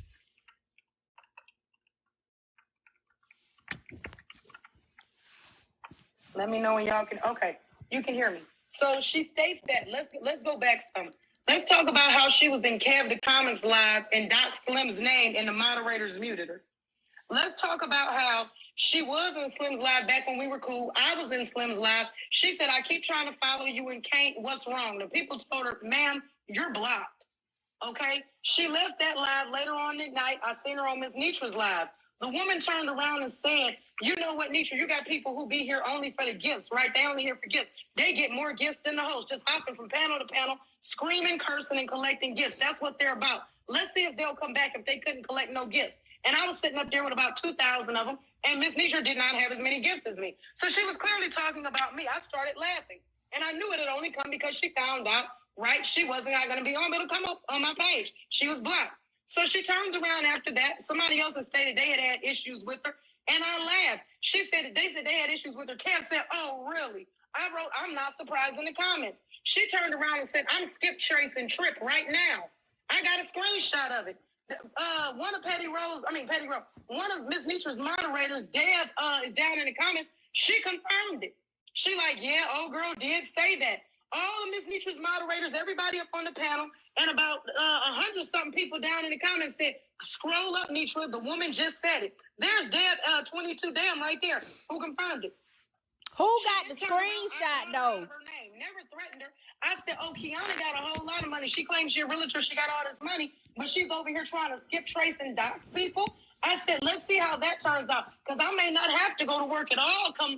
Let me know when y'all can. Okay, you can hear me. So she states that. Let's go back some. Let's talk about how she was in Kev the Comics Live and Doc Slim's name and the moderators muted her. Let's talk about how she was in Slim's Live back when we were cool. I was in Slim's Live. She said, I keep trying to follow you and can't. What's wrong? The people told her, ma'am, you're blocked. Okay? She left that live later on at night. I seen her on Miss Nitra's live. The woman turned around and said, you know what, Nitra, you got people who be here only for the gifts, right? They only here for gifts. They get more gifts than the host, just hopping from panel to panel, screaming, cursing, and collecting gifts. That's what they're about. Let's see if they'll come back if they couldn't collect no gifts. And I was sitting up there with about 2,000 of them, and Miss Nitra did not have as many gifts as me. So she was clearly talking about me. I started laughing. And I knew it had only come because she found out, right, she wasn't going to be on, but it'll come up on my page. She was blocked. So she turns around after that. Somebody else has stated they had issues with her. And I laughed. They said they had issues with her. Kev said, oh, really? I wrote, I'm not surprised in the comments. She turned around and said, I'm skip tracing Trip right now. I got a screenshot of it. One of PettyRo, one of Miss Nitra's moderators, Deb, is down in the comments. She confirmed it. She like, yeah, old girl did say that. All of Miss Nitra's moderators, everybody up on the panel, and about 100-something people down in the comments said, scroll up, Nitra, the woman just said it. There's Deb, 22 Damn right there, who confirmed it. Who got the screenshot, though? Her name. Never threatened her. I said, oh, Kiana got a whole lot of money. She claims she's a realtor. She got all this money, but she's over here trying to skip trace and dox people. I said, let's see how that turns out, because I may not have to go to work at all come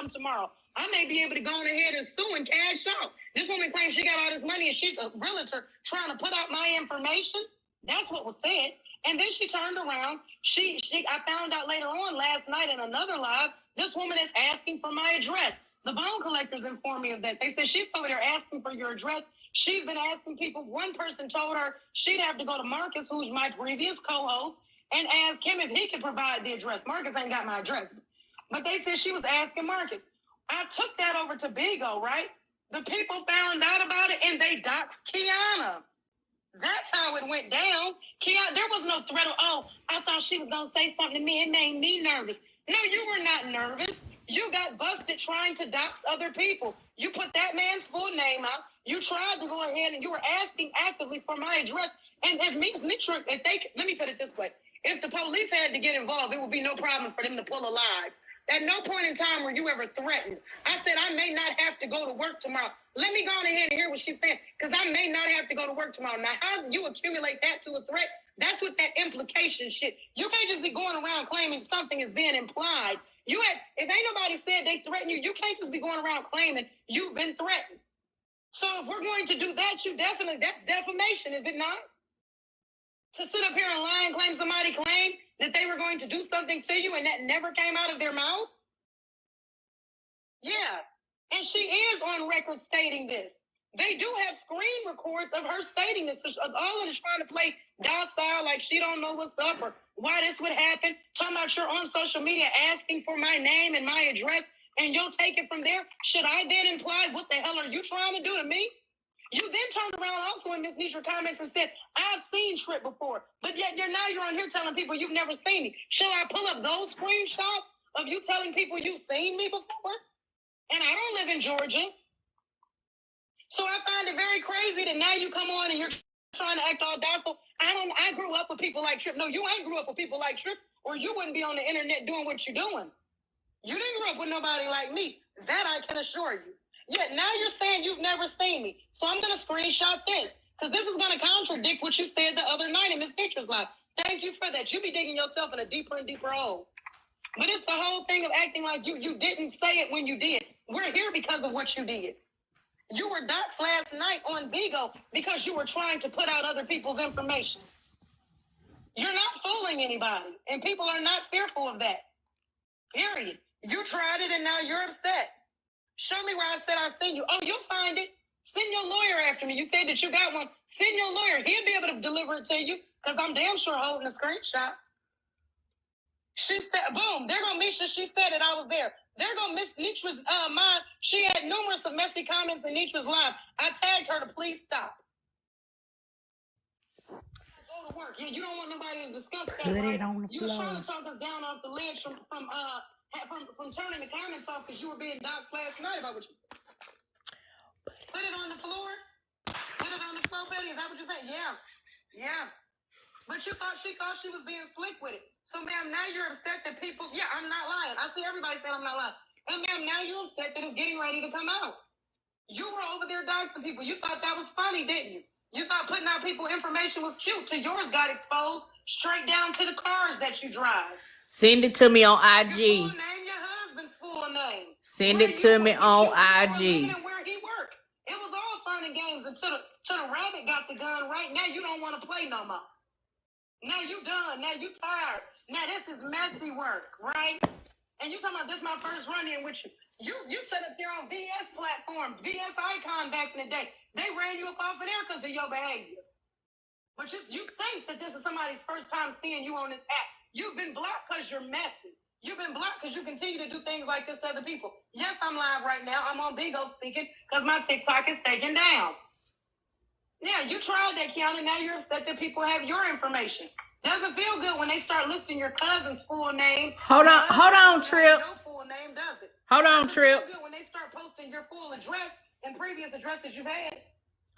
tomorrow. I may be able to go on ahead and sue and cash out. This woman claims she got all this money and she's a realtor trying to put out my information. That's what was said. And then she turned around. I found out later on last night in another live, this woman is asking for my address. The bone collectors informed me of that. They said she's over there asking for your address. She's been asking people. One person told her she'd have to go to Marcus, who's my previous co-host, and ask him if he could provide the address. Marcus ain't got my address. But they said she was asking Marcus. I took that over to Bigo, right? The people found out about it and they doxed Kiana. That's how it went down. Kiana, there was no threat of, oh, I thought she was going to say something to me. It made me nervous. No, you were not nervous. You got busted trying to dox other people. You put that man's full name out. You tried to go ahead and you were asking actively for my address. And if let me put it this way. If the police had to get involved, it would be no problem for them to pull a lie. At no point in time were you ever threatened. I said, I may not have to go to work tomorrow. Let me go on ahead and hear what she's saying, because I may not have to go to work tomorrow. Now, how you accumulate that to a threat, that's what that implication shit. You can't just be going around claiming something is being implied. If ain't nobody said they threaten you, you can't just be going around claiming you've been threatened. So if we're going to do that, that's defamation, is it not? To sit up here and lie and claim somebody claimed that they were going to do something to you and that never came out of their mouth? Yeah. And she is on record stating this. They do have screen records of her stating this. All of it is trying to play docile, like she don't know what's up or why this would happen. Talking about you're on social media asking for my name and my address, and you'll take it from there. Should I then imply, what the hell are you trying to do to me? You then turned around also in Miss Nitra comments and said, I've seen Trip before, but yet you're on here telling people you've never seen me. Shall I pull up those screenshots of you telling people you've seen me before? And I don't live in Georgia. So I find it very crazy that now you come on and you're trying to act all docile. I grew up with people like Trip. No, you ain't grew up with people like Trip, or you wouldn't be on the internet doing what you're doing. You didn't grow up with nobody like me. That I can assure you. Yet now you're saying you've never seen me. So I'm going to screenshot this, because this is going to contradict what you said the other night in Miss Nitra's live. Thank you for that. You be digging yourself in a deeper and deeper hole. But it's the whole thing of acting like you didn't say it when you did. We're here because of what you did. You were doxxed last night on Bigo because you were trying to put out other people's information. You're not fooling anybody, and people are not fearful of that. Period. You tried it, and now you're upset. Show me where I said I seen you. Oh, you'll find it. Send your lawyer after me. You said that you got one. Send your lawyer. He'll be able to deliver it to you, because I'm damn sure holding the screenshots. She said, boom, there go Misha. She said it. I was there. There go Miss Nitra's mine. She had numerous of messy comments in Nitra's live. I tagged her to please stop. Go to work. Yeah, you don't want nobody to discuss that. Put right? it on the You was floor. trying to talk us down off the ledge from turning the comments off because you were being doxxed last night about what you put it on the floor. Put it on the floor, Petty. Is that what you said? Yeah. Yeah. But she thought she was being slick with it. So, ma'am, now you're upset that people... Yeah, I'm not lying. I see everybody saying I'm not lying. And, ma'am, now you're upset that it's getting ready to come out. You were over there doxing people. You thought that was funny, didn't you? You thought putting out people information was cute till yours got exposed straight down to the cars that you drive. Send it to me on IG. Your full name, your husband's full name. Send it to me on IG. And where he worked. It was all fun and games until the rabbit got the gun right. Now you don't want to play no more. Now you done. Now you tired. Now this is messy work, right? And you talking about this my first run-in with you. You set up there on VS platform, VS Icon back in the day. They ran you up off of there because of your behavior. But you think that this is somebody's first time seeing you on this app. You've been blocked because you're messy. You've been blocked because you continue to do things like this to other people. Yes, I'm live right now. I'm on Bigo speaking because my TikTok is taken down. Yeah, you tried that, Kiana. Now you're upset that people have your information. Doesn't feel good when they start listing your cousin's full names. Hold on, Trip. Your full name, does it? Hold on, Trip. Doesn't feel good when they start posting your full address and previous addresses you've had.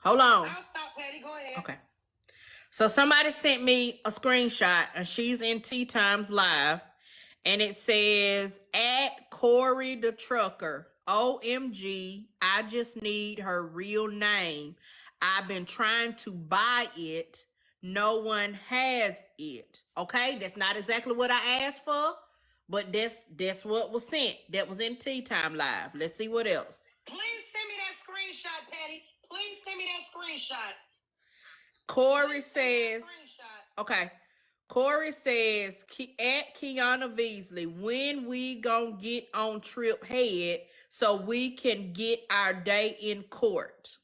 Hold on. I'll stop, Patty. Go ahead. Okay. So somebody sent me a screenshot, and she's in Tea Times Live, and it says, at Corey the Trucker, OMG, I just need her real name. I've been trying to buy it. No one has it. Okay, that's not exactly what I asked for, but that's what was sent. That was in Tea Time Live. Let's see what else. Please send me that screenshot, Patty. Please send me that screenshot. Corey says, Okay. Corey says, at Kiana Beasley, when we gonna get on Trip Head so we can get our day in court?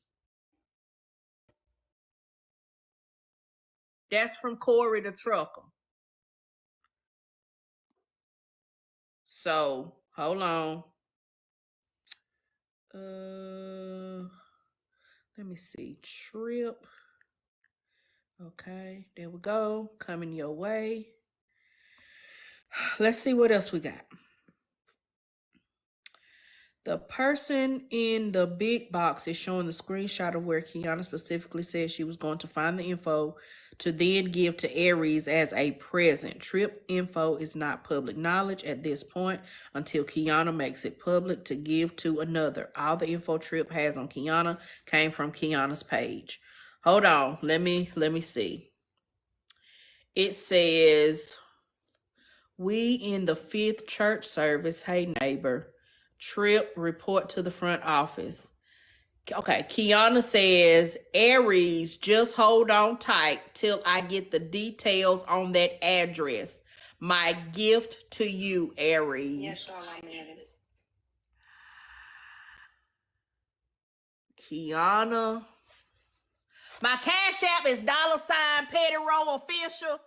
That's from Corey the trucker. So hold on. Let me see. Trip. Okay, there we go. Coming your way. Let's see what else we got. The person in the big box is showing the screenshot of where Kiana specifically said she was going to find the info to then give to Aries as a present. Trip info is not public knowledge at this point until Kiana makes it public to give to another. All the info Trip has on Kiana came from Kiana's page. Hold on, let me see. It says, we in the 5th church service. Hey neighbor. Trip report to the front office. Okay, Kiana says, Aries, just hold on tight till I get the details on that address. My gift to you, Aries. Yes, all I'm in. Kiana. My cash app is $PettyRo official.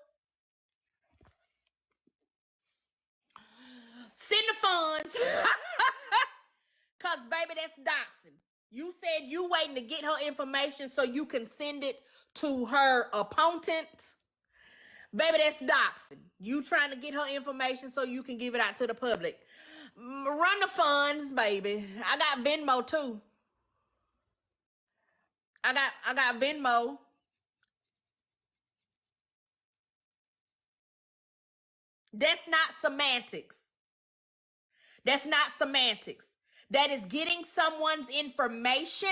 Send the funds. Cause baby, that's doxing. You said you waiting to get her information so you can send it to her opponent. Baby, that's doxing. You trying to get her information so you can give it out to the public. Run the funds, baby. I got Venmo too. I got Venmo. That's not semantics. That's not semantics. That is getting someone's information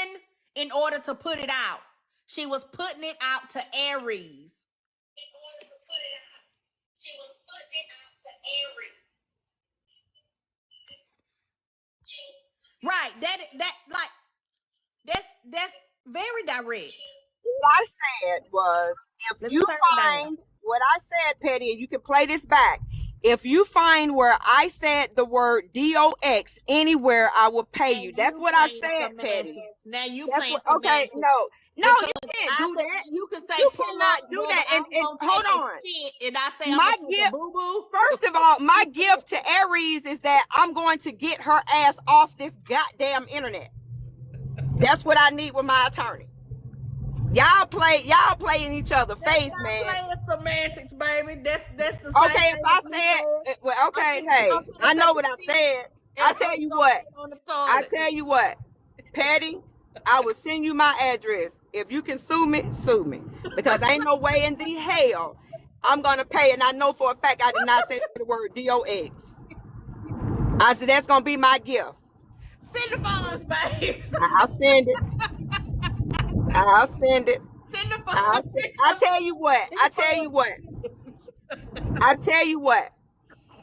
in order to put it out. She was putting it out to Aries. In order to put it out, she was putting it out to Aries. Right. That's very direct. What I said was, if you find what I said, Petty, and you can play this back. If you find where I said the word DOX anywhere, I will pay you. That's what I said, Petty. Now you That's playing what, okay, no, you can't do that. You can say You pull cannot up, do brother, that. And hold on. And I say My I'm gonna take gift, a boo-boo. first of all, my gift to Aries is that I'm going to get her ass off this goddamn internet. That's what I need with my attorney. Y'all play in each other's face, man. Playing semantics, baby. That's the same. Okay, if I said, well, okay, hey, I know what I said. I tell you what, Patty, I will send you my address. If you can sue me, because ain't no way in the hell I'm gonna pay. And I know for a fact I did not say the word DOX. I said that's gonna be my gift. Send the funds, babe. I'll send it. Send the funds. I tell you what.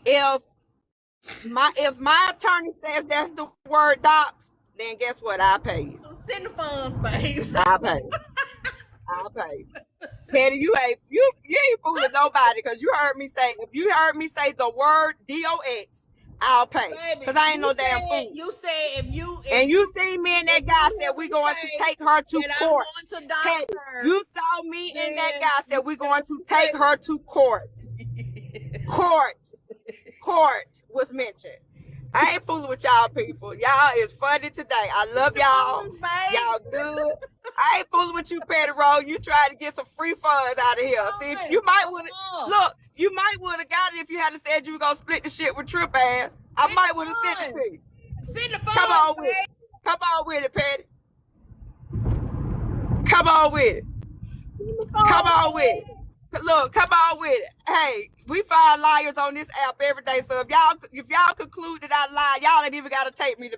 If my attorney says that's the word docs, then guess what? I'll pay you. Send the funds, babe. I'll pay you. Petty, you ain't fooling nobody, because you heard me say, if you heard me say the word DOX, I'll pay. Because I ain't no damn fool. You said and you see me and that guy said we going to take her to court. You saw me and that guy said we going to take her to court. Court was mentioned. I ain't fooling with y'all people. Y'all is funny today. I love y'all. Y'all good. I ain't fooling with you, PettyRo. You trying to get some free funds out of here. See, you might would have got it if you hadn't said you were gonna split the shit with Trip ass. I might would have sent it to you. Send the funds. Come on with it. Come on with it, Petty. Come on with it. Come on with it. Look, come on with it. Hey, we find liars on this app every day. So if y'all conclude that I lied, y'all ain't even gotta take me to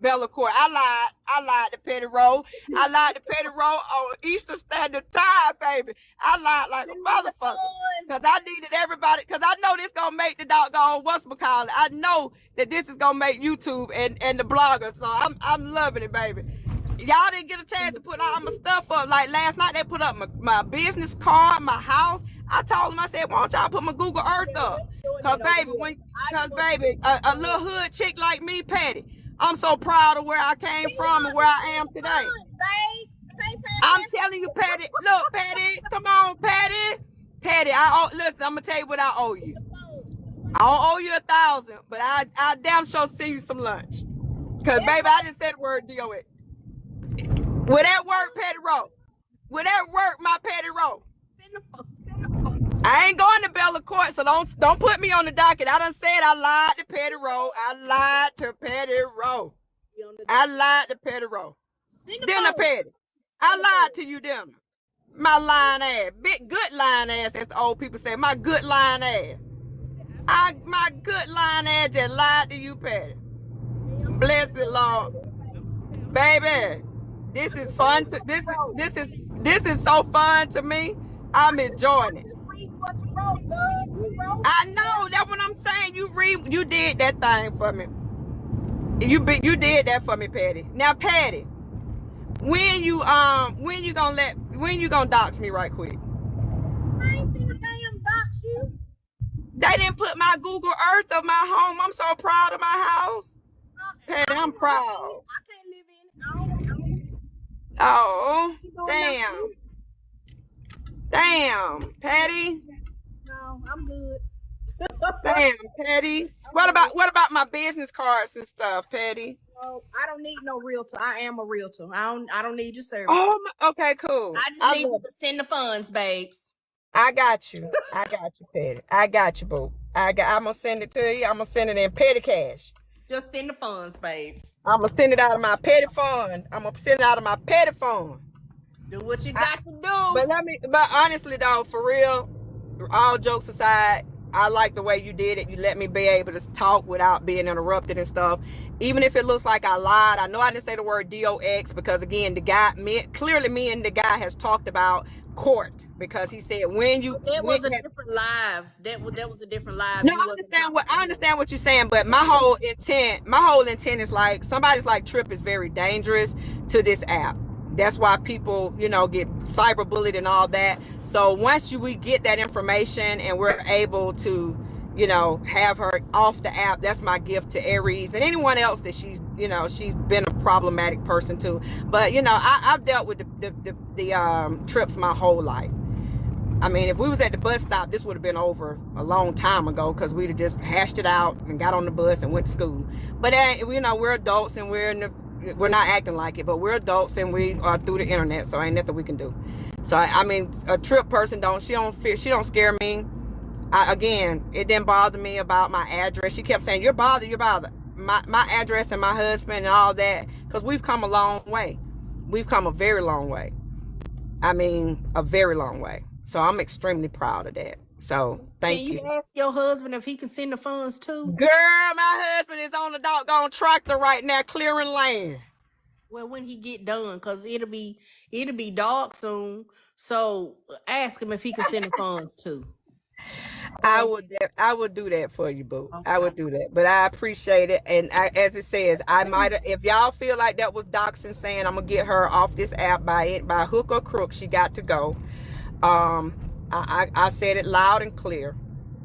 Bella Court. I lied to PettyRo. I lied to PettyRo on Eastern Standard Time, baby. I lied like a motherfucker. Because I needed everybody, because I know this gonna make the doggone whatchamacallit. I know that this is gonna make YouTube and the bloggers. So I'm loving it, baby. Y'all didn't get a chance to put all my stuff up. Like last night, they put up my business card, my house. I told him, I said, why don't y'all put my Google Earth up? Cause baby, a little hood chick like me, Patty, I'm so proud of where I came from and where I am today. I'm telling you, Patty. Look, Patty, come on, Patty. Patty, listen, I'm gonna tell you what I owe you. I don't owe you 1,000, but I damn sure send you some lunch. Cause baby, I just said the word DOX. Will that work, PettyRo? Will that work, my PettyRo? I ain't going to Bella Court, so don't put me on the docket. I done said I lied to PettyRo. I lied to PettyRo. I lied to PettyRo. Dinner, Patty. I lied to you, dinner. My lying ass. Big good lying ass, as the old people say. My good lying ass. My good lying ass just lied to you, Patty. Bless it, Lord. Baby, this is fun. This is so fun to me. I'm enjoying it. I know, that's what I'm saying. You did that thing for me. You did that for me, Patty. Now, Patty, when you gonna dox me right quick? I ain't finna damn dox you. They didn't put my Google Earth of my home. I'm so proud of my house. Patty, I'm proud. I can't live in it. I don't want to live in it. Oh, damn. Damn, Patty. No, I'm good. Damn, Patty. What about my business cards and stuff, Patty? No, I don't need no realtor. I am a realtor. I don't need your service. Oh, okay, cool. I just need you to send the funds, babes. I got you, Patty. I got you, boo. I'm gonna send it to you. I'm gonna send it in petty cash. Just send the funds, babes. I'm gonna send it out of my petty fund. Do what you got to do. But honestly though, for real, all jokes aside, I like the way you did it. You let me be able to talk without being interrupted and stuff. Even if it looks like I lied, I know I didn't say the word DOX because again, clearly me and the guy has talked about court because he said that was a different live. That was a different live. No, I understand what you're saying, but my whole intent is like somebody's like Trip is very dangerous to this app. That's why people, get cyberbullied and all that. So once we get that information and we're able to, have her off the app, that's my gift to Aries and anyone else that she's been a problematic person too. But I've dealt with the Trips my whole life. I mean, if we was at the bus stop, this would have been over a long time ago because we'd have just hashed it out and got on the bus and went to school. But we're adults and we're not acting like it, but we're adults and we are through the internet, so ain't nothing we can do. So I mean, a Trip person don't scare me. Again, it didn't bother me about my address. She kept saying, you're bothered. My address and my husband and all that, because we've come a long way. We've come a very long way. I mean, a very long way. So I'm extremely proud of that. So thank you. Can you ask your husband if he can send the funds too? Girl, my husband is on the doggone tractor right now clearing land. Well, when he get done, because it'll be dark soon. So ask him if he can send the funds too. I would do that for you, boo. Okay. I would do that, but I appreciate it. And as it says, I might, if y'all feel like that was doxing, saying I'm gonna get her off this app by hook or crook, she got to go. I said it loud and clear.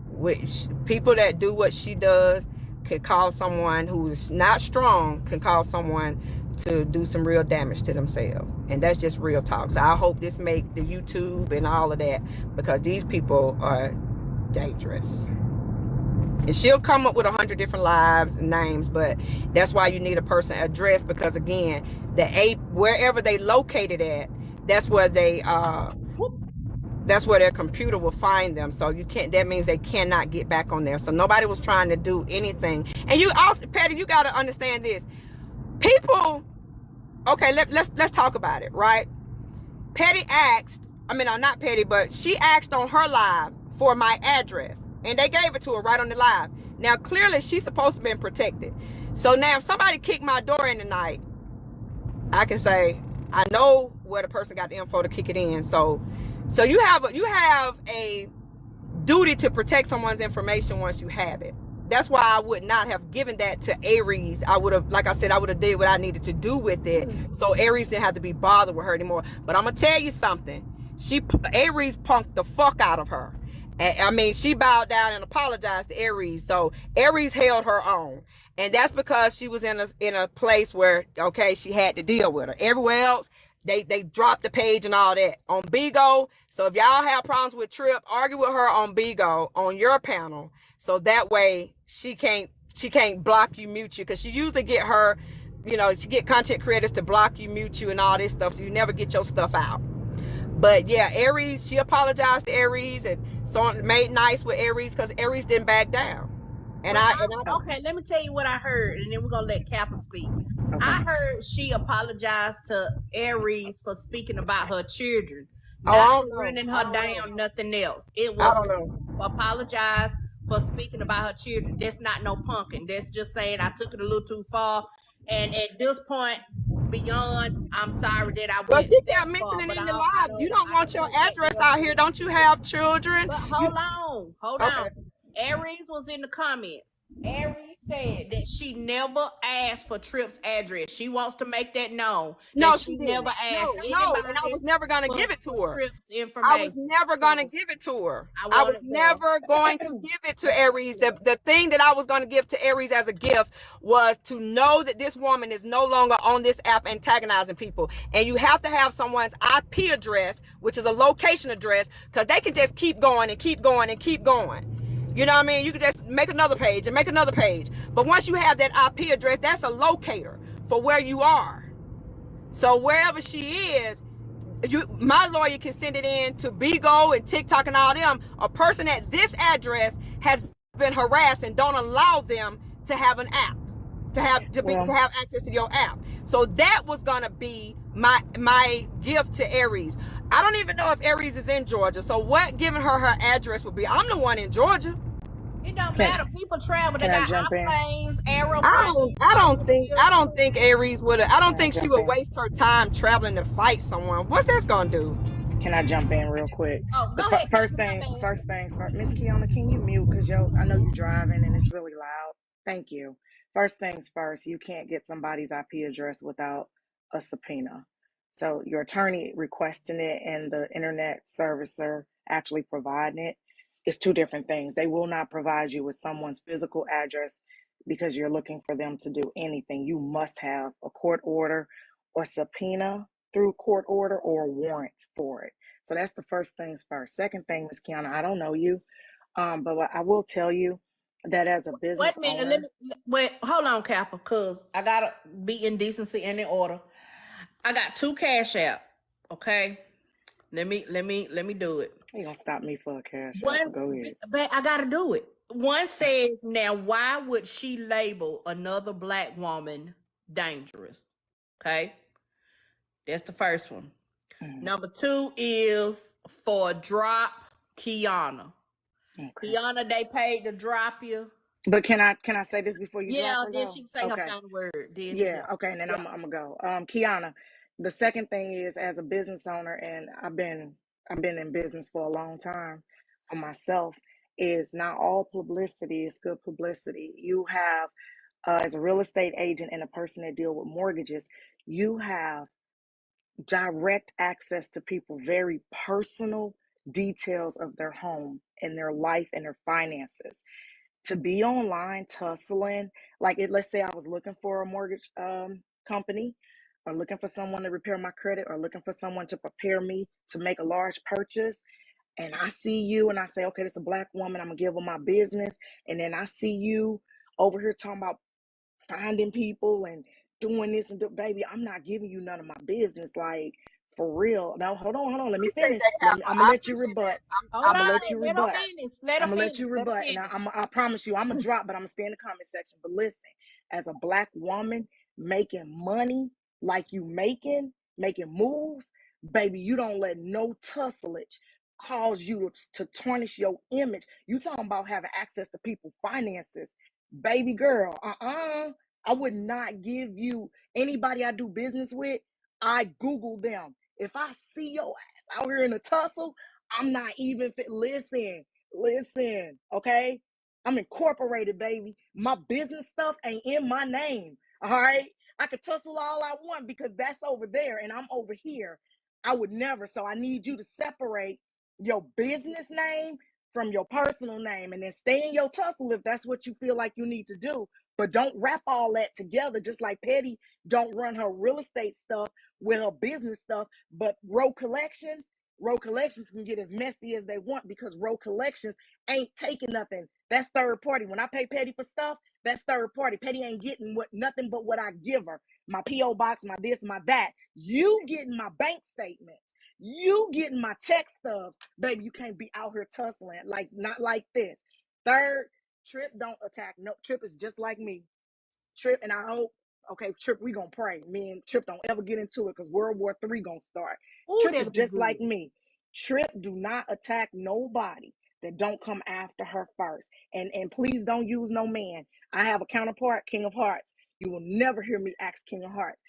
Which people that do what she does could cause someone who's not strong, can cause someone to do some real damage to themselves. And that's just real talk. So I hope this make the YouTube and all of that, because these people are dangerous. And she'll come up with 100 different lives and names, but that's why you need a person address, because again, wherever they located at, that's where their computer will find them. So that means they cannot get back on there. So nobody was trying to do anything. And you also, Patty, you got to understand this. People, okay, let's talk about it, right? Patty asked, not Patty, but she asked on her live for my address, and they gave it to her right on the live. Now, clearly, she's supposed to be protected. So now, if somebody kicked my door in tonight, I can say, I know where the person got the info to kick it in. So you have a duty to protect someone's information once you have it. That's why I would not have given that to Aries. I would have, like I said, I would have did what I needed to do with it. So Aries didn't have to be bothered with her anymore. But I'm going to tell you something. Aries punked the fuck out of her. I mean, she bowed down and apologized to Aries. So Aries held her own. And that's because she was in a place where, okay, she had to deal with her. Everywhere else, they dropped the page and all that. On Bigo, so if y'all have problems with Trip, argue with her on Bigo, on your panel. So that way she can't block you, mute you. Because she usually get her, she get content creators to block you, mute you, and all this stuff. So you never get your stuff out. But yeah, Aries, she apologized to Aries and so made nice with Aries because Aries didn't back down. And Okay, let me tell you what I heard, and then we're gonna let Kappa speak. Okay. I heard she apologized to Aries for speaking about her children, I not don't for know. running I her don't down, know. nothing else. It I was don't know. apologize for speaking about her children. That's not no punking. That's just saying I took it a little too far, and at this point, beyond, I'm sorry that I But went she that kept far, mentioning but in the live, you don't I want don't your take that address well out here. serious. Don't you have children? But hold Okay. on. Aries was in the comments. Aries said that she never asked for Trip's address. She wants to make that known that No, she she didn't. never asked No, and I anybody was never gonna for, give it to for her. Trip's I was information. never going to So give it to her. I I was wanted to. never going to give it to Aries. The thing that I was going to give to Aries as a gift was to know that this woman is no longer on this app antagonizing people. And you have to have someone's IP address, which is a location address, because they can just keep going and keep going and keep going. You know what I mean? You can just make another page and make another page. But once you have that IP address, that's a locator for where you are. So wherever she is, my lawyer can send it in to Bigo and TikTok and all them. A person at this address has been harassed and don't allow them to have an app, to have access to your app. So that was gonna be my gift to Aries. I don't even know if Aries is in Georgia. So what giving her address would be? I'm the one in Georgia. It don't matter. People travel. They Can I got jump in? airplanes, aeroplanes, I don't think Aries would. I don't Can I think she jump would in? waste her time traveling to fight someone. What's that gonna do? Can I jump in real quick? Oh, The go ahead, first Captain. thing, first things first. Miss Kiana, can you mute? Because I know you're driving and it's really loud. Thank you. First things first, you can't get somebody's IP address without a subpoena. So your attorney requesting it and the internet servicer actually providing it is two different things. They will not provide you with someone's physical address because you're looking for them to do anything. You must have a court order or subpoena through court order or warrants for it. So that's the first things first. Second thing, Miss Kiana, I don't know you, but what I will tell you that as a Wait business a minute. owner, Wait. Hold on, Kappa, because I gotta be in decency and in order. I got 2 Cash App. Okay. Let me do it. you gonna stop me for a cash app, One, but go ahead. but I gotta do it. One says, now why would she label another black woman dangerous? Okay. That's the first one. Number 2 is for drop Kiana. Okay. Kiana, they paid to drop you. But can I say this before you drop Yeah, her then though? she can say her Okay. final word. Then Yeah, yeah. okay, and then Yeah. I'm gonna go. Kiana, the second thing is as a business owner, and I've been in business for a long time for myself, is not all publicity is good publicity. You have as a real estate agent and a person that deal with mortgages, you have direct access to people, very personal details of their home and their life and their finances. To be online tussling, like let's say I was looking for a mortgage company or looking for someone to repair my credit or looking for someone to prepare me to make a large purchase, and I see you and I say, okay, this is a black woman, I'm gonna give them my business, and then I see you over here talking about finding people and doing this and baby, I'm not giving you none of my business. Like, for real. Now, hold on. Let me Appreciate finish. that, Kappa. I'm gonna I let you appreciate rebut. that. Hold I'm I'm gonna on. let you Let her rebut. finish. Let her I'm gonna let finish. you Let her rebut, and finish. I promise you, I'm gonna drop, but I'm gonna stay in the comment section. But listen, as a black woman making money like you making moves, baby, you don't let no tusslage cause you to tarnish your image. You talking about having access to people's finances, baby girl? I would not give you anybody I do business with. I Google them. If I see your ass out here in a tussle, I'm not even fit. Listen, okay? I'm incorporated, baby. My business stuff ain't in my name. All right. I could tussle all I want because that's over there and I'm over here. I would never. So I need you to separate your business name from your personal name, and then stay in your tussle if that's what you feel like you need to do. But don't wrap all that together, just like Petty don't run her real estate stuff with her business stuff. But Row Collections can get as messy as they want, because Row Collections ain't taking nothing. That's third party. When I pay Petty for stuff, that's third party. Petty ain't getting nothing but what I give her. My P.O. box, my this, my that. You getting my bank statements. You getting my check stubs. Baby, you can't be out here tussling. Like, not like this. Third, Trip don't attack. No, Trip is just like me. Trip, and I hope, okay, Trip, we gonna pray. Me and Trip don't ever get into it, because World War III gonna start. Ooh, Trip is that'll be just like good. me. Trip do not attack nobody that don't come after her first. And please don't use no man. I have a counterpart, King of Hearts. You will never hear me ask King of Hearts,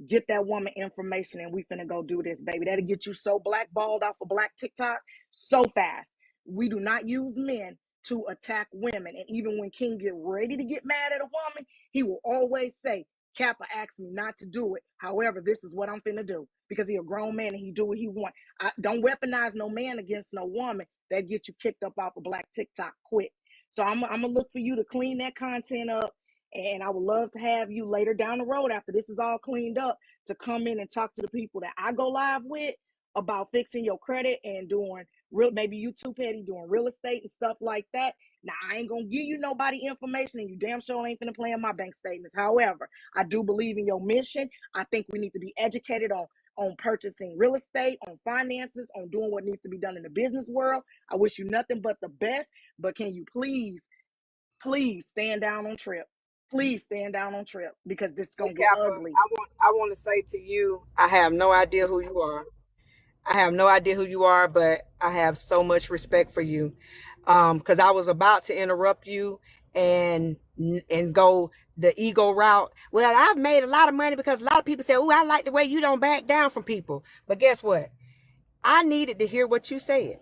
get that woman information and we finna go do this, baby. That'll get you so blackballed off of Black TikTok so fast. We do not use men to attack women. And even when King get ready to get mad at a woman, he will always say, Kappa asked me not to do it. However, this is what I'm finna do, because he a grown man and he do what he want. I don't weaponize no man against no woman. That get you kicked up off of Black TikTok quick. So I'm gonna look for you to clean that content up. And I would love to have you later down the road, after this is all cleaned up, to come in and talk to the people that I go live with about fixing your credit and doing real, maybe you too, Petty, doing real estate and stuff like that. Now, I ain't gonna give you nobody information, and you damn sure ain't gonna play in my bank statements. However, I do believe in your mission. I think we need to be educated on purchasing real estate, on finances, on doing what needs to be done in the business world. I wish you nothing but the best, but can you please stand down on Trip? Please stand down on Trip, because this is Hey, gonna get Kappa, ugly. I want to say to you, I have no idea who you are. I have no idea who you are, but I have so much respect for you. Because I was about to interrupt you and go the ego route. Well, I've made a lot of money because a lot of people say, "Oh, I like the way you don't back down from people." But guess what? I needed to hear what you said.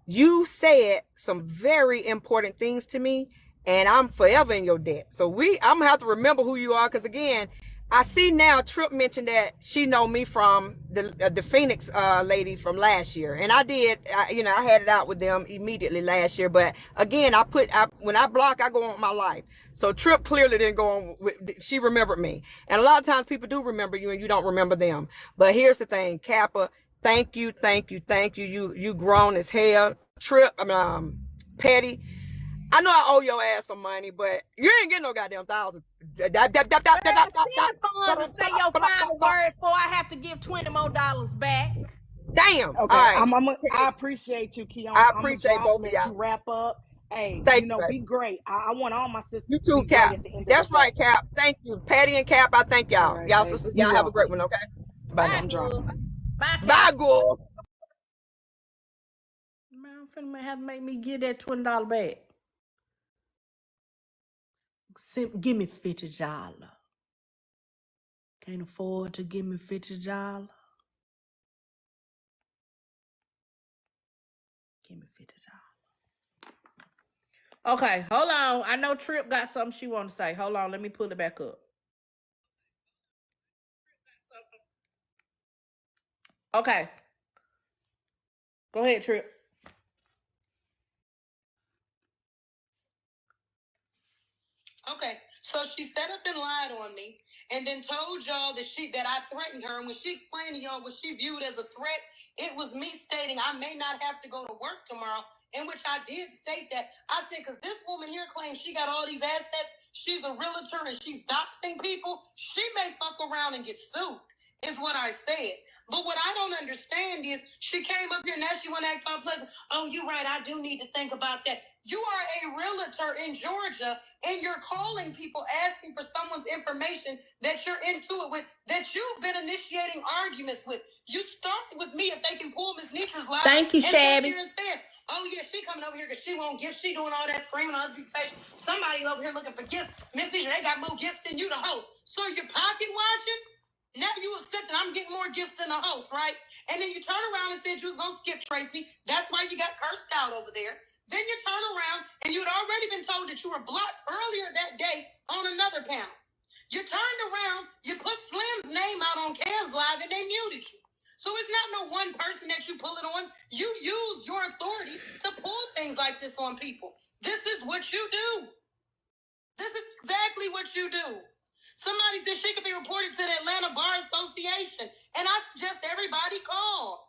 You said some very important things to me, and I'm forever in your debt. So I'm gonna have to remember who you are, because again, I see now Trip mentioned that she know me from the Phoenix lady from last year, and I did. I had it out with them immediately last year. But again, when I block, I go on with my life. So Trip clearly didn't go on. She remembered me, and a lot of times people do remember you, and you don't remember them. But here's the thing, Kappa. Thank you. You grown as hell. Trip, Petty. I know I owe your ass some money, but you ain't getting no goddamn thousand. Send the funds and say your final words before I have to give $20 more back. Damn. All Okay, right. I appreciate you, Key. I I'm gonna appreciate both of let you y'all. wrap up. Hey, Thank you, be baby. great. I want all my sisters You to too, be great Cap. at the end of the That's day. right, Cap. Thank you. Patty and Cap, I thank All y'all. right, Y'all babe. sisters, You y'all have a great welcome. one, okay? Bye Bye, now. I'm girl. dropping. Bye, Bye, Cat. girl. Man, I'm finna have to make me get that $20 back. Give me $50. Can't afford to give me $50. Give me $50. Okay, hold on. I know Trip got something she want to say. Hold on, let me pull it back up. Okay. Go ahead, Trip. Okay, so she set up and lied on me, and then told y'all that I threatened her. And when she explained to y'all what she viewed as a threat, it was me stating I may not have to go to work tomorrow. In which I did state that. I said, because this woman here claims she got all these assets, she's a realtor and she's doxing people. She may fuck around and get sued, is what I said. But what I don't understand is she came up here and now she want to act all pleasant. Oh, you're right. I do need to think about that. You are a realtor in Georgia, and you're calling people asking for someone's information that you're into it with, that you've been initiating arguments with. You started with me if they can pull Miss Nitra's live. Thank you, Shabby. And said, oh yeah, she coming over here because she won't gifts. She doing all that screaming on her face. Somebody over here looking for gifts. Miss Nitra, they got more gifts than you, the host. So you're pocket watching? Now you accept that I'm getting more gifts than the host, right? And then you turn around and said you was going to skip Tracy. That's why you got cursed out over there. Then you turn around and you had already been told that you were blocked earlier that day on another panel. You turned around, you put Slim's name out on Cavs Live, and they muted you. So it's not no one person that you pull it on. You use your authority to pull things like like this on people. This is what you do. This is exactly what you do. Somebody said she could be reported to the Atlanta Bar Association, and I suggest everybody call.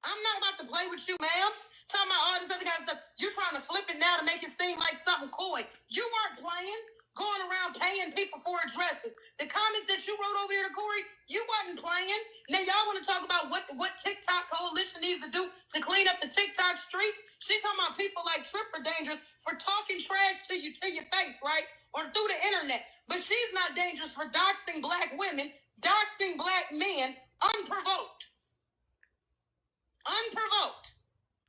I'm not about to play with you, ma'am. Talking about all this other kind of stuff. You're trying to flip it now to make it seem like something coy. You weren't playing, going around paying people for addresses. The comments that you wrote over there to Corey, you wasn't playing. Now y'all want to talk about what TikTok coalition needs to do to clean up the TikTok streets? She talking about people like Trip are dangerous for talking trash to you to your face, right? Or through the internet. But she's not dangerous for doxing black women, doxing black men unprovoked. Unprovoked.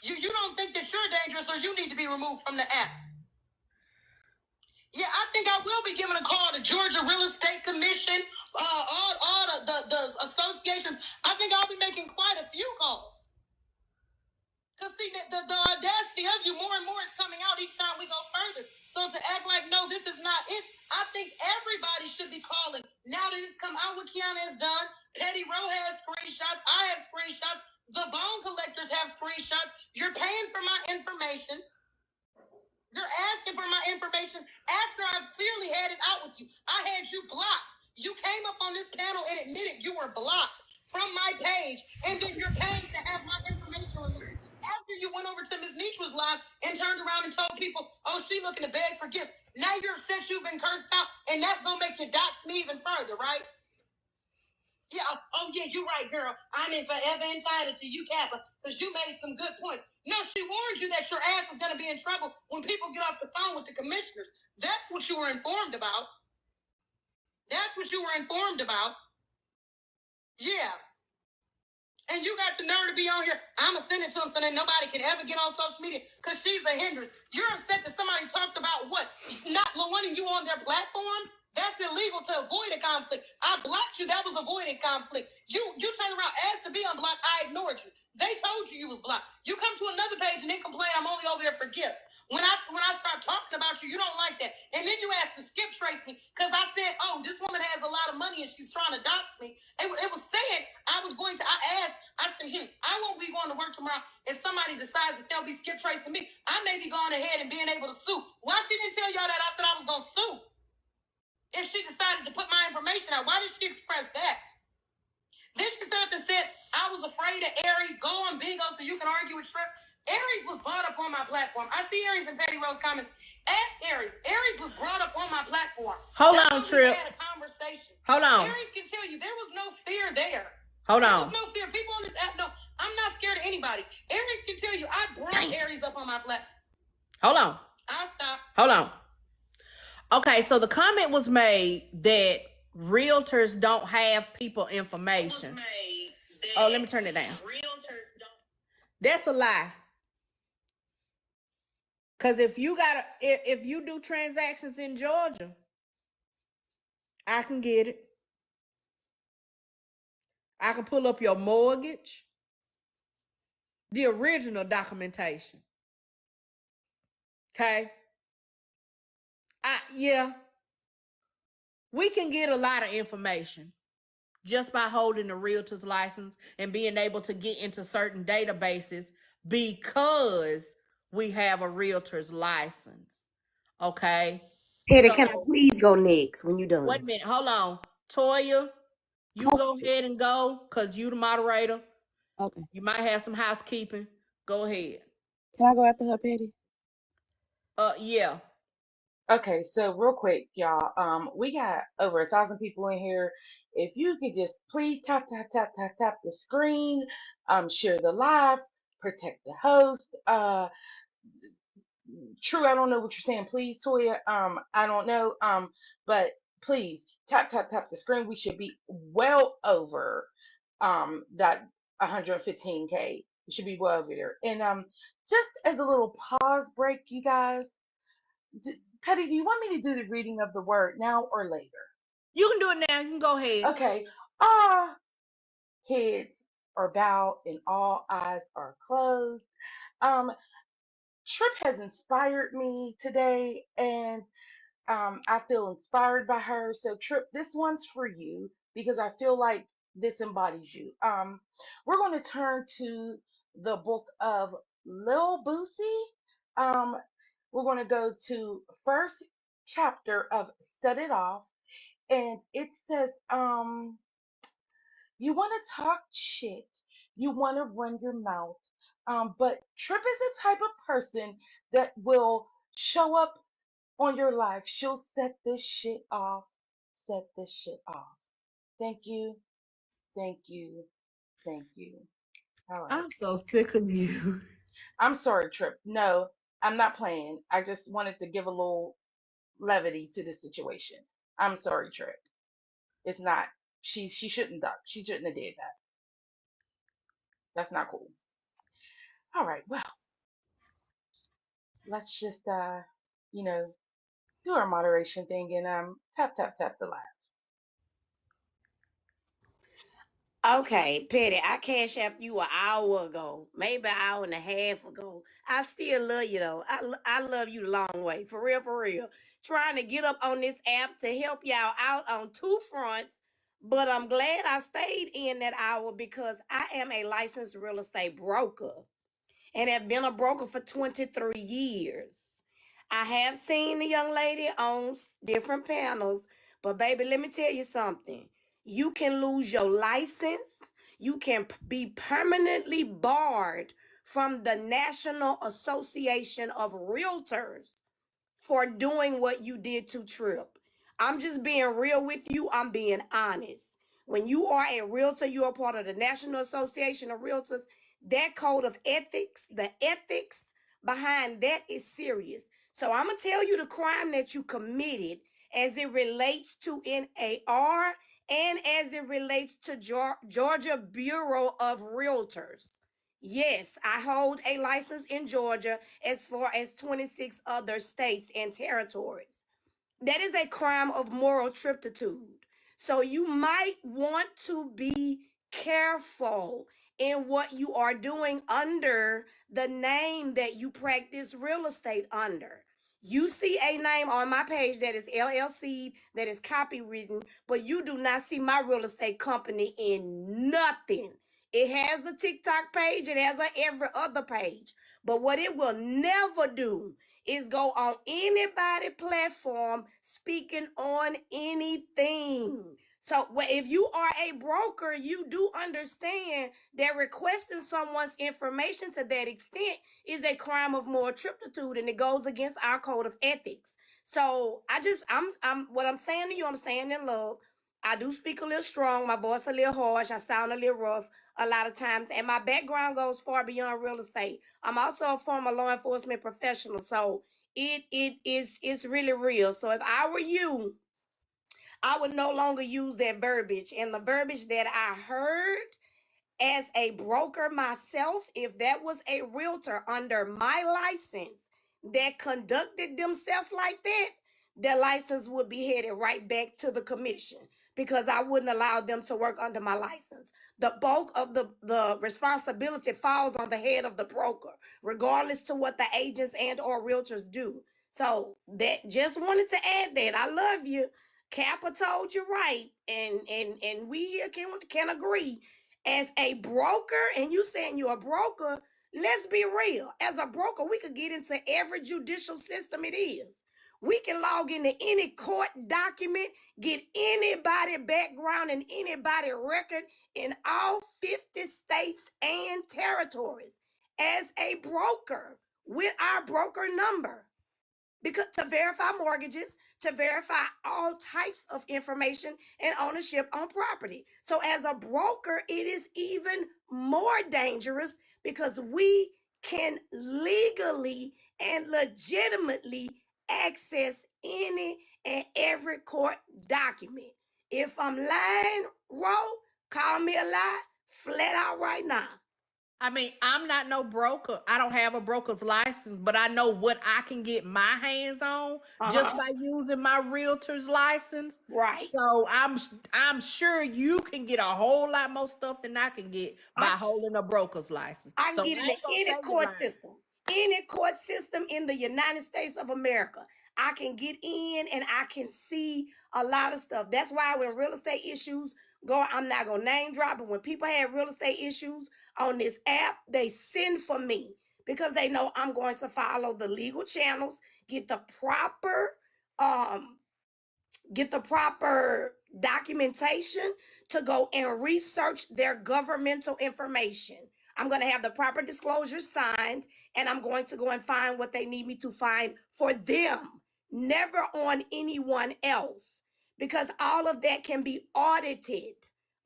You don't think that you're dangerous or you need to be removed from the app. Yeah, I think I will be giving a call to Georgia Real Estate Commission, all the associations. I think I'll be making quite a few calls. Because, see, the audacity of you, more and more is coming out each time we go further. So to act like, no, this is not it, I think everybody should be calling. Now that it's come out, what Kiana has done, PettyRo has screenshots, I have screenshots, the bone collectors have screenshots. You're paying for my information. You're asking for my information after I've clearly had it out with you. I had you blocked. You came up on this panel and admitted you were blocked from my page, and then you're paying to have my information released. After you went over to Ms. Nitra's live and turned around and told people, oh, she looking to beg for gifts. Now you're upset you've been cursed out, and that's going to make you dox me even further, right? Yeah, oh yeah, you're right, girl. I'm in forever entitled to you, Kappa, because you made some good points. No, she warned you that your ass is going to be in trouble when people get off the phone with the commissioners. That's what you were informed about. That's what you were informed about. Yeah. And you got the nerve to be on here. I'm going to send it to him so that nobody can ever get on social media because she's a hindrance. You're upset that somebody talked about what? Not wanting you on their platform? That's illegal to avoid a conflict. I blocked you. That was avoiding conflict. You turned around, asked to be unblocked. I ignored you. They told you was blocked. You come to another page and then complain I'm only over there for gifts. When I start talking about you, you don't like that. And then you asked to skip trace me because I said, oh, this woman has a lot of money and she's trying to dox me. It was said I was going to, I said, I won't be going to work tomorrow if somebody decides that they'll be skip tracing me. I may be going ahead and being able to sue. Why she didn't tell y'all that I said I was going to sue? If she decided to put my information out, why did she express that? Then she stood up and said, I was afraid of Aries. Go on bingo so you can argue with Trip. Aries was brought up on my platform. I see Aries in PettyRo's comments. Ask Aries. Aries was brought up on my platform. Hold on, Trip. We had a conversation. Hold on. Aries can tell you there was no fear there. Hold There on. was no fear. People on this app know I'm not scared of anybody. Aries can tell you I brought Aries up on my platform. Hold on. I'll stop. Hold on. Okay, so the comment was made that realtors don't have people information. Oh, let me turn it down. Realtors don't. That's a lie. Because if you do transactions in Georgia, I can get it. I can pull up your mortgage, the original documentation. Okay? Yeah. We can get a lot of information just by holding a realtor's license and being able to get into certain databases because we have a realtor's license. Okay? Petty, can I please go next when you're done? Wait a minute. Hold on. Toya, you go ahead and go because you the moderator. Okay. You might have some housekeeping. Go ahead. Can I go after her, Petty? Yeah. Okay, so real quick, y'all, we got over 1,000 people in here. If you could just please tap, tap, tap, tap, tap the screen, share the live, protect the host. True, I don't know what you're saying. Please, Toya, I don't know, but please tap, tap, tap the screen. We should be well over, that 115K. We should be well over there. And, just as a little pause break, you guys, Petty, do you want me to do the reading of the word now or later? You can do it now. You can go ahead. Okay. All heads are bowed and all eyes are closed. Trip has inspired me today, and I feel inspired by her. So, Trip, this one's for you because I feel like this embodies you. We're going to turn to the book of Lil Boosie. Um, we're going to go to first chapter of Set It Off, and it says, you want to talk shit, you want to run your mouth, but Trip is the type of person that will show up on your life. She'll set this shit off, set this shit off. Thank you, thank you, thank you. All right. I'm so sick of you. I'm sorry, Trip. No, I'm not playing. I just wanted to give a little levity to the situation. I'm sorry, Trip. It's not. She shouldn't duck. She shouldn't have did that. That's not cool. All right. Well, let's just you know, do our moderation thing and tap tap tap the live. Okay, Petty, I cash out you an hour ago, maybe an hour and a half ago. I still love you though. I love you the long way, for real, for real. Trying to get up on this app to help y'all out on two fronts, but I'm glad I stayed in that hour because I am a licensed real estate broker and have been a broker for 23 years. I have seen the young lady on different panels, but baby, let me tell you something. You can lose your license. You can be permanently barred from the National Association of Realtors for doing what you did to Trip. I'm just being real with you. I'm being honest. When you are a realtor, you are part of the National Association of Realtors. That code of ethics, the ethics behind that is serious. So I'm going to tell you the crime that you committed as it relates to NAR and as it relates to Georgia Bureau of Realtors. Yes, I hold a license in Georgia as far as 26 other states and territories. That is a crime of moral turpitude. So you might want to be careful in what you are doing under the name that you practice real estate under. You see a name on my page that is LLC, that is copywritten, but you do not see my real estate company in nothing. It has the TikTok page, it has every other page. But what it will never do is go on anybody platform speaking on anything. So if you are a broker, you do understand that requesting someone's information to that extent is a crime of moral turpitude, and it goes against our code of ethics. So I'm what I'm saying to you, I'm saying in love. I do speak a little strong, my voice a little harsh, I sound a little rough a lot of times, and my background goes far beyond real estate. I'm also a former law enforcement professional, so it's really real. So if I were you, I would no longer use that verbiage. And the verbiage that I heard as a broker myself, if that was a realtor under my license that conducted themselves like that, their license would be headed right back to the commission because I wouldn't allow them to work under my license. The bulk of the responsibility falls on the head of the broker, regardless to what the agents and or realtors do. So that just wanted to add that. I love you. Kappa told you right, and we here can agree as a broker, and you saying you're a broker, let's be real. As a broker, we could get into every judicial system it is. We can log into any court document, get anybody background and anybody record in all 50 states and territories as a broker with our broker number, because to verify mortgages, to verify all types of information and ownership on property. So as a broker, it is even more dangerous because we can legally and legitimately access any and every court document. If I'm lying, Ro, call me a lie flat out right now. I mean, I'm not no broker. I don't have a broker's license, but I know what I can get my hands on just Uh-huh. by using my realtor's license. Right. So I'm sure you can get a whole lot more stuff than I can get by I holding a broker's license. I can So get I into ain't gonna any say you're court lying. system. Any court system in the United States of America. I can get in and I can see a lot of stuff. That's why when real estate issues go, I'm not gonna name drop, but when people have real estate issues on this app, they send for me because they know I'm going to follow the legal channels, get the proper documentation to go and research their governmental information. I'm going to have the proper disclosures signed, and I'm going to go and find what they need me to find for them, never on anyone else, because all of that can be audited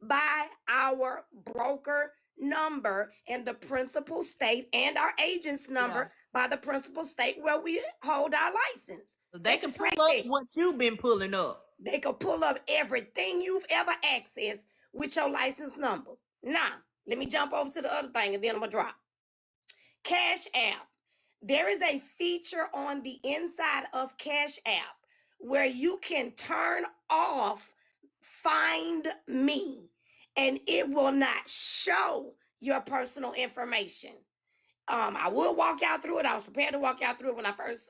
by our broker number and the principal state, and our agent's number by the principal state where we hold our license. They can pull up what you've been pulling up. They can pull up everything you've ever accessed with your license number. Now, let me jump over to the other thing and then I'm going to drop. Cash App. There is a feature on the inside of Cash App where you can turn off Find Me, and it will not show your personal information. I will walk y'all through it. I was prepared to walk y'all through it when I first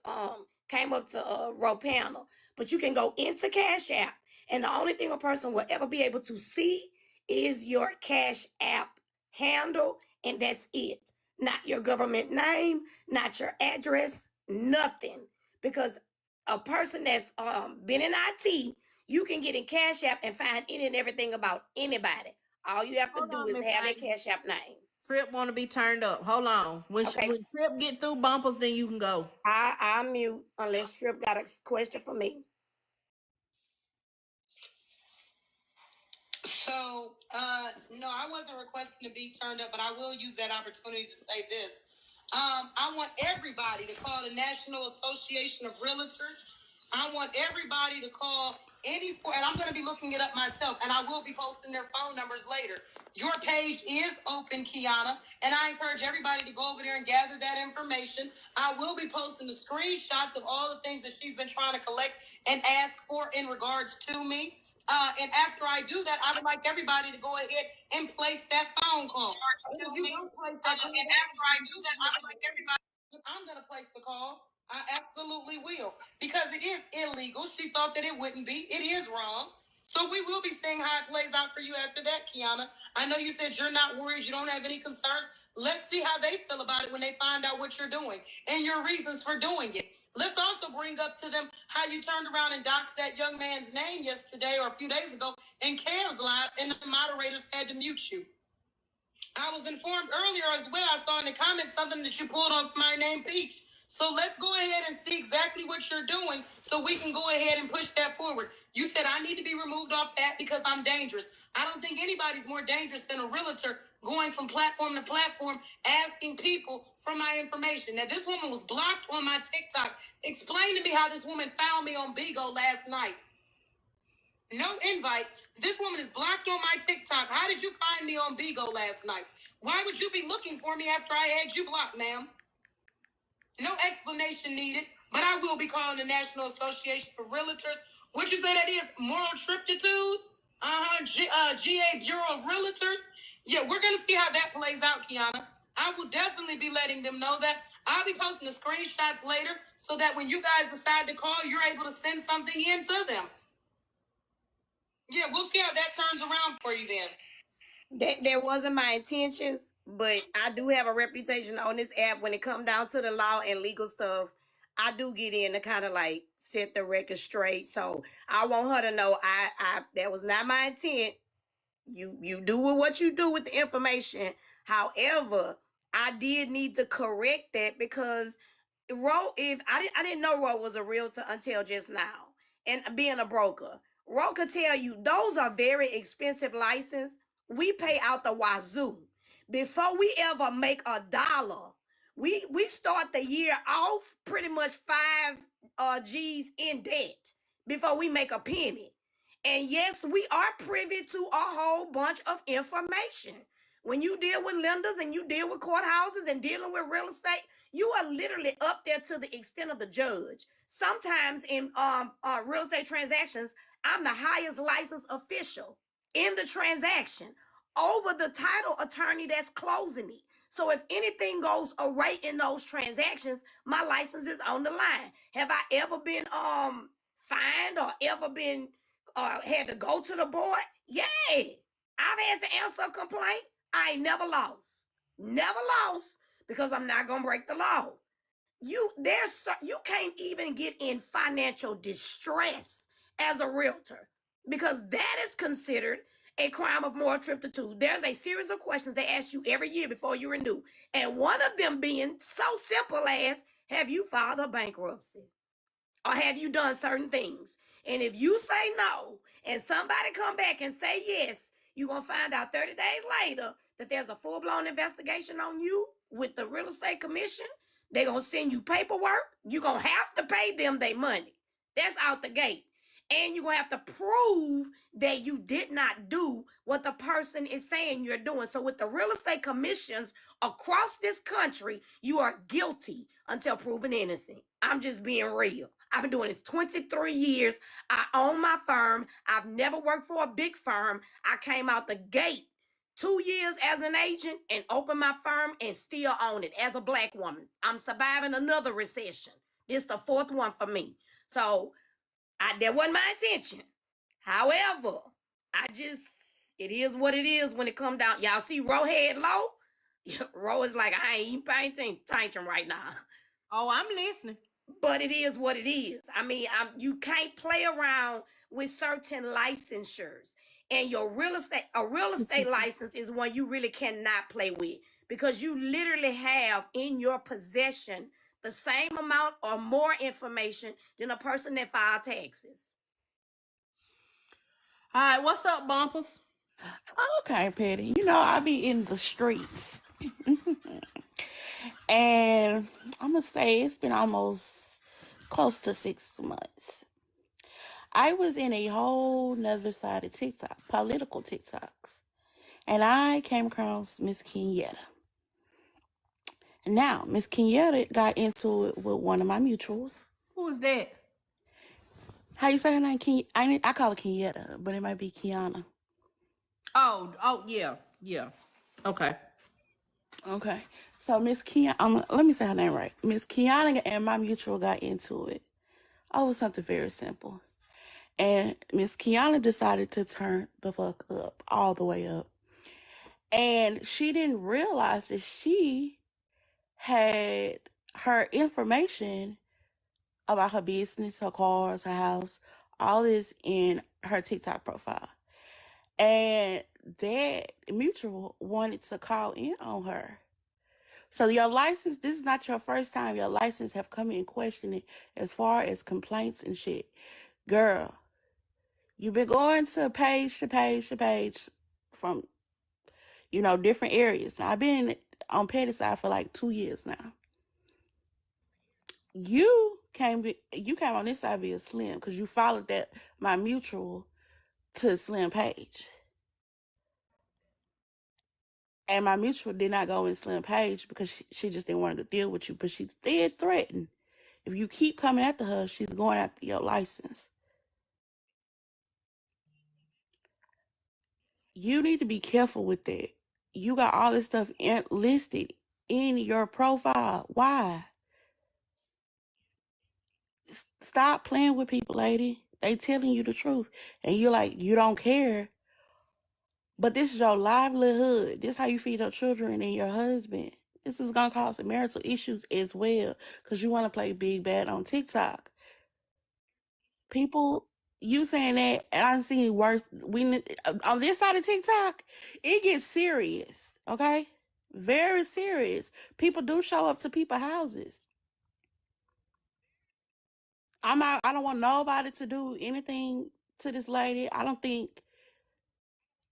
came up to Ro Panel. But you can go into Cash App, and the only thing a person will ever be able to see is your Cash App handle, and that's it. Not your government name, not your address, nothing. Because a person that's been in IT, you can get in Cash App and find any and everything about anybody. All you have to do is have their Cash App name. Trip want to be turned up. Hold on. When Trip get through bumpers, then you can go. I mute unless Trip got a question for me. So, no, I wasn't requesting to be turned up, but I will use that opportunity to say this. I want everybody to call the National Association of Realtors. I want everybody to call and I'm going to be looking it up myself, and I will be posting their phone numbers later. Your page is open, Kiana, and I encourage everybody to go over there and gather that information. I will be posting the screenshots of all the things that she's been trying to collect and ask for in regards to me. And after I do that, I would like everybody to go ahead and place that phone call. And after I do that, I would like everybody. I'm going to place the call. I absolutely will, because it is illegal. She thought that it wouldn't be. It is wrong. So we will be seeing how it plays out for you after that, Kiana. I know you said you're not worried. You don't have any concerns. Let's see how they feel about it when they find out what you're doing and your reasons for doing it. Let's also bring up to them how you turned around and doxed that young man's name yesterday or a few days ago in Cam's Live, and the moderators had to mute you. I was informed earlier as well. I saw in the comments something that you pulled on somebody named Peach. So let's go ahead and see exactly what you're doing so we can go ahead and push that forward. You said I need to be removed off that because I'm dangerous. I don't think anybody's more dangerous than a realtor going from platform to platform asking people for my information. Now, this woman was blocked on my TikTok. Explain to me how this woman found me on Bigo last night. No invite. This woman is blocked on my TikTok. How did you find me on Bigo last night? Why would you be looking for me after I had you blocked, ma'am? No explanation needed, but I will be calling the National Association of Realtors. What'd you say that is? Moral Triptitude? GA Bureau of Realtors? Yeah, we're going to see how that plays out, Kiana. I will definitely be letting them know that. I'll be posting the screenshots later so that when you guys decide to call, you're able to send something in to them. Yeah, we'll see how that turns around for you then. That wasn't my intentions, but I do have a reputation on this app when it comes down to the law and legal stuff. I do get in to kind of like set the record straight. So I want her to know I that was not my intent. You do with what you do with the information. However, I did need to correct that because if I didn't know Ro was a realtor until just now, and being a broker, Ro could tell you those are very expensive licenses. We pay out the wazoo before we ever make a dollar. We start the year off pretty much 5 G's in debt before we make a penny. And yes, we are privy to a whole bunch of information. When you deal with lenders and you deal with courthouses and dealing with real estate, you are literally up there to the extent of the judge. Sometimes in real estate transactions, I'm the highest licensed official in the transaction over the title attorney that's closing it. So if anything goes awry in those transactions, my license is on the line. Have I ever been fined or ever been had to go to the board? Yeah. I've had to answer a complaint. I ain't never lost. Never lost because I'm not gonna break the law. You can't even get in financial distress as a realtor because that is considered a crime of moral turpitude. There's a series of questions they ask you every year before you renew, and one of them being so simple as, have you filed a bankruptcy? Or have you done certain things? And if you say no, and somebody come back and say yes, you're going to find out 30 days later that there's a full-blown investigation on you with the real estate commission. They're going to send you paperwork. You're going to have to pay them their money. That's out the gate. And you're going to have to prove that you did not do what the person is saying you're doing. So with the real estate commissions across this country, you are guilty until proven innocent. I'm just being real. I've been doing this 23 years. I own my firm. I've never worked for a big firm. I came out the gate 2 years as an agent and opened my firm and still own it as a Black woman. I'm surviving another recession. This is the fourth one for me. So that wasn't my intention. However, it is what it is when it come down. Y'all see Ro head low? Ro is like, I ain't even paying attention right now. Oh, I'm listening. But it is what it is. I mean, you can't play around with certain licensures. And a real estate license is one you really cannot play with because you literally have in your possession the same amount or more information than a person that filed taxes. All right, what's up, Bumpers? Okay, Petty. You know, I be in the streets. And I'm going to say it's been almost close to 6 months. I was in a whole nother side of TikTok, political TikToks. And I came across Miss Kenyatta. Now, Miss Kenyatta got into it with one of my mutuals. Who is that? How you say her name? I call her Kenyatta, but it might be Kiana. Oh, yeah. Okay. So Miss Kiana, let me say her name right. Miss Kiana and my mutual got into it over something very simple. And Miss Kiana decided to turn the fuck up, all the way up. And she didn't realize that she had her information about her business, her cars, her house, all this in her TikTok profile. And that mutual wanted to call in on her. So your license, this is not your first time your license have come in questioning as far as complaints and shit. Girl, you've been going to page to page to page from, different areas. Now, I've been on Petty side for like 2 years now. You came on this side via Slim because you followed my mutual to Slim page. And my mutual did not go in Slim page because she just didn't want to deal with you. But she did threaten. If you keep coming after her, she's going after your license. You need to be careful with that. You got all this stuff listed in your profile. Why? Stop playing with people, lady. They telling you the truth. And you're like, you don't care. But this is your livelihood. This is how you feed your children and your husband. This is going to cause marital issues as well because you want to play big bad on TikTok. People, you saying that, and I've seen worse. On this side of TikTok, it gets serious, okay? Very serious. People do show up to people's houses. I don't want nobody to do anything to this lady. I don't think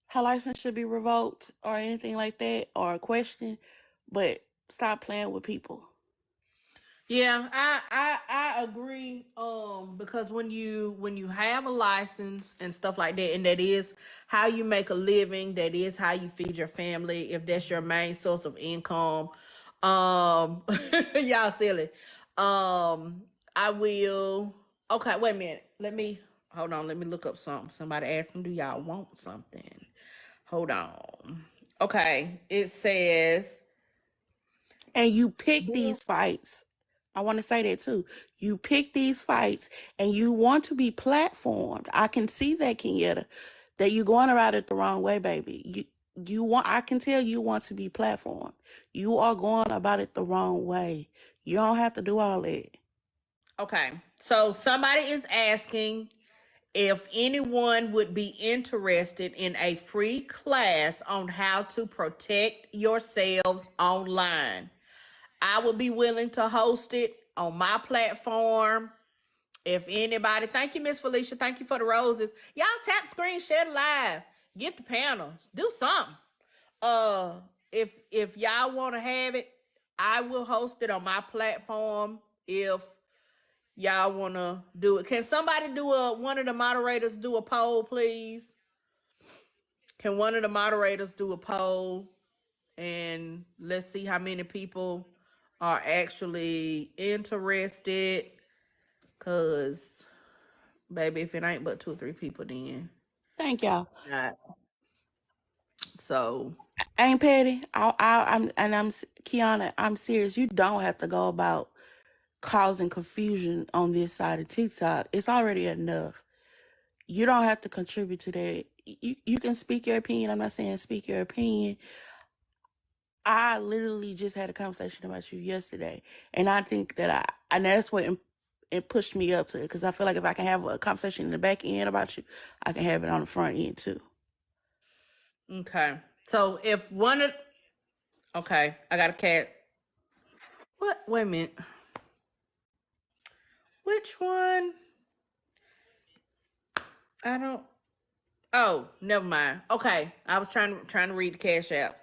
her license should be revoked or anything like that or questioned, but stop playing with people. Yeah, I agree. Because when you have a license and stuff like that, and that is how you make a living, that is how you feed your family, if that's your main source of income, y'all silly. I will. Okay, wait a minute. Hold on. Let me look up something. Somebody asked me, do y'all want something? Hold on. Okay, it says. And you pick these fights. I want to say that too. You pick these fights and you want to be platformed. I can see that, Kenyatta, that you're going about it the wrong way, baby. I can tell you want to be platformed. You are going about it the wrong way. You don't have to do all that. Okay. So somebody is asking if anyone would be interested in a free class on how to protect yourselves online. I would be willing to host it on my platform. If anybody, thank you, Miss Felicia. Thank you for the roses. Y'all tap screen, share live, get the panel, do something. If y'all want to have it, I will host it on my platform. If y'all want to do it, can somebody do one of the moderators do a poll, please? Can one of the moderators do a poll? And let's see how many people are actually interested. Cause baby, if it ain't but 2 or 3 people, then Thank y'all. not. So Ain't petty. I'm Kiana. I'm serious. You don't have to go about causing confusion on this side of TikTok. It's already enough. You don't have to contribute to that. You can speak your opinion. I'm not saying speak your opinion. I literally just had a conversation about you yesterday, and I think that and that's what it pushed me up to it, because I feel like if I can have a conversation in the back end about you, I can have it on the front end too. okay. So if one of okay, I got a cat. What? Wait a minute. Which one? I don't. Oh, never mind. Okay, I was trying to read the Cash App.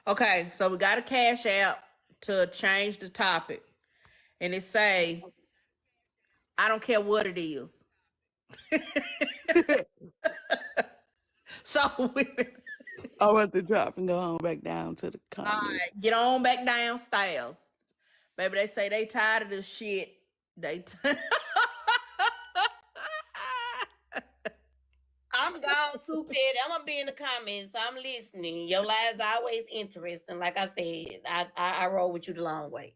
Okay, so we got a Cash App to change the topic, and it say, "I don't care what it is." So we. I'll have to drop and go home back down to the All comments. right, get on back downstairs, baby. They say they tired of this shit. They. I'm gone too, Petty. I'm gonna be in the comments. I'm listening. Your lives are always interesting. Like I said, I roll with you the long way.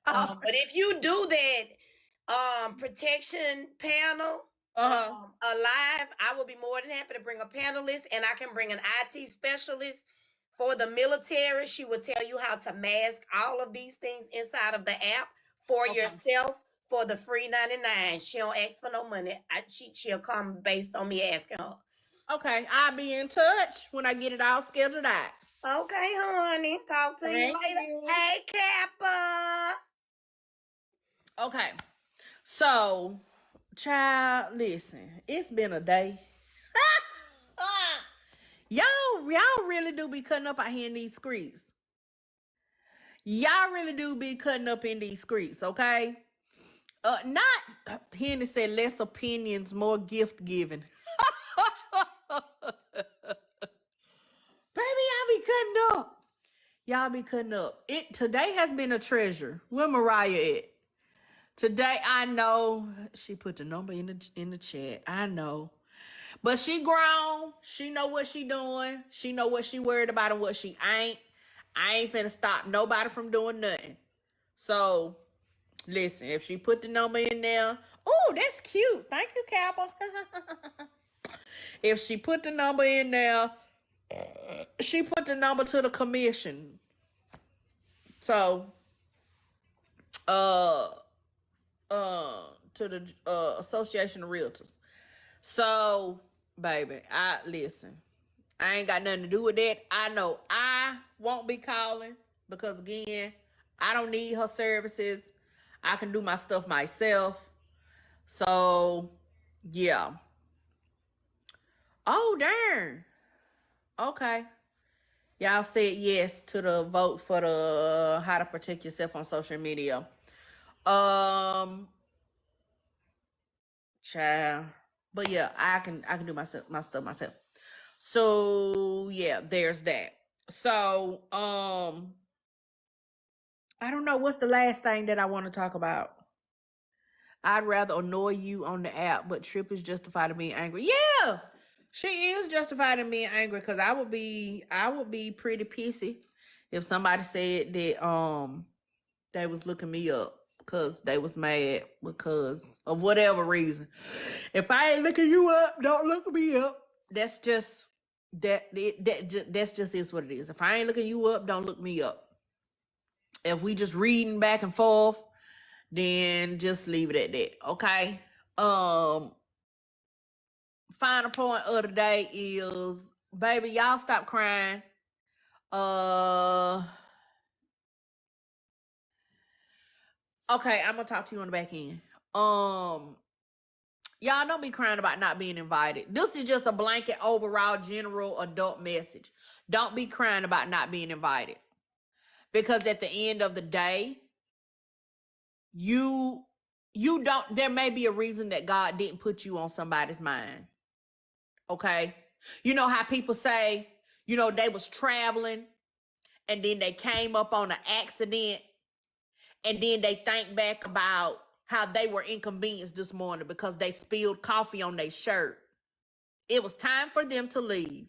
But if you do that protection panel alive, I will be more than happy to bring a panelist, and I can bring an IT specialist for the military. She will tell you how to mask all of these things inside of the app for yourself for the free 99. She don't ask for no money. She'll come based on me asking her. Okay, I'll be in touch when I get it all scheduled out. Okay, honey. Talk to you later. Hey, Kappa. Okay, so, child, listen, it's been a day. y'all really do be cutting up out here in these streets. Y'all really do be cutting up in these streets, okay? Not Henny said less opinions, more gift giving. Baby, y'all be cutting up. Y'all be cutting up. Today has been a treasure. Where Mariah at? Today, I know she put the number in the chat. I know, but she grown. She know what she doing. She know what she worried about and what she ain't. I ain't finna stop nobody from doing nothing. So, listen, if she put the number in there, oh, that's cute. Thank you, Kappa. If she put the number in there, she put the number to the commission. So, to the Association of Realtors. So, baby, I listen. I ain't got nothing to do with that. I know I won't be calling because again, I don't need her services. I can do my stuff myself. So, yeah. Oh, darn. Okay. Y'all said yes to the vote for the how to protect yourself on social media. Child. But yeah, I can do my stuff myself. So yeah, there's that. So I don't know what's the last thing that I want to talk about. I'd rather annoy you on the app, but Trip is justified in being angry. Yeah, she is justified in being angry because I would be pretty pissy if somebody said that they was looking me up because they was mad because of whatever reason. If I ain't looking you up, don't look me up. That's just That's just is what it is. If I ain't looking you up, don't look me up. If we just reading back and forth, then just leave it at that. Okay. Final point of the day is, baby, y'all stop crying. Okay, I'm gonna talk to you on the back end. Y'all don't be crying about not being invited. This is just a blanket overall general adult message. Don't be crying about not being invited. Because at the end of the day, you don't, there may be a reason that God didn't put you on somebody's mind. Okay? You know how people say, they was traveling and then they came up on an accident and then they think back about how they were inconvenienced this morning because they spilled coffee on their shirt. It was time for them to leave.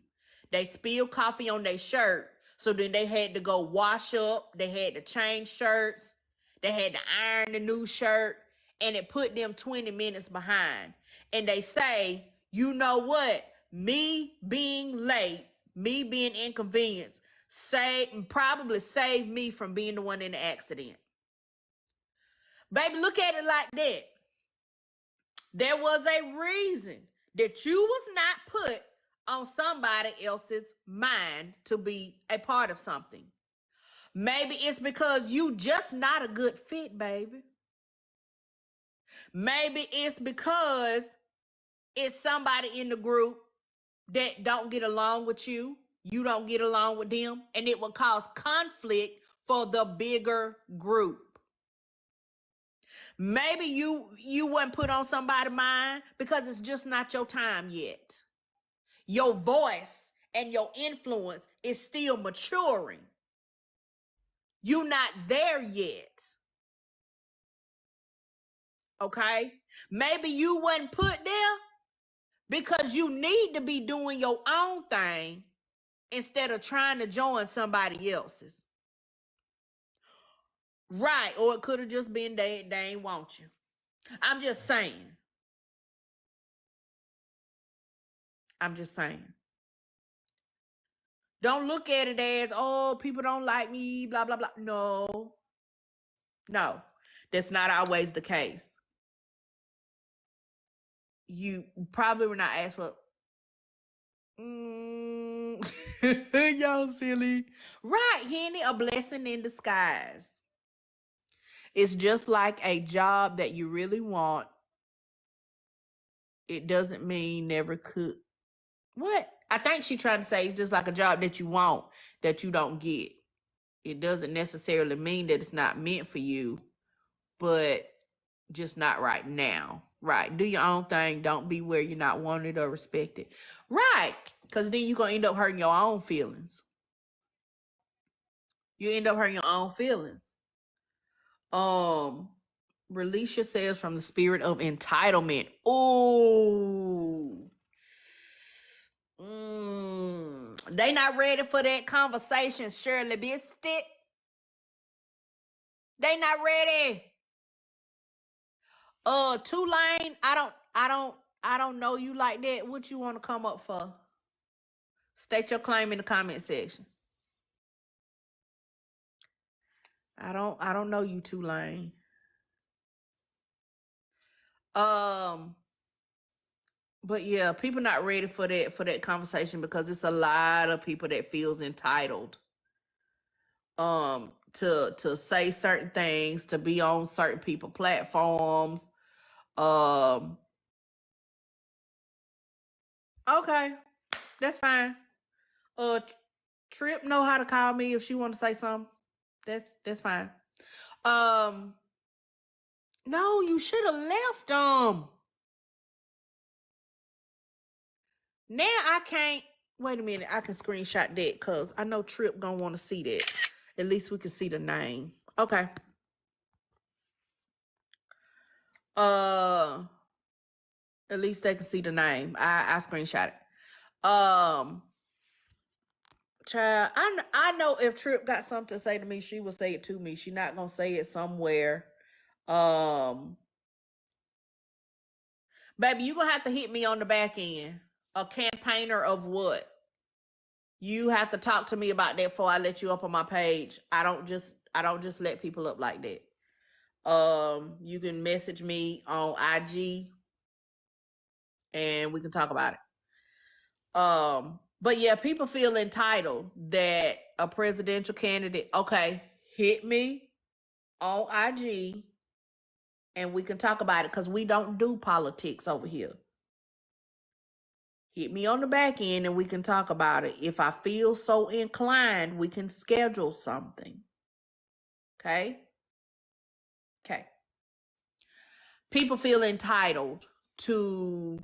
They spilled coffee on their shirt. So then they had to go wash up. They had to change shirts. They had to iron the new shirt. And it put them 20 minutes behind. And they say, you know what? Me being late, me being inconvenienced, probably saved me from being the one in the accident. Baby, look at it like that. There was a reason that you was not put on somebody else's mind to be a part of something. Maybe it's because you just not a good fit, baby. Maybe it's because it's somebody in the group that don't get along with you. You don't get along with them, and it will cause conflict for the bigger group. Maybe you weren't put on somebody's mind because it's just not your time yet. Your voice and your influence is still maturing. You're not there yet. Okay? Maybe you wasn't put there because you need to be doing your own thing instead of trying to join somebody else's. Right. Or it could have just been they ain't want you. I'm just saying. Don't look at it as, oh, people don't like me, blah, blah, blah. No. That's not always the case. You probably were not asked for. Y'all silly. Right, Henny, a blessing in disguise. It's just like a job that you really want. It doesn't mean never could. What? I think she tried to say it's just like a job that you want that you don't get. It doesn't necessarily mean that it's not meant for you, but just not right now. Right. Do your own thing. Don't be where you're not wanted or respected. Right. Because then you're going to end up hurting your own feelings. You end up hurting your own feelings. Release yourselves from the spirit of entitlement. Ooh. They not ready for that conversation, Shirley Biscuit. They not ready. Tulane, I don't know you like that. What you want to come up for? State your claim in the comment section. I don't know you, Tulane. But yeah, people not ready for that conversation because it's a lot of people that feels entitled. To say certain things, to be on certain people platforms. Okay, that's fine. Trip know how to call me if she want to say something. That's fine. No, you should have left them. Now I can't. Wait a minute. I can screenshot that because I know Trip gonna want to see that. At least we can see the name. Okay. At least they can see the name. I screenshot it. Child, I know if Trip got something to say to me, she will say it to me. She not gonna say it somewhere. Baby, you gonna have to hit me on the back end. A campaigner of what? You have to talk to me about that before I let you up on my page. I don't just let people up like that. You can message me on IG and we can talk about it. But yeah, people feel entitled that a presidential candidate, okay, hit me on IG and we can talk about it, because we don't do politics over here. Hit me on the back end and we can talk about it. If I feel so inclined, we can schedule something. Okay? Okay. People feel entitled to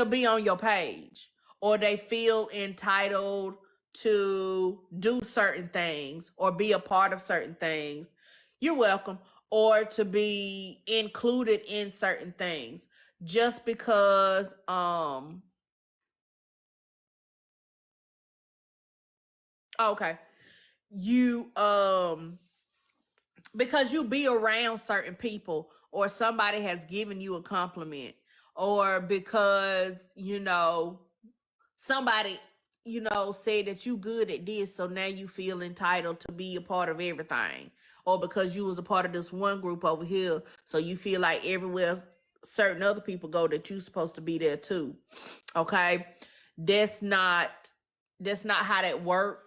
be on your page, or they feel entitled to do certain things or be a part of certain things. You're welcome. Or to be included in certain things just because okay, you because you be around certain people, or somebody has given you a compliment, or because somebody said that you good at this, so now you feel entitled to be a part of everything, or because you was a part of this one group over here, so you feel like everywhere certain other people go that you supposed to be there too. Okay, that's not how that work.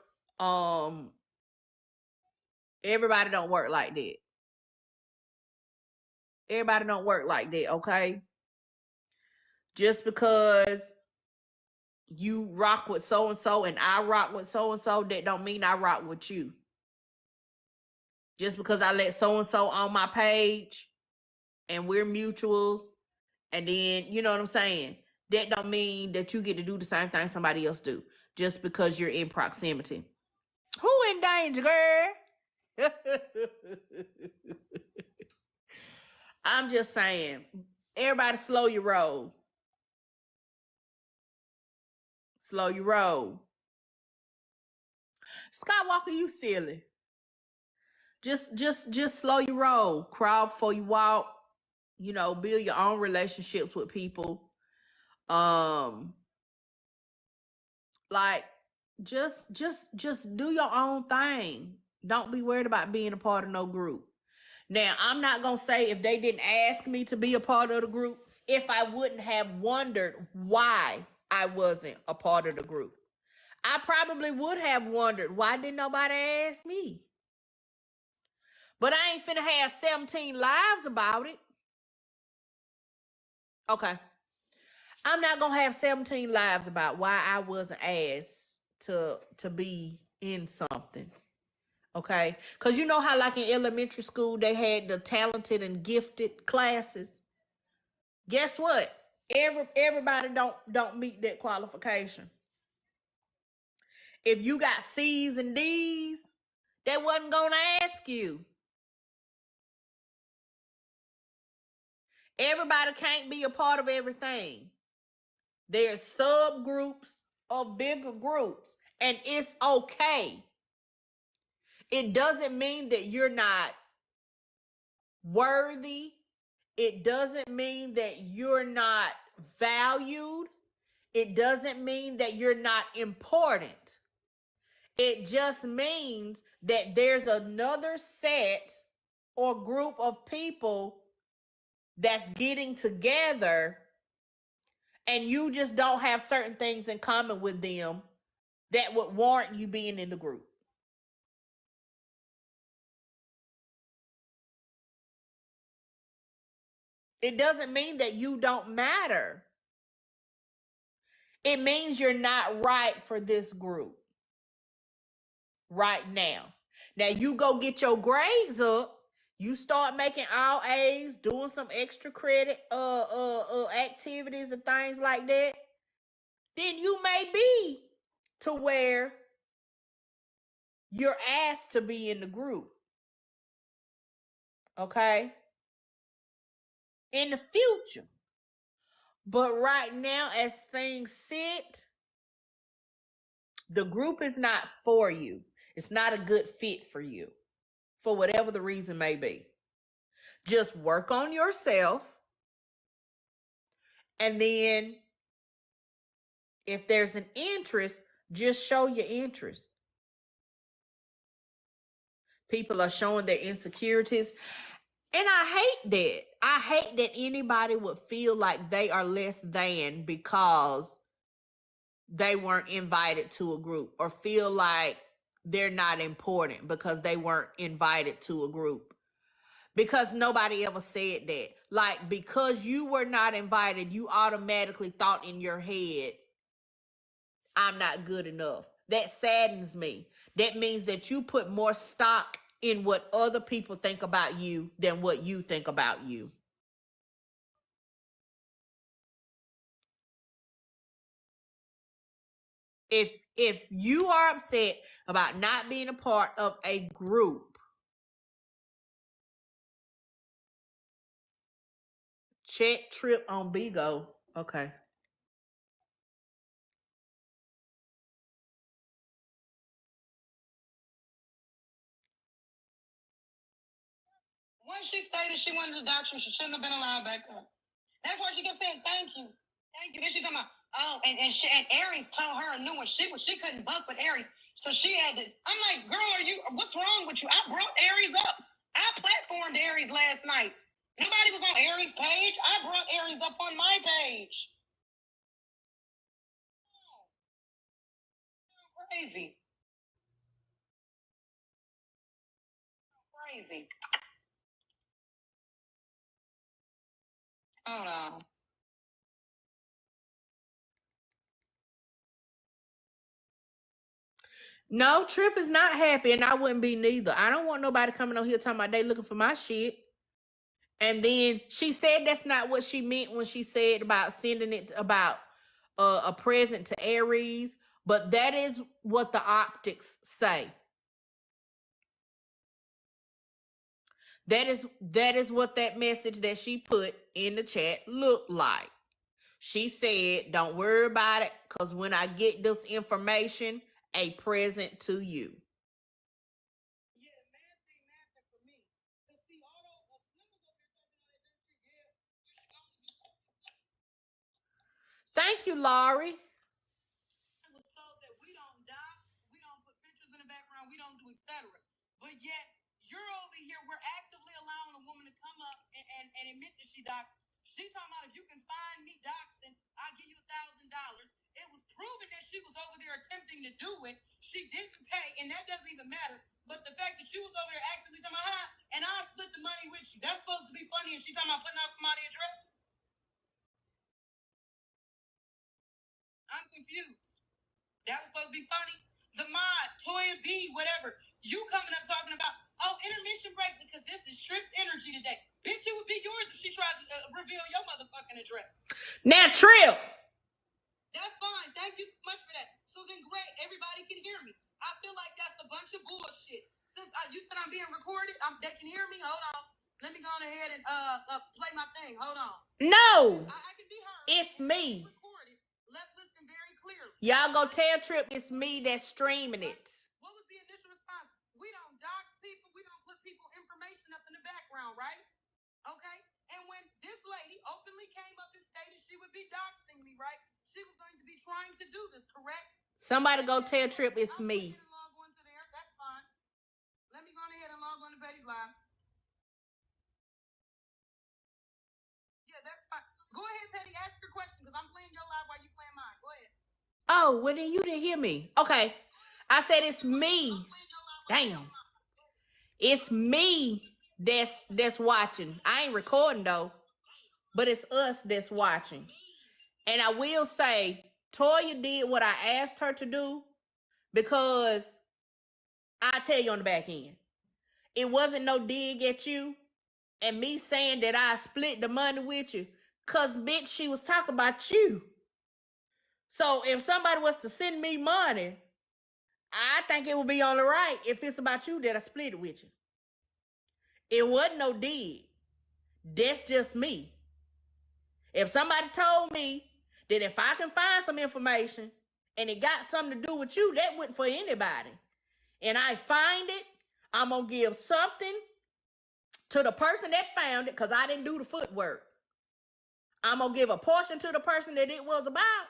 Everybody don't work like that. Everybody don't work like that. Okay, just because you rock with so and so and I rock with so and so, that don't mean I rock with you. Just because I let so and so on my page and we're mutuals, and then you know what I'm saying, that don't mean that you get to do the same thing somebody else do just because you're in proximity. Who in danger, girl? I'm just saying, everybody slow your roll. Slow your roll. Skywalker, you silly. Just slow your roll. Crawl before you walk. Build your own relationships with people. Like just do your own thing. Don't be worried about being a part of no group. Now, I'm not gonna say if they didn't ask me to be a part of the group, if I wouldn't have wondered why I wasn't a part of the group. I probably would have wondered, why didn't nobody ask me? But I ain't finna have 17 lives about it. Okay. I'm not gonna have 17 lives about why I wasn't asked to be in something. Okay? Because you know how like in elementary school they had the talented and gifted classes? Guess what? Everybody don't meet that qualification. If you got C's and D's, they wasn't gonna ask you. Everybody can't be a part of everything. There's subgroups of bigger groups, and it's okay. It doesn't mean that you're not worthy. It doesn't mean that you're not valued. It doesn't mean that you're not important. It just means that there's another set or group of people that's getting together, and you just don't have certain things in common with them that would warrant you being in the group. It doesn't mean that you don't matter. It means you're not right for this group right now. Now you go get your grades up, you start making all A's, doing some extra credit activities and things like that, then you may be to where you're asked to be in the group. Okay? In the future. But right now, as things sit, the group is not for you. It's not a good fit for you, for whatever the reason may be. Just work on yourself, and then If there's an interest, just show your interest. People are showing their insecurities. And I hate that. I hate that anybody would feel like they are less than because they weren't invited to a group, or feel like they're not important because they weren't invited to a group. Because nobody ever said that. Like, because you were not invited, you automatically thought in your head, I'm not good enough. That saddens me. That means that you put more stock in what other people think about you than what you think about you. If you are upset about not being a part of a group, check Trip on Bigo. Okay. Once she stated she wanted to adopt you, she shouldn't have been allowed back up. That's why she kept saying thank you. Thank you. Then she talking about, oh, and Aries told her a new one. She couldn't buck with Aries. So she had to. I'm like, girl, what's wrong with you? I brought Aries up. I platformed Aries last night. Nobody was on Aries' page. I brought Aries up on my page. Crazy. Crazy. Hold on. No, Trip is not happy, and I wouldn't be neither. I don't want nobody coming on here talking about they looking for my shit. And then she said that's not what she meant when she said about sending it about a present to Aries, but that is what the optics say. That is what that message that she put in the chat looked like. She said, "Don't worry about it, because when I get this information, a present to you." Yeah, the man thing matter for me. Cause see, all those Slim was over there talking all that dumb shit. Yeah, we should go. Thank you, Laurie. Was told that we don't dock, we don't put pictures in the background, we don't do etc. But yet you're over here, we're actively allowing a woman to come up and admit that she docks. She talking about if you can find me doxing, I'll give you $1,000. It was proven that she was over there attempting to do it. She didn't pay, and that doesn't even matter. But the fact that you was over there actively talking about, and I'll split the money with you. That's supposed to be funny, and she talking about putting out somebody's address. I'm confused. That was supposed to be funny. The mod, Toya B, whatever. You coming up talking about, oh, intermission break because this is Trip's energy today. Bitch, it would be yours if she tried to reveal your motherfucking address. Now, Trip. That's fine. Thank you so much for that. So then, great. Everybody can hear me. I feel like that's a bunch of bullshit. Since you said I'm being recorded, they can hear me. Hold on. Let me go on ahead and play my thing. Hold on. No. I can be heard. It's me. Recorded. Let's listen very clearly. Y'all go tell Trip it's me that's streaming it. What was the initial response? We don't dox people. We don't put people information up in the background, right? Okay. And when this lady openly came up and stated she would be doxing me, right? She was going to be trying to do this, correct? Somebody go tell Trip it's me. Log on to there. That's fine. Let me go ahead and log on to Betty's Live. Yeah, that's fine. Go ahead, Petty. Ask your question because I'm playing your live while you playing mine. Go ahead. Oh, well then you didn't hear me. Okay. I said it's me. Damn. It's me that's watching. I ain't recording though, but it's us that's watching. And I will say, Toya did what I asked her to do, because I'll tell you on the back end. It wasn't no dig at you and me saying that I split the money with you, because, bitch, she was talking about you. So if somebody was to send me money, I think it would be on the right if it's about you that I split it with you. It wasn't no dig. That's just me. If somebody told me that if I can find some information and it got something to do with you, that wasn't for anybody, and I find it, I'm going to give something to the person that found it, because I didn't do the footwork. I'm going to give a portion to the person that it was about,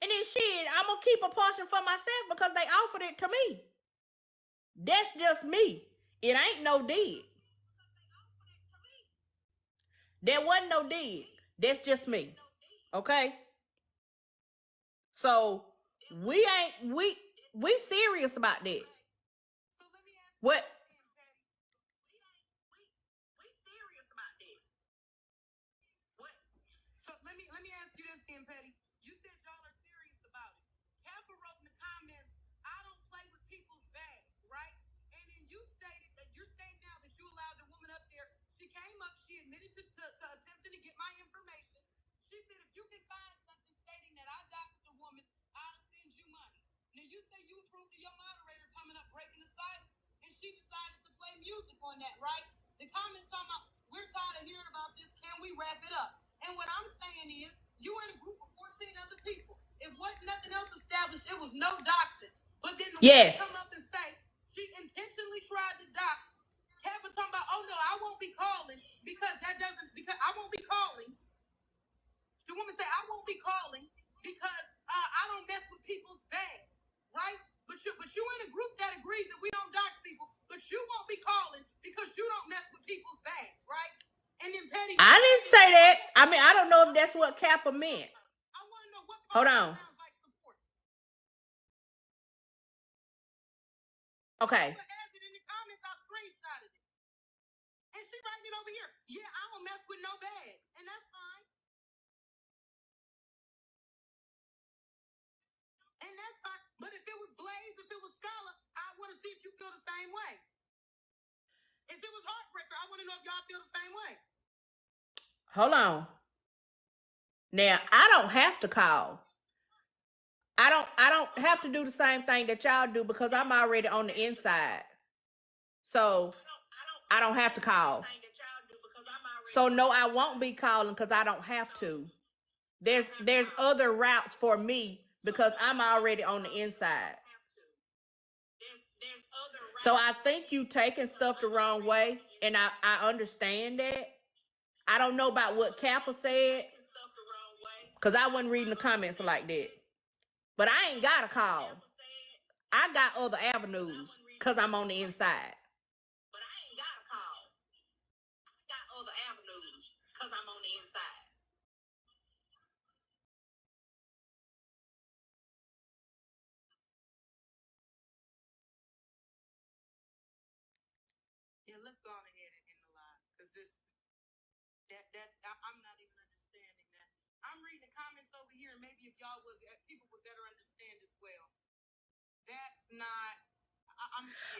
And then shit, I'm gonna keep a portion for myself because they offered it to me. That's just me. It ain't no dig. There wasn't no dig. That's just me. Okay? So we serious about that. What? So let me ask you this then, Petty. You said y'all are serious about it. Kappa wrote in the comments, I don't play with people's bag, right? And then you stated that you're stating now that you allowed the woman up there. She came up, she admitted to attempting to get my information. She said, if you can find something stating that I doxed a woman, I'll send you money. Now you say you approved of your moderator coming up, breaking the silence, and she decided to play music on that, right? The comments talking about, we're tired of hearing about this. Can we wrap it up? And what I'm saying is, you were in a group of 14 other people. If wasn't nothing else established, it was no doxing. But then the Yes. woman come up and say she intentionally tried to dox. Kappa talking about, oh no, I won't be calling because I won't be calling. The woman say, I won't be calling because I don't mess with people's bags, right? But you in a group that agrees that we don't dox people, but you won't be calling because you don't mess with people's bags, right? And then Petty, I didn't say that. I mean, I don't know if that's what Kappa meant. I want to know what Hold on. sounds like support. Okay. Kappa has it in the comments. I screenshotted it. And she writing it over here. Yeah, I don't mess with no bag. And that's fine. And that's fine. But if it was Blaze, if it was Scholar, I want to see if you feel the same way. If it was Heartbreaker, I want to know if y'all feel the same way. Hold on. Now, I don't have to call. I don't have to do the same thing that y'all do because I'm already on the inside. So I don't have to call. So no, I won't be calling because I don't have to. There's other routes for me because I'm already on the inside. So I think you taking stuff the wrong way, and I understand that. I don't know about what Kappa said, because I wasn't reading the comments like that. But I ain't got a call. I got other avenues because I'm on the inside. But I ain't got a call. I got other avenues because I'm on the inside. Yeah, let's go on ahead and end the live because I'm not even understanding that. I'm reading the comments over here, and maybe if y'all was people would better understand as well. That's not.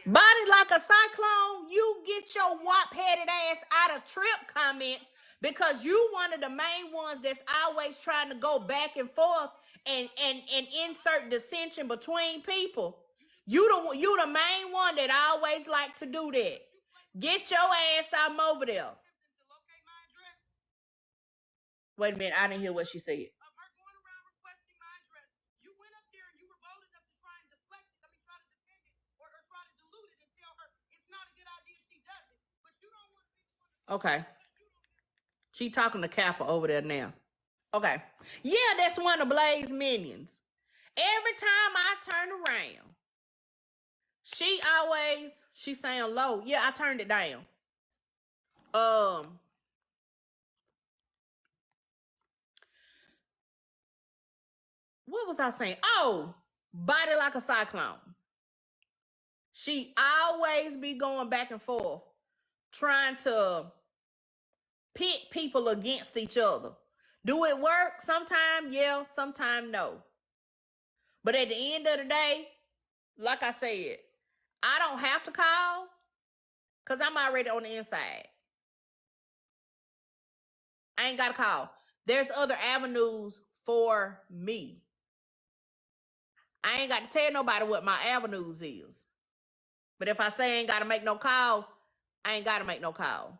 Yeah. Body like a cyclone, you get your wop-headed ass out of Trip comments because you one of the main ones that's always trying to go back and forth and insert dissension between people. You the main one that always like to do that. Get your ass out over there. Wait a minute, I didn't hear what she said. Of her going around requesting my address, you went up there and you were bold enough to try and deflect it. Try to defend it or try to dilute it and tell her it's not a good idea she does it. But you don't want people. Okay. She talking to Kappa over there now. Okay. Yeah, that's one of Blaze minions. Every time I turn around, she saying low. Yeah, I turned it down. What was I saying? Oh, body like a cyclone. She always be going back and forth, trying to pit people against each other. Do it work? Sometime yeah, sometime no. But at the end of the day, like I said, I don't have to call because I'm already on the inside. I ain't got to call. There's other avenues for me. I ain't got to tell nobody what my avenues is. But if I say I ain't got to make no call, I ain't got to make no call.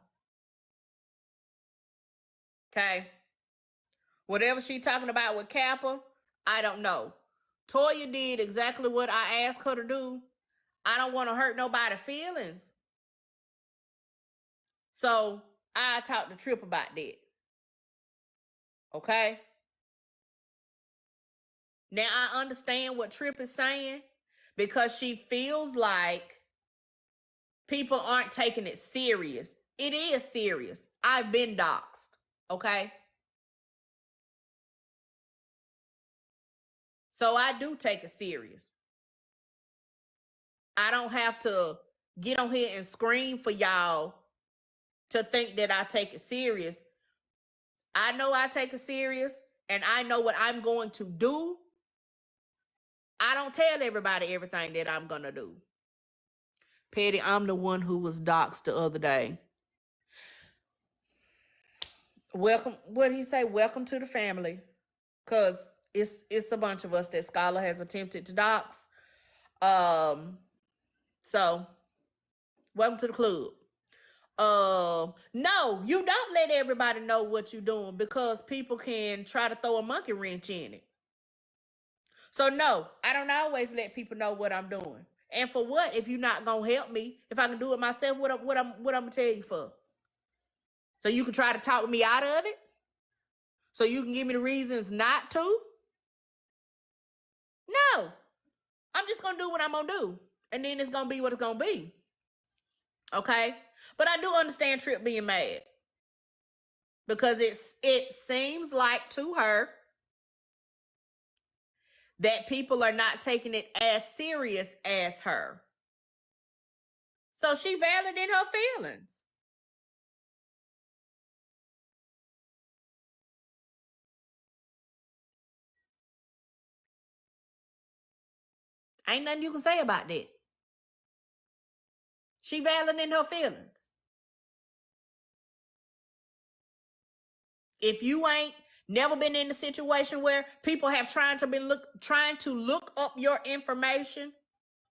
Okay? Whatever she talking about with Kappa, I don't know. Toya did exactly what I asked her to do. I don't want to hurt nobody's feelings. So I talked to Trip about that. Okay? Now, I understand what Trip is saying because she feels like people aren't taking it serious. It is serious. I've been doxxed, okay? So I do take it serious. I don't have to get on here and scream for y'all to think that I take it serious. I know I take it serious, and I know what I'm going to do. I don't tell everybody everything that I'm going to do. Petty, I'm the one who was doxxed the other day. Welcome, what did he say? Welcome to the family. Because it's a bunch of us that Scholar has attempted to dox. So, welcome to the club. No, you don't let everybody know what you're doing because people can try to throw a monkey wrench in it. So no, I don't always let people know what I'm doing. And for what? If you're not gonna help me, if I can do it myself, what I'm gonna tell you for? So you can try to talk me out of it? So you can give me the reasons not to? No. I'm just gonna do what I'm gonna do. And then it's gonna be what it's gonna be. Okay? But I do understand Trip being mad. Because it seems like to her that people are not taking it as serious as her. So she valid in her feelings. Ain't nothing you can say about that. She valid in her feelings. If you ain't never been in a situation where people have trying to look up your information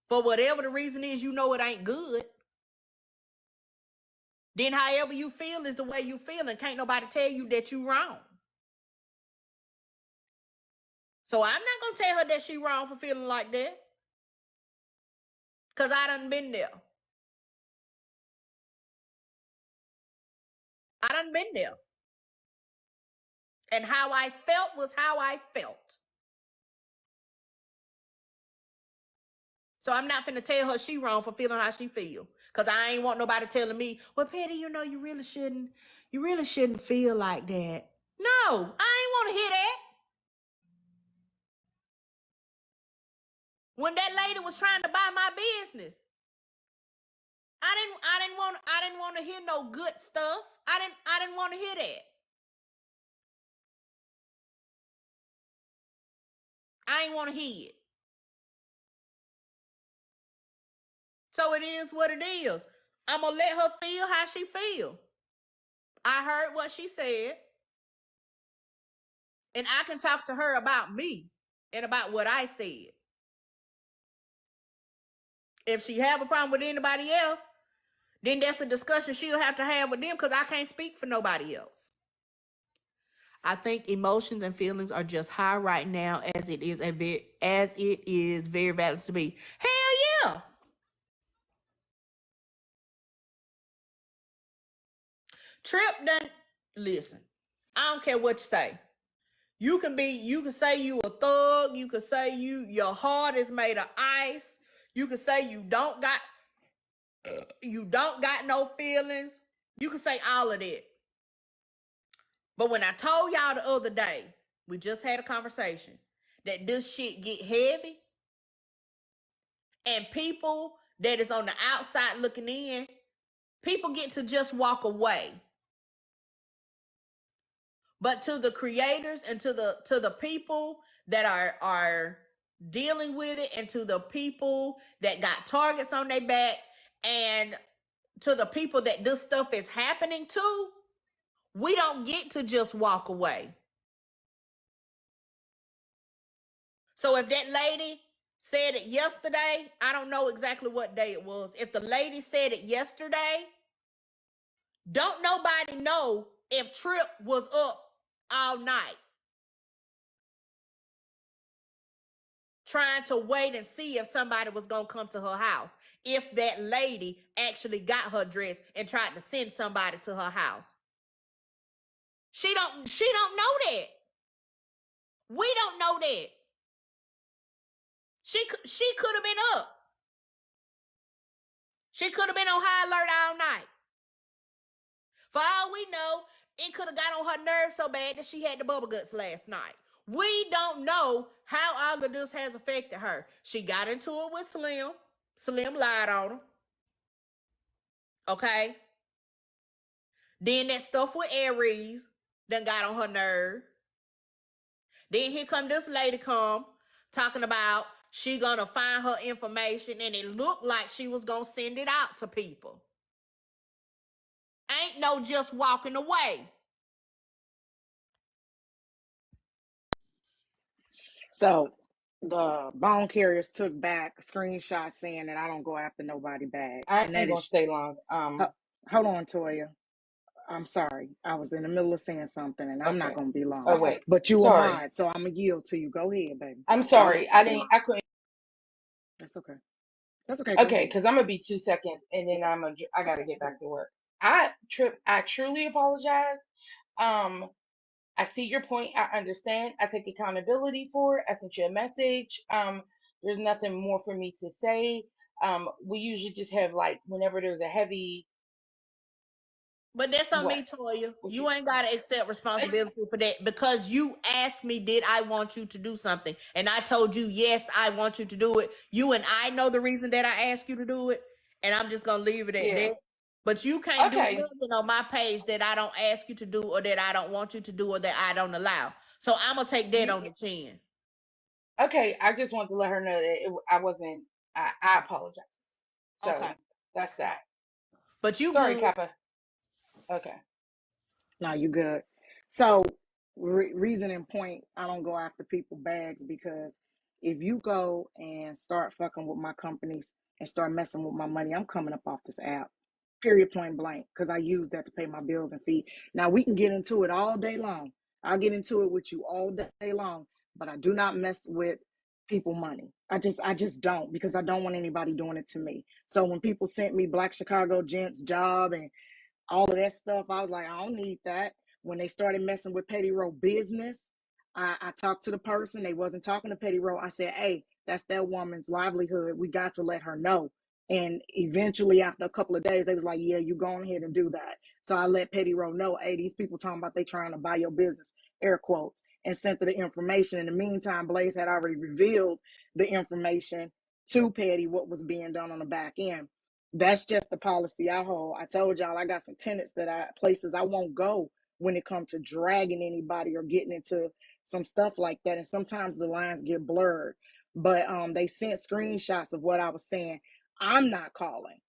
for whatever the reason is, you know it ain't good. Then however you feel is the way you feel, and can't nobody tell you that you wrong. So I'm not gonna tell her that she wrong for feeling like that. Cause I done been there. I done been there. And how I felt was how I felt. So I'm not finna tell her she wrong for feeling how she feel. Cause I ain't want nobody telling me, well, Petty, you really shouldn't feel like that. No, I ain't want to hear that. When that lady was trying to buy my business, I didn't want to hear no good stuff. I didn't want to hear that. I ain't want to hear it. So it is what it is. I'm gonna let her feel how she feel. I heard what she said, and I can talk to her about me and about what I said. If she have a problem with anybody else, then that's a discussion she'll have to have with them because I can't speak for nobody else. I think emotions and feelings are just high right now as it is very valid to be. Hell yeah. Trip done listen. I don't care what you say. You can say you a thug, you can say your heart is made of ice, you can say you don't got no feelings. You can say all of that. But when I told y'all the other day, we just had a conversation, that this shit get heavy, and people that is on the outside looking in, people get to just walk away. But to the creators and to the people that are dealing with it, and to the people that got targets on their back, and to the people that this stuff is happening to, we don't get to just walk away. So if that lady said it yesterday, I don't know exactly what day it was. If the lady said it yesterday, don't nobody know if Trip was up all night trying to wait and see if somebody was going to come to her house. If that lady actually got her dress and tried to send somebody to her house. She don't know that. We don't know that. She could have been up. She could have been on high alert all night. For all we know, it could have got on her nerves so bad that she had the bubble guts last night. We don't know how all of this has affected her. She got into it with Slim. Slim lied on her. Okay. Then that stuff with Aries done got on her nerve. Then here come this lady talking about she gonna find her information, and it looked like she was gonna send it out to people. Ain't no just walking away. So the bone carriers took back screenshots saying that I don't go after nobody bag, I and ain't that gonna is. stay long. Hold on, Toya. I'm sorry. I was in the middle of saying something, and I'm not Okay. gonna be long. Oh wait. But you a Sorry. mod, so I'm gonna yield to you. Go ahead, baby. I'm sorry. I couldn't. That's okay. That's okay. Go Okay, ahead. because I'm gonna be 2 seconds, and then I gotta get back to work. I truly apologize. Um, I see your point. I understand. I take accountability for it. I sent you a message. There's nothing more for me to say. We usually just have like whenever there's a heavy But that's on what? me, Toya. What you? You ain't gotta accept responsibility for that because you asked me, did I want you to do something? And I told you, yes, I want you to do it. You and I know the reason that I asked you to do it, and I'm just gonna leave it at Yeah. that. But you can't do Okay. nothing on my page that I don't ask you to do, or that I don't want you to do, or that I don't allow. So I'm gonna take that You on the chin. okay? I just want to let her know that I wasn't. I apologize. Okay. So that's that. But you Sorry, good. Kappa. Okay. No, you good. So, reason and point, I don't go after people bags because if you go and start fucking with my companies and start messing with my money, I'm coming up off this app. Period, point blank, because I use that to pay my bills and feed. Now we can get into it all day long. I'll get into it with you all day long, but I do not mess with people money. I just don't because I don't want anybody doing it to me. So when people sent me Black Chicago Gents job and all of that stuff. I was like, I don't need that. When they started messing with PettyRo business, I talked to the person. They wasn't talking to PettyRo. I said, hey, that's that woman's livelihood. We got to let her know. And eventually, after a couple of days, they was like, yeah, you go on ahead and do that. So I let PettyRo know, hey, these people talking about they trying to buy your business, air quotes, and sent her the information. In the meantime, Blaze had already revealed the information to Petty, what was being done on the back end. That's just the policy I hold. I told y'all I got some tenants places I won't go when it comes to dragging anybody or getting into some stuff like that. And sometimes the lines get blurred. But they sent screenshots of what I was saying. I'm not calling.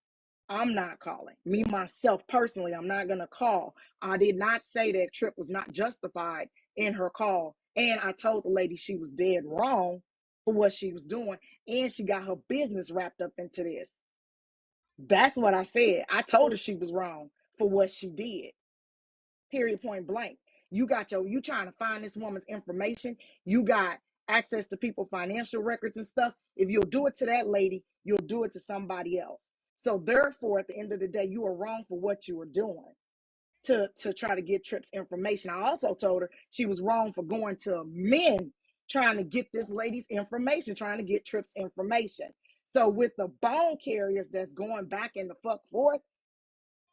I'm not calling. Me myself personally, I'm not gonna call. I did not say that Trip was not justified in her call. And I told the lady she was dead wrong for what she was doing. And she got her business wrapped up into this. That's what I said. I told her she was wrong for what she did. Period, point blank. You trying to find this woman's information. You got access to people's financial records and stuff. If you'll do it to that lady, you'll do it to somebody else. So therefore, at the end of the day, you are wrong for what you were doing to try to get Tripp's information. I also told her she was wrong for going to men trying to get this lady's information, trying to get Tripp's information. So with the bone carriers that's going back and the fuck forth,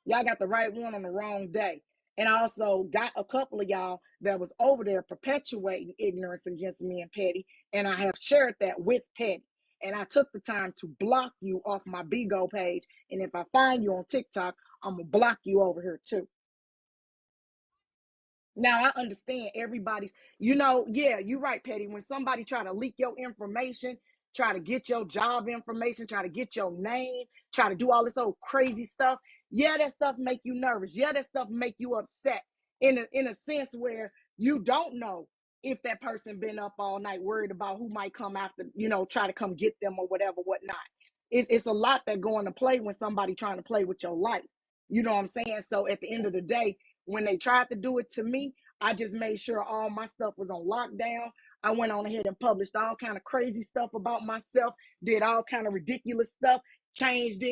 y'all got the right one on the wrong day. And I also got a couple of y'all that was over there perpetuating ignorance against me and Petty. And I have shared that with Petty. And I took the time to block you off my Bigo page. And if I find you on TikTok, I'm going to block you over here too. Now I understand everybody's, yeah, you're right, Petty. When somebody try to leak your information, try to get your job information, try to get your name, try to do all this old crazy stuff, yeah, that stuff make you nervous. Yeah, that stuff make you upset in a sense where you don't know if that person been up all night worried about who might come after, try to come get them or whatever, whatnot. It's a lot that go into play when somebody trying to play with your life. You know what I'm saying? So at the end of the day, when they tried to do it to me, I just made sure all my stuff was on lockdown. I went on ahead and published all kind of crazy stuff about myself, did all kind of ridiculous stuff, changed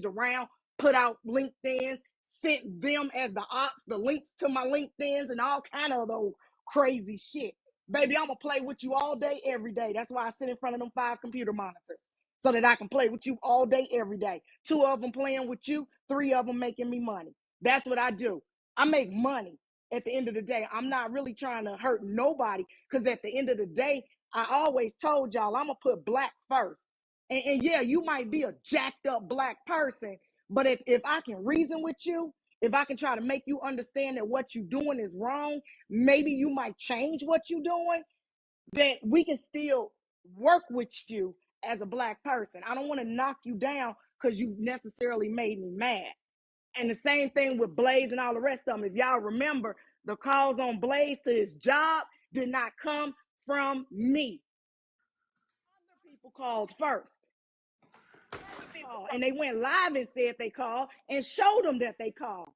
around, put out LinkedIn's, sent them as the ops, the links to my LinkedIn's and all kind of those crazy shit. Baby, I'm going to play with you all day, every day. That's why I sit in front of them 5 computer monitors so that I can play with you all day, every day. 2 of them playing with you, 3 of them making me money. That's what I do. I make money at the end of the day. I'm not really trying to hurt nobody because at the end of the day, I always told y'all I'm going to put black first. And yeah, you might be a jacked up black person, but if I can reason with you, if I can try to make you understand that what you're doing is wrong, maybe you might change what you're doing, that we can still work with you as a black person. I don't want to knock you down because you necessarily made me mad. And the same thing with Blaze and all the rest of them. If y'all remember, the calls on Blaze to his job did not come from me. Other people called first. And they went live and said they called and showed them that they called.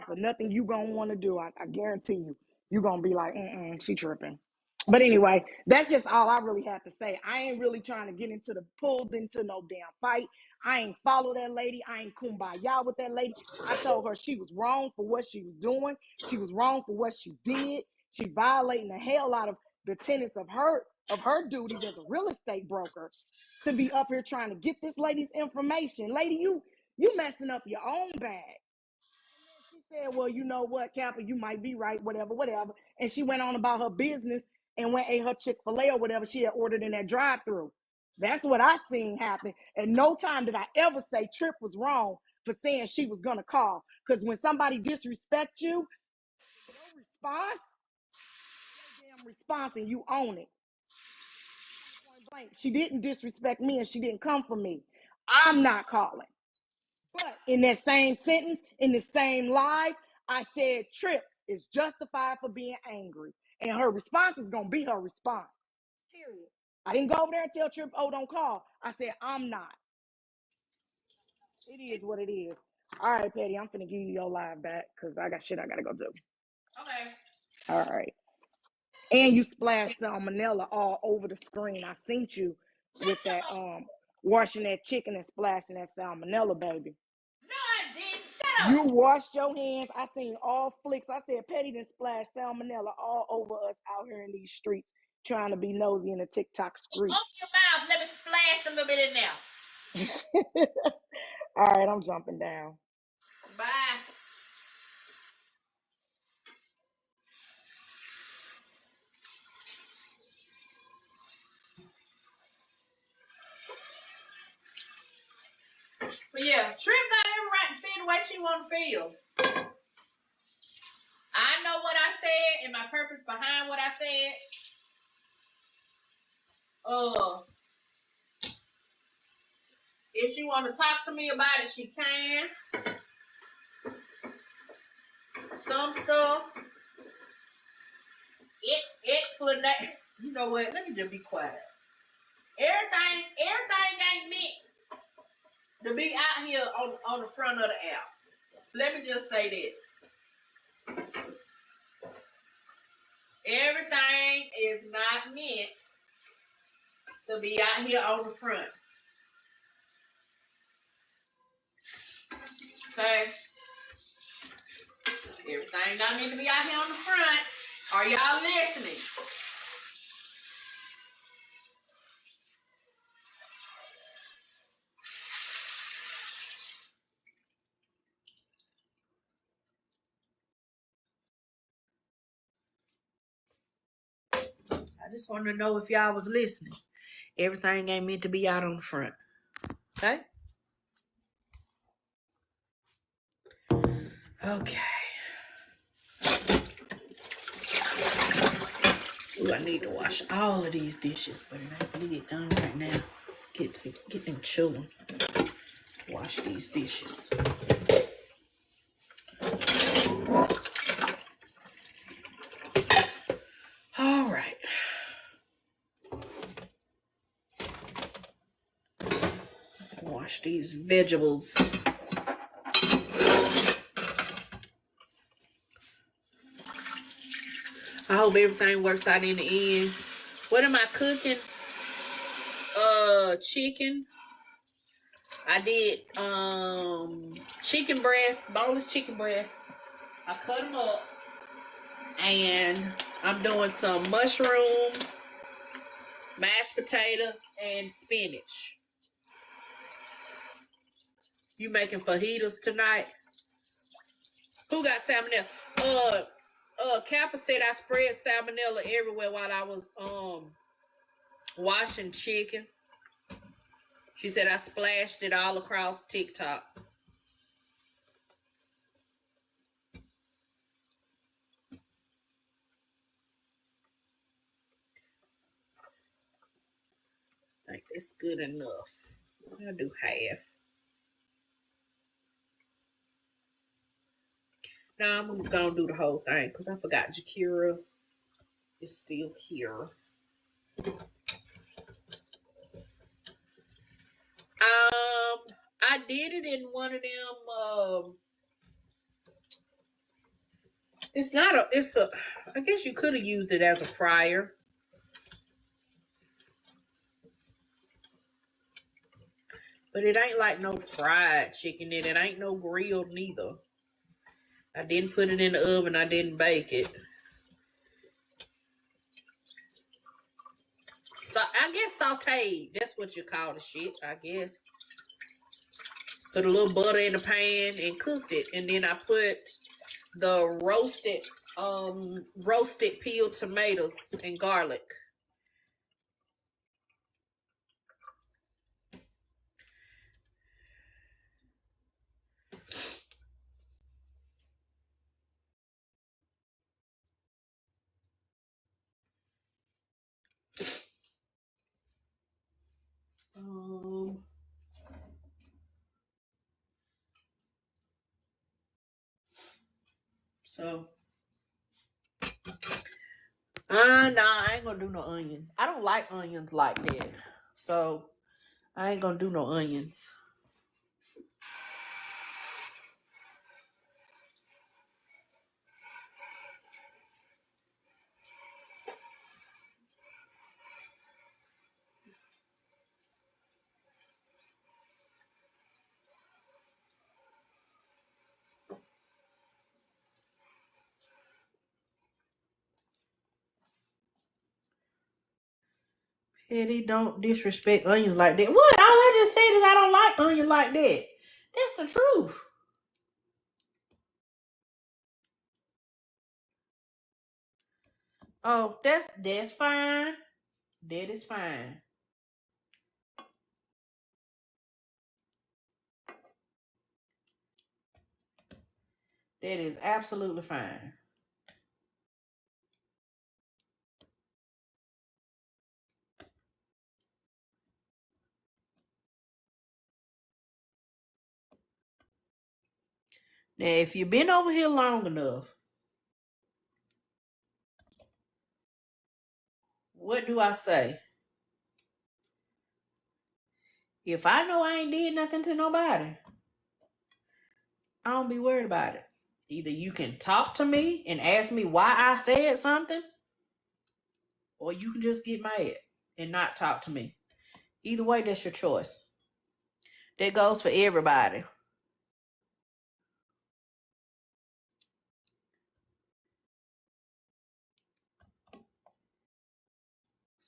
For nothing you gonna want to do, I guarantee you, you gonna be like, she tripping. But anyway, that's just all I really have to say. I ain't really trying to get pulled into no damn fight. I ain't follow that lady. I ain't kumbaya with that lady. I told her she was wrong for what she was doing. She was wrong for what she did. She violating the hell out of the tenets of her duties as a real estate broker to be up here trying to get this lady's information. Lady, you messing up your own bag. She said, well, you know what, Kappa, you might be right, whatever. And she went on about her business and went ate her Chick-fil-A or whatever she had ordered in that drive-thru. That's what I seen happen. And no time did I ever say Trip was wrong for saying she was going to call. Because when somebody disrespects you, your response, your damn response, and you own it. She didn't disrespect me and she didn't come for me. I'm not calling. But in that same sentence, in the same live, I said Trip is justified for being angry. And her response is going to be her response. Period. I didn't go over there and tell Trip, oh, don't call. I said, I'm not. It is what it is. All right, Petty, I'm finna give you your live back because I got shit I got to go do. Okay. All right. And you splashed salmonella all over the screen. I seen you with that, washing that chicken and splashing that salmonella, baby. No, I didn't. Shut You up. washed your hands. I seen all flicks. I said Petty done splashed salmonella all over us out here in these streets trying to be nosy in the TikTok streets. Open your mouth. Let me splash a little bit in there. All right, I'm jumping down. Bye. But yeah, Trip got every right to feel the way she want to feel. I know what I said and my purpose behind what I said. If she want to talk to me about it, she can. Some stuff, it's explanation. You know what? Let me just be quiet. Everything ain't meant to be out here on the front of the app. Let me just say this. Everything is not meant to be out here on the front. Okay? Everything don't need to be out here on the front. Are y'all listening? I just wanted to know if y'all was listening. Everything ain't meant to be out on the front. Okay? Okay. Ooh, I need to wash all of these dishes, but it ain't gonna get done right now. Get them children. Wash these dishes. All right. Wash these vegetables. I hope everything works out in the end. What am I cooking? Chicken. I did chicken breast, boneless chicken breast. I cut them up. And I'm doing some mushrooms, mashed potato, and spinach. You making fajitas tonight? Who got salmonella? Kappa said I spread salmonella everywhere while I was washing chicken. She said I splashed it all across TikTok. I think it's good enough. I'll do half. Now I'm gonna do the whole thing because I forgot Jakira is still here. I did it in one of them. It's not a. It's a. I guess you could have used it as a fryer. But it ain't like no fried chicken, and it ain't no grilled neither. I didn't put it in the oven. I didn't bake it. So I guess sauteed. That's what you call the shit, I guess. Put a little butter in the pan and cooked it. And then I put the roasted peeled tomatoes and garlic. So nah, I ain't gonna do no onions. I don't like onions like that. So I ain't gonna do no onions. Petty, don't disrespect onions like that. What? All I just said is I don't like onions like that. That's the truth. Oh, that's fine. That is fine. That is absolutely fine. Now, if you've been over here long enough, what do I say? If I know I ain't did nothing to nobody, I don't be worried about it. Either you can talk to me and ask me why I said something, or you can just get mad and not talk to me. Either way, that's your choice. That goes for everybody.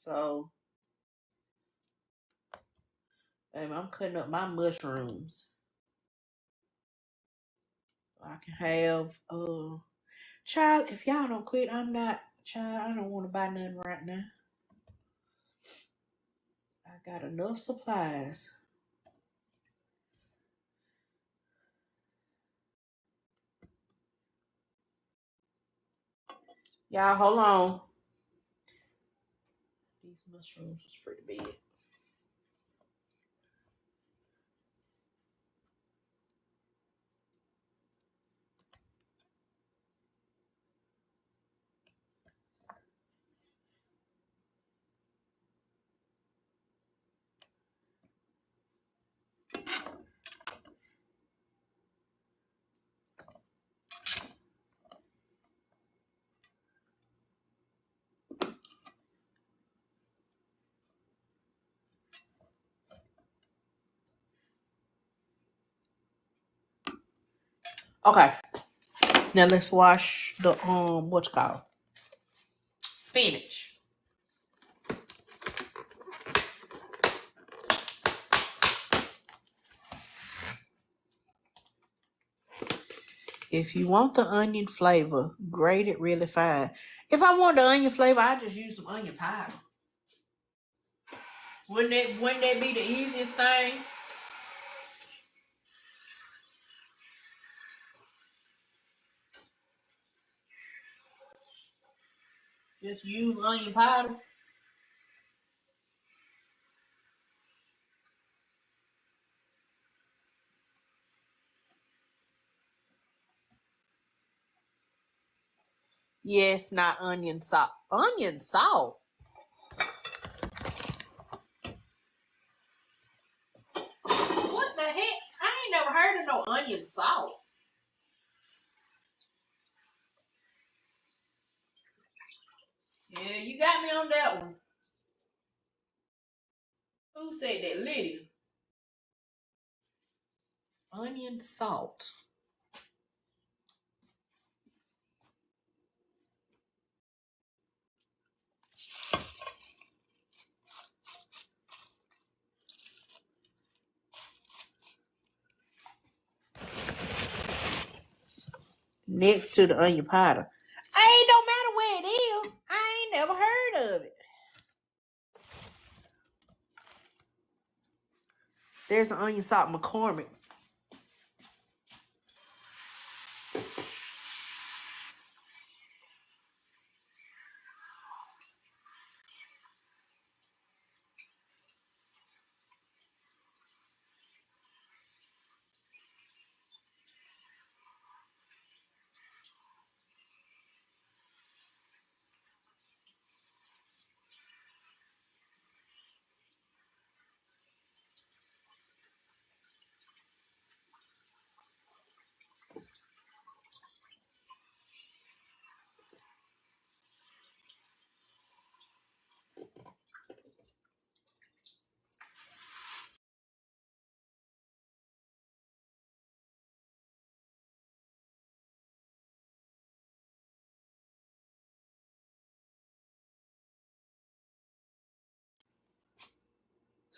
So, baby, I'm cutting up my mushrooms. I can have child, if y'all don't quit, I'm not child, I don't want to buy nothing right now. I got enough supplies. Y'all hold on. These mushrooms was pretty big. Okay. Now let's wash the what's called spinach. If you want the onion flavor, grate it really fine. If I want the onion flavor, I just use some onion powder. Wouldn't that be the easiest thing? Just use onion powder. Yes, not onion salt. Onion salt? What the heck? I ain't never heard of no onion salt. Yeah, you got me on that one. Who said that? Lydia. Onion salt. Next to the onion powder. Hey, it don't matter where it is. I ain't never heard of it. There's an onion salt McCormick.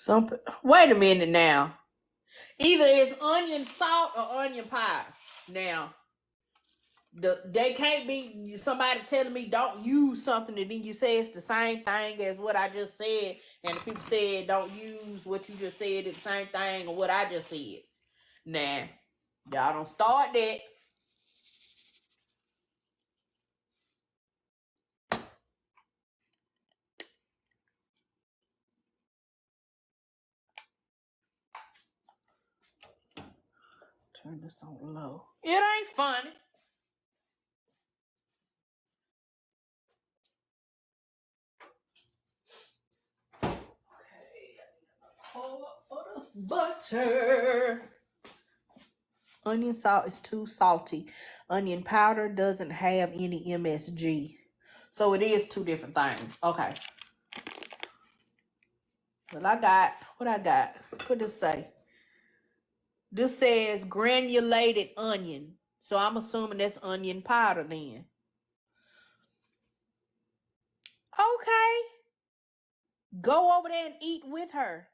Some wait a minute now. Either it's onion salt or onion powder. Now, they can't be somebody telling me don't use something and then you say it's the same thing as what I just said, and the people said don't use what you just said, it's the same thing or what I just said. Nah, y'all don't start that. Turn this on low. It ain't funny. Hold up for this butter. Onion salt is too salty. Onion powder doesn't have any MSG. So it is two different things. Okay. Well, I got, what I got? What does it say? This says granulated onion. So I'm assuming that's onion powder then. Okay. Go over there and eat with her.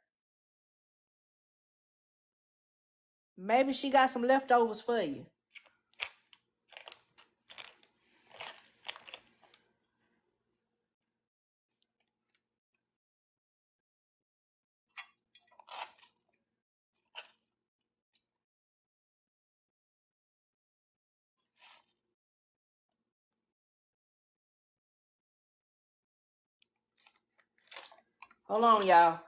Maybe she got some leftovers for you. Hold on, y'all.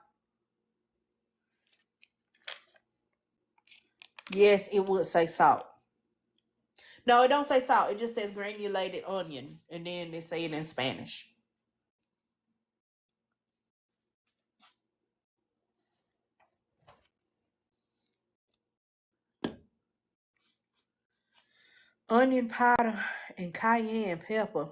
Yes, it would say salt. No, it don't say salt. It just says granulated onion. And then they say it in Spanish. Onion powder and cayenne pepper.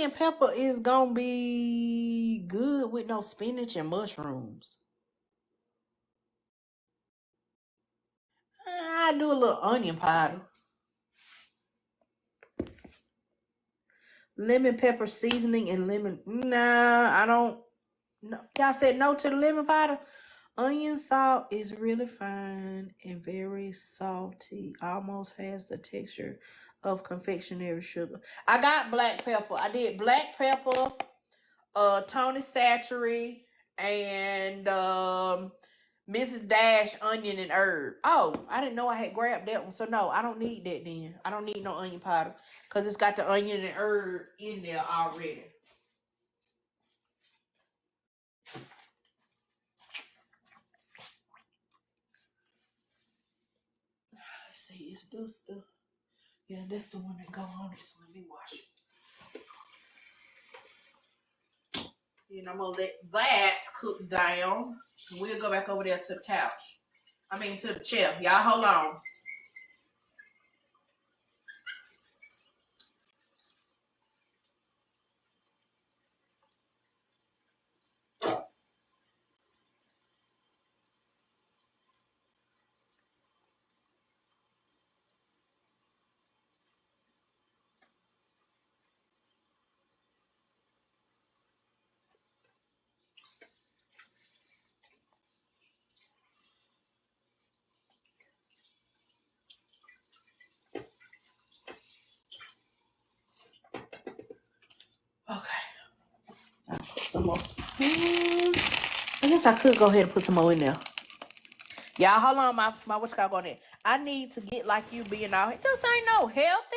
onion pepper is gonna be good with no spinach and mushrooms. I do a little onion powder. Lemon pepper seasoning and lemon. Nah, I don't. No. Y'all said no to the lemon powder? Onion salt is really fine and very salty. Almost has the texture of confectionery sugar. I got black pepper. I did black pepper, Tony Satchery, and Mrs. Dash onion and herb. Oh, I didn't know I had grabbed that one. So no, I don't need that then. I don't need no onion powder because it's got the onion and herb in there already. Let's see, it's this the yeah, that's the one that go on it. So let me wash it. And I'm gonna let that cook down. We'll go back over there to the couch. I mean to the chair. Y'all hold on. Okay. I'll put some more. I guess I could go ahead and put some more in there. Y'all hold on, my what you got going in. I need to get like you being out here. This ain't no healthy.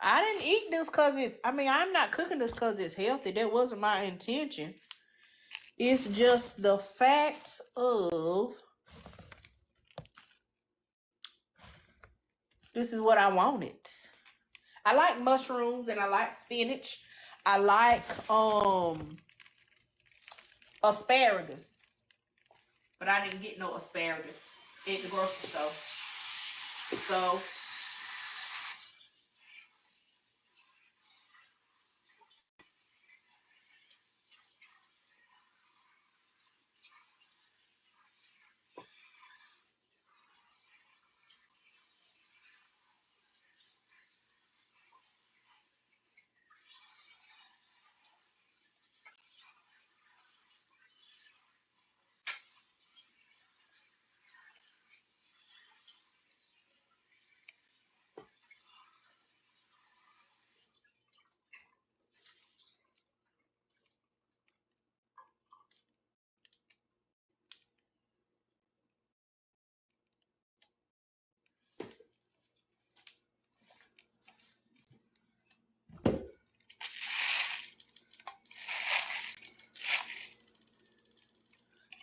I didn't eat this because I'm not cooking this because it's healthy. That wasn't my intention. It's just the fact of this is what I wanted. I like mushrooms and I like spinach. I like asparagus. But I didn't get no asparagus at the grocery store. So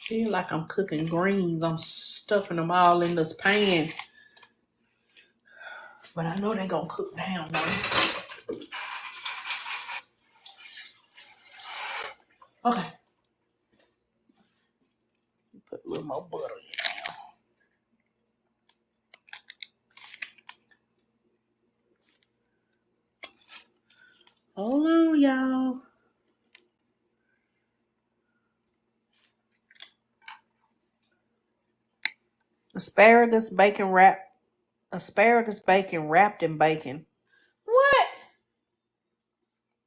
feel like I'm cooking greens. I'm stuffing them all in this pan. But I know they're gonna cook down though. Okay. Put a little more butter in. Hold on, y'all. Asparagus bacon wrapped in bacon. What?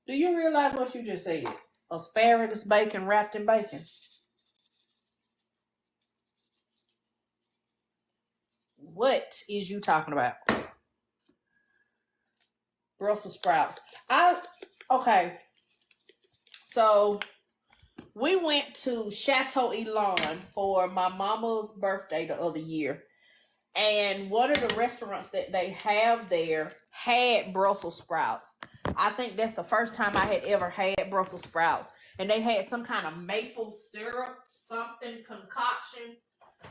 Do you realize what you just said? Asparagus bacon wrapped in bacon. What is you talking about? Brussels sprouts. Okay. So we went to Chateau Elan for my mama's birthday the other year. And one of the restaurants that they have there had Brussels sprouts. I think that's the first time I had ever had Brussels sprouts. And they had some kind of maple syrup, something concoction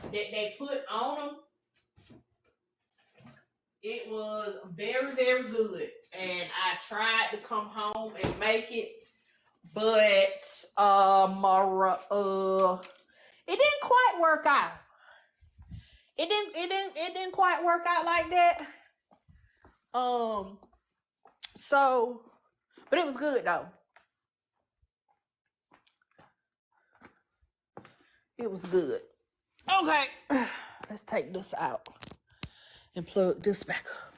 that they put on them. It was very, very good. And I tried to come home and make it. But it didn't quite work out. It didn't quite work out like that. So, but it was good though. It was good. Okay, let's take this out and plug this back up.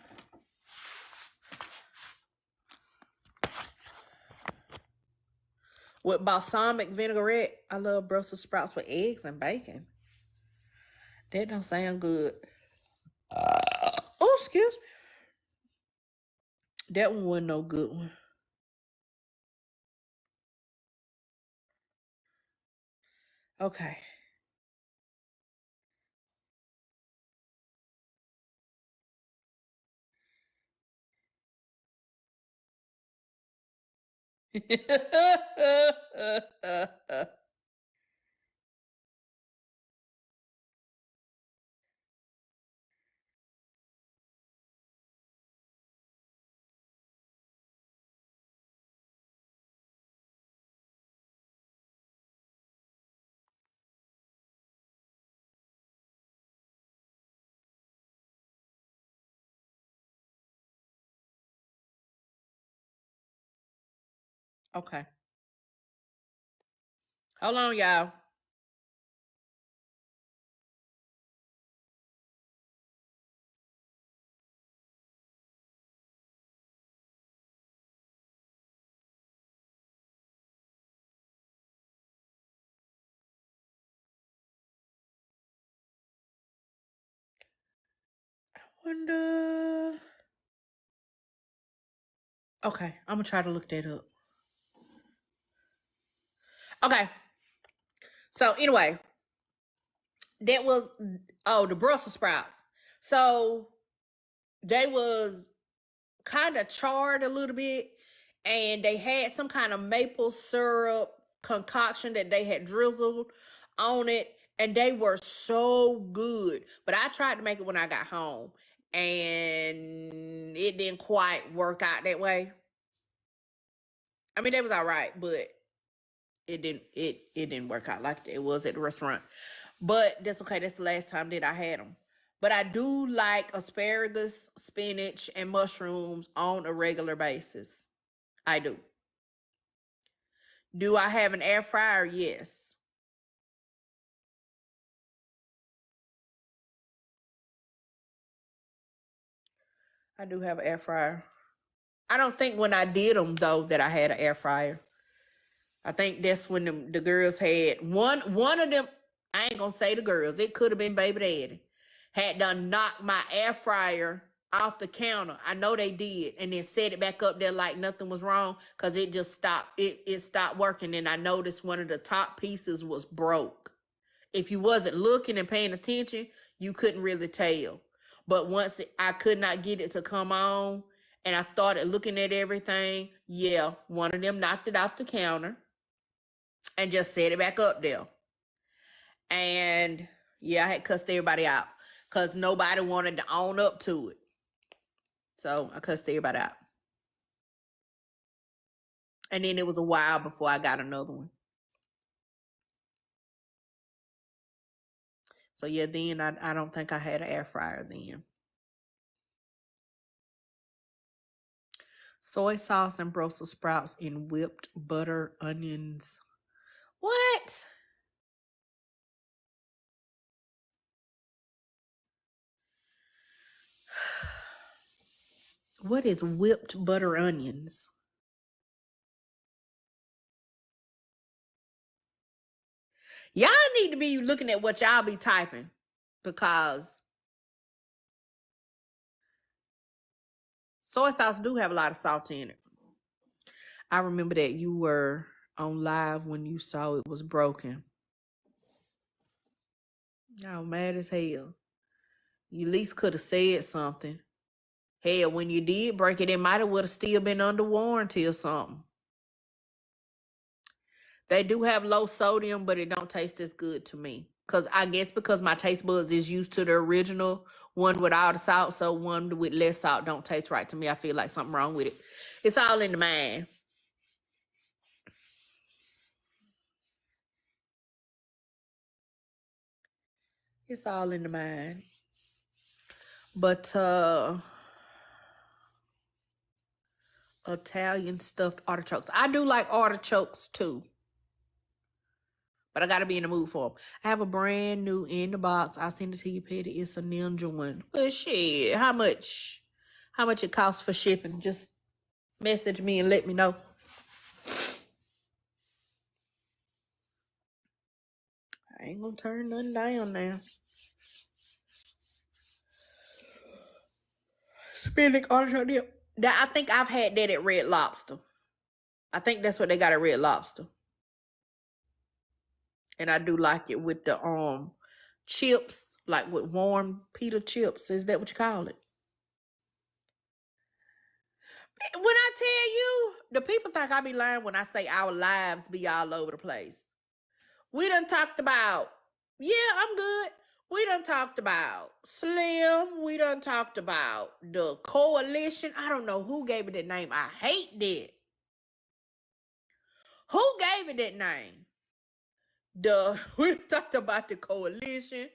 With balsamic vinaigrette, I love Brussels sprouts with eggs and bacon. That don't sound good. Oh, excuse me. That one wasn't no good one. Okay. Okay. Hold on, y'all. Wonder. Okay, I'm gonna try to look that up. Okay. So anyway, that was the Brussels sprouts. So they was kind of charred a little bit, and they had some kind of maple syrup concoction that they had drizzled on it, and they were so good. But I tried to make it when I got home, and it didn't quite work out that way. I mean, it was all right, but it didn't work out like it was at the restaurant. But that's okay. That's the last time that I had them. But I do like asparagus, spinach, and mushrooms on a regular basis. I do. Do I have an air fryer? Yes. I do have an air fryer. I don't think when I did them though that I had an air fryer. I think that's when the girls had one of them. I ain't gonna say the girls. It could have been Baby Daddy. Had done knocked my air fryer off the counter. I know they did, and then set it back up there like nothing was wrong because it just stopped. It stopped working, and I noticed one of the top pieces was broke. If you wasn't looking and paying attention, you couldn't really tell. But once I could not get it to come on, and I started looking at everything, yeah, one of them knocked it off the counter and just set it back up there. And yeah, I had cussed everybody out because nobody wanted to own up to it. So I cussed everybody out. And then it was a while before I got another one. So yeah, then I don't think I had an air fryer then. Soy sauce and Brussels sprouts in whipped butter, onions. What? What is whipped butter onions? Y'all need to be looking at what y'all be typing because soy sauce do have a lot of salt in it. I remember that you were on live when you saw it was broken. Y'all mad as hell. You at least could have said something. Hell, when you did break it, it might have would have still been under warranty or something. They do have low sodium, but it don't taste as good to me. Cause I guess because my taste buds is used to the original one without the salt, so one with less salt don't taste right to me. I feel like something wrong with it. It's all in the mind. It's all in the mind. But Italian stuffed artichokes. I do like artichokes too, but I gotta be in the mood for them. I have a brand new in the box. I'll send it to you, Petty. It's a ninja one. But shit, how much? How much it costs for shipping? Just message me and let me know. I ain't gonna turn nothing down now. Spinach artichoke dip. Now, I think I've had that at Red Lobster. I think that's what they got at Red Lobster. And I do like it with the chips, like with warm pita chips. Is that what you call it? When I tell you, the people think I be lying when I say our lives be all over the place. We done talked about, yeah, I'm good. We done talked about Slim. We done talked about the coalition. I don't know who gave it that name. I hate that. Who gave it that name? We done talked about the coalition.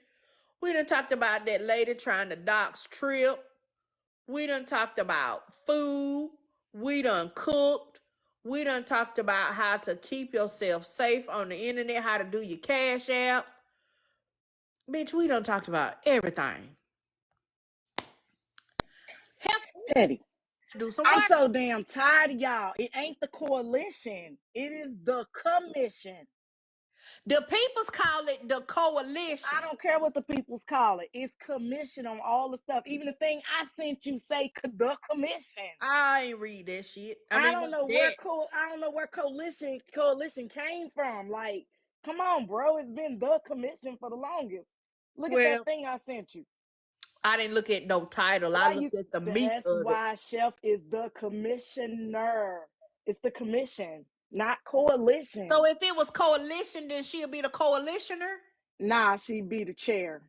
We done talked about that lady trying to dox Trip. We done talked about food. We done cooked. We done talked about how to keep yourself safe on the internet, how to do your cash app. Bitch, we done talked about everything. Petty. Do some I'm work. so damn tired of y'all. It ain't the coalition. It is the commission. The peoples call it the coalition. I don't care what the peoples call it. It's commission on all the stuff. Even the thing I sent you say the commission. I ain't read that shit. I don't know where coalition came from. Like, come on, bro. It's been the commission for the longest. Look at that Well, thing I sent you. I didn't look at no title. I looked at the meat That's of it. why Chef is the commissioner. It's the commission, not coalition. So if it was coalition, then she'll be the coalitioner? Nah, she be the chair.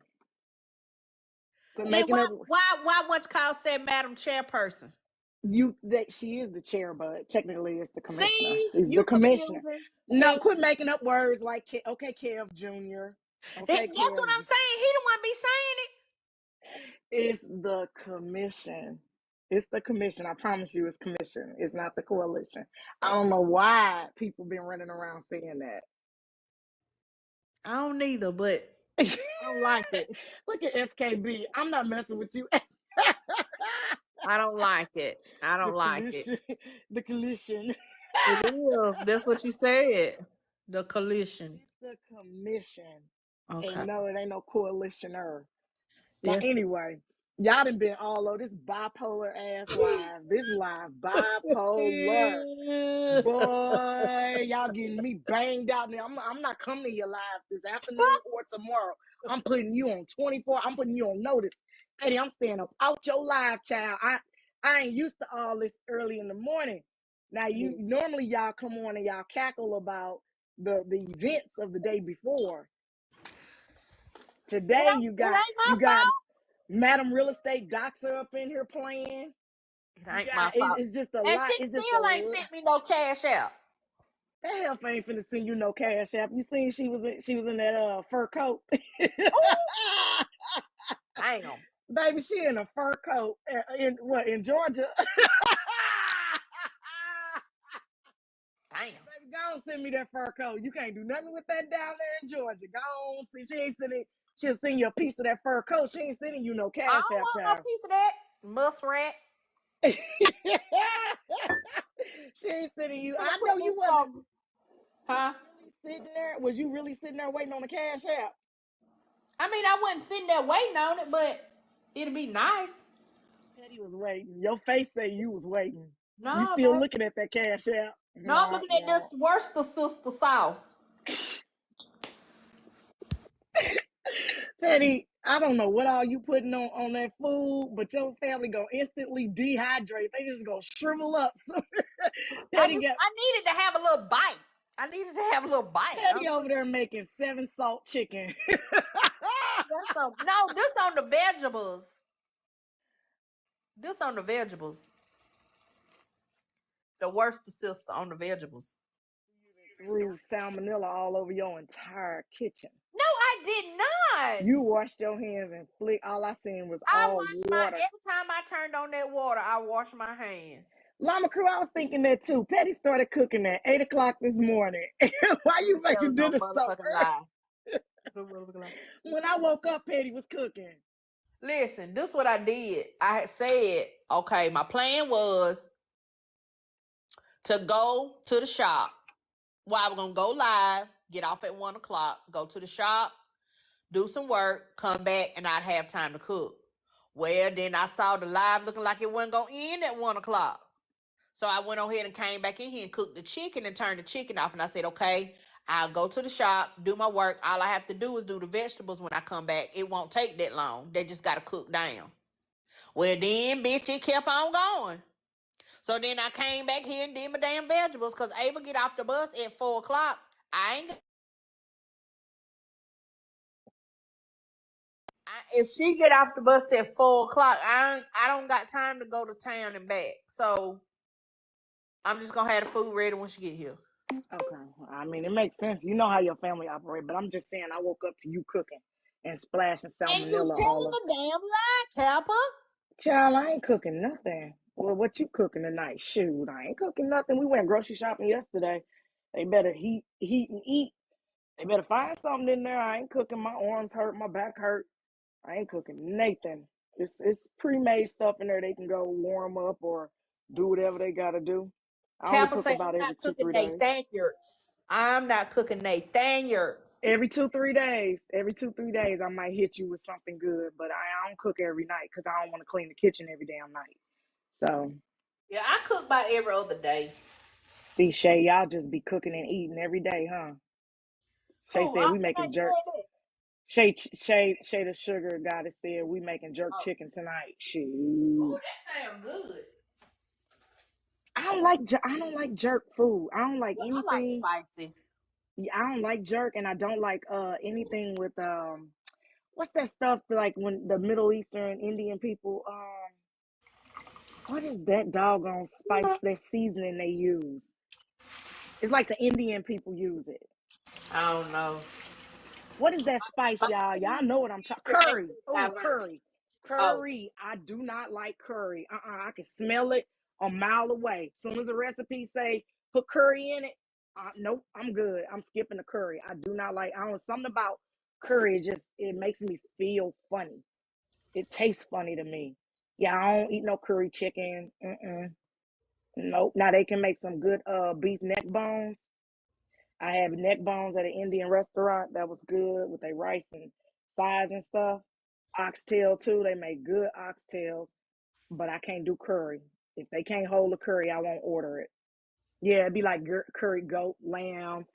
Quit Then making up. why what's called said Madam Chairperson? She is the chair, but technically it's the commissioner. See, She's the you commissioner. confusing. No, See, quit making up words like okay, Kev Jr. Okay, that's what Kev. I'm saying. He the one be saying it. It's the commission. It's the commission. I promise you, it's commission. It's not the coalition. I don't know why people been running around saying that. I don't either, but I don't like it. Look at SKB. I'm not messing with you. I don't like it. I The don't like it. collision. The collision. It is. That's what you said. The collision. It's the commission. Okay. And no, it ain't no coalitioner. But Yes. anyway, y'all done been all over this bipolar ass live. This live bipolar. Boy, y'all getting me banged out now. I'm not coming to your live this afternoon or tomorrow. I'm putting you on 24. I'm putting you on notice. Petty, I'm staying up out your live, child. I ain't used to all this early in the morning. Now you Yes. normally y'all come on and y'all cackle about the events of the day before. Today you It ain't my got fault. Madam Real Estate Doxer up in here playing. It ain't my fault. It's just a And lot. she It's just still ain't sent me no cash out. that help ain't finna send you no cash app. You seen she was in that fur coat. Ooh, damn. Baby, she in a fur coat in Georgia. Damn. Baby, go on send me that fur coat. You can't do nothing with that down there in Georgia. Go on, see she ain't sending. She'll send you a piece of that fur coat. She ain't sending you no I cash don't app, want no child. piece of that. Muskrat. She ain't sending you. Gonna I put know me you wasn't some. Huh? really sitting there. Was you really sitting there waiting on the cash app? I mean, I wasn't sitting there waiting on it, but it'd be nice. Petty was waiting. Your face say you was waiting. You No, still baby. looking at that cash app? No, I'm Womp looking at this womp. Worcester sister sauce. Petty, I don't know what all you putting on that food, but your family gonna instantly dehydrate. They just gonna shrivel up. So Petty I needed to have a little bite. I needed to have a little bite. Petty over there making 7 salt chicken. No, this on the vegetables. This on the vegetables. The Worcester sister on the vegetables. Threw salmonella all over your entire kitchen. No, I did not. You washed your hands and flick. All I seen was I all washed water. every time I turned on that water, I washed my hand. Llama Crew, I was thinking that too. Petty started cooking at 8 o'clock this morning. Why you Tell making no dinner so motherfucking early? lie. No motherfucking lie. When I woke up, Petty was cooking. Listen, this is what I did. I had said, okay, my plan was to go to the shop. Well, I was gonna go live, get off at 1 o'clock, go to the shop, do some work, come back, and I'd have time to cook. Well, then I saw the live looking like it wasn't gonna end at 1 o'clock. So I went on ahead and came back in here and cooked the chicken and turned the chicken off. And I said, okay, I'll go to the shop, do my work. All I have to do is do the vegetables when I come back. It won't take that long. They just got to cook down. Well, then, bitch, it kept on going. So then I came back here and did my damn vegetables because Ava get off the bus at 4 o'clock. If she get off the bus at 4 o'clock, I don't got time to go to town and back. So I'm just gonna have the food ready when she get here. Okay. I mean, it makes sense. You know how your family operate, but I'm just saying I woke up to you cooking and splashing And you salmonella all telling up. the damn lie, Kappa. Child, I ain't cooking nothing. Well, what you cooking tonight? Shoot, I ain't cooking nothing. We went grocery shopping yesterday. They better heat, and eat. They better find something in there. I ain't cooking. My arms hurt. My back hurt. I ain't cooking nothing. It's pre-made stuff in there. They can go warm up or do whatever they gotta do. I only Kappa cook say about I'm every not two, cooking 3 days. Nathaniels. I'm not cooking Nathaniels. Every 2, 3 days. Every 2, 3 days, I might hit you with something good, but I don't cook every night because I don't want to clean the kitchen every damn night. So, Yeah, I cook about every other day. see, Shay, y'all just be cooking and eating every day, huh? Shay Who? said I we ain't making jerk. said that. Shay, the sugar goddess said we making jerk Oh, chicken tonight. Shoot, that sounds good. I don't like jerk food. I don't like Well, I like anything. spicy. I don't like jerk, and I don't like anything with what's that stuff like when the Middle Eastern Indian people what is that doggone spice, that seasoning they use? It's like the Indian people use it. I don't know. What is that spice, y'all? Y'all know what I'm talking. Curry. Oh, curry. Oh, Curry. I do not like curry. I can smell it a mile away. As soon as the recipe say put curry in it, nope, I'm good. I'm skipping the curry. I do not like. I don't know, something about curry. It makes me feel funny. It tastes funny to me. Yeah, I don't eat no curry chicken. Nope. Now they can make some good beef neck bones. I have neck bones at an Indian restaurant that was good with their rice and sides and stuff. Oxtail too. They make good oxtails, but I can't do curry. If they can't hold a curry, I won't order it. Yeah, it'd be like curry goat, lamb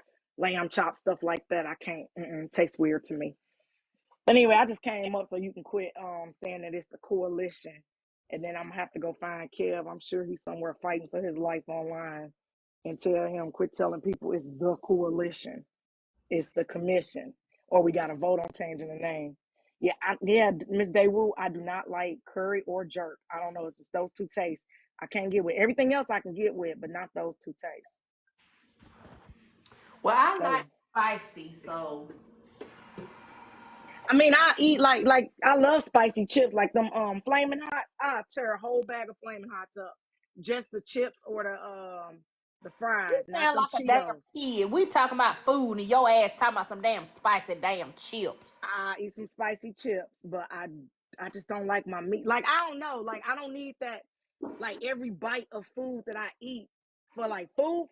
chop stuff like that. I can't. It tastes weird to me. But anyway, I just came up so you can quit saying that it's the coalition. And then I'm gonna have to go find Kev. I'm sure he's somewhere fighting for his life online and tell him quit telling people it's the coalition. It's the commission. Or we gotta vote on changing the name. Yeah, Miss Daewoo, I do not like curry or jerk. I don't know, it's just those two tastes. I can't get with everything else I can get with, but not those two tastes. well, I like So spicy, so I mean, I eat like I love spicy chips, like them flaming hot. I tear a whole bag of flaming hots up, just the chips or the you fries, not sound them like a damn Cheetos. kid. We talking about food and your ass talking about some damn spicy damn chips. I eat some spicy chips, but I just don't like my meat. Like I don't know, like I don't need that. Like every bite of food that I eat for like food,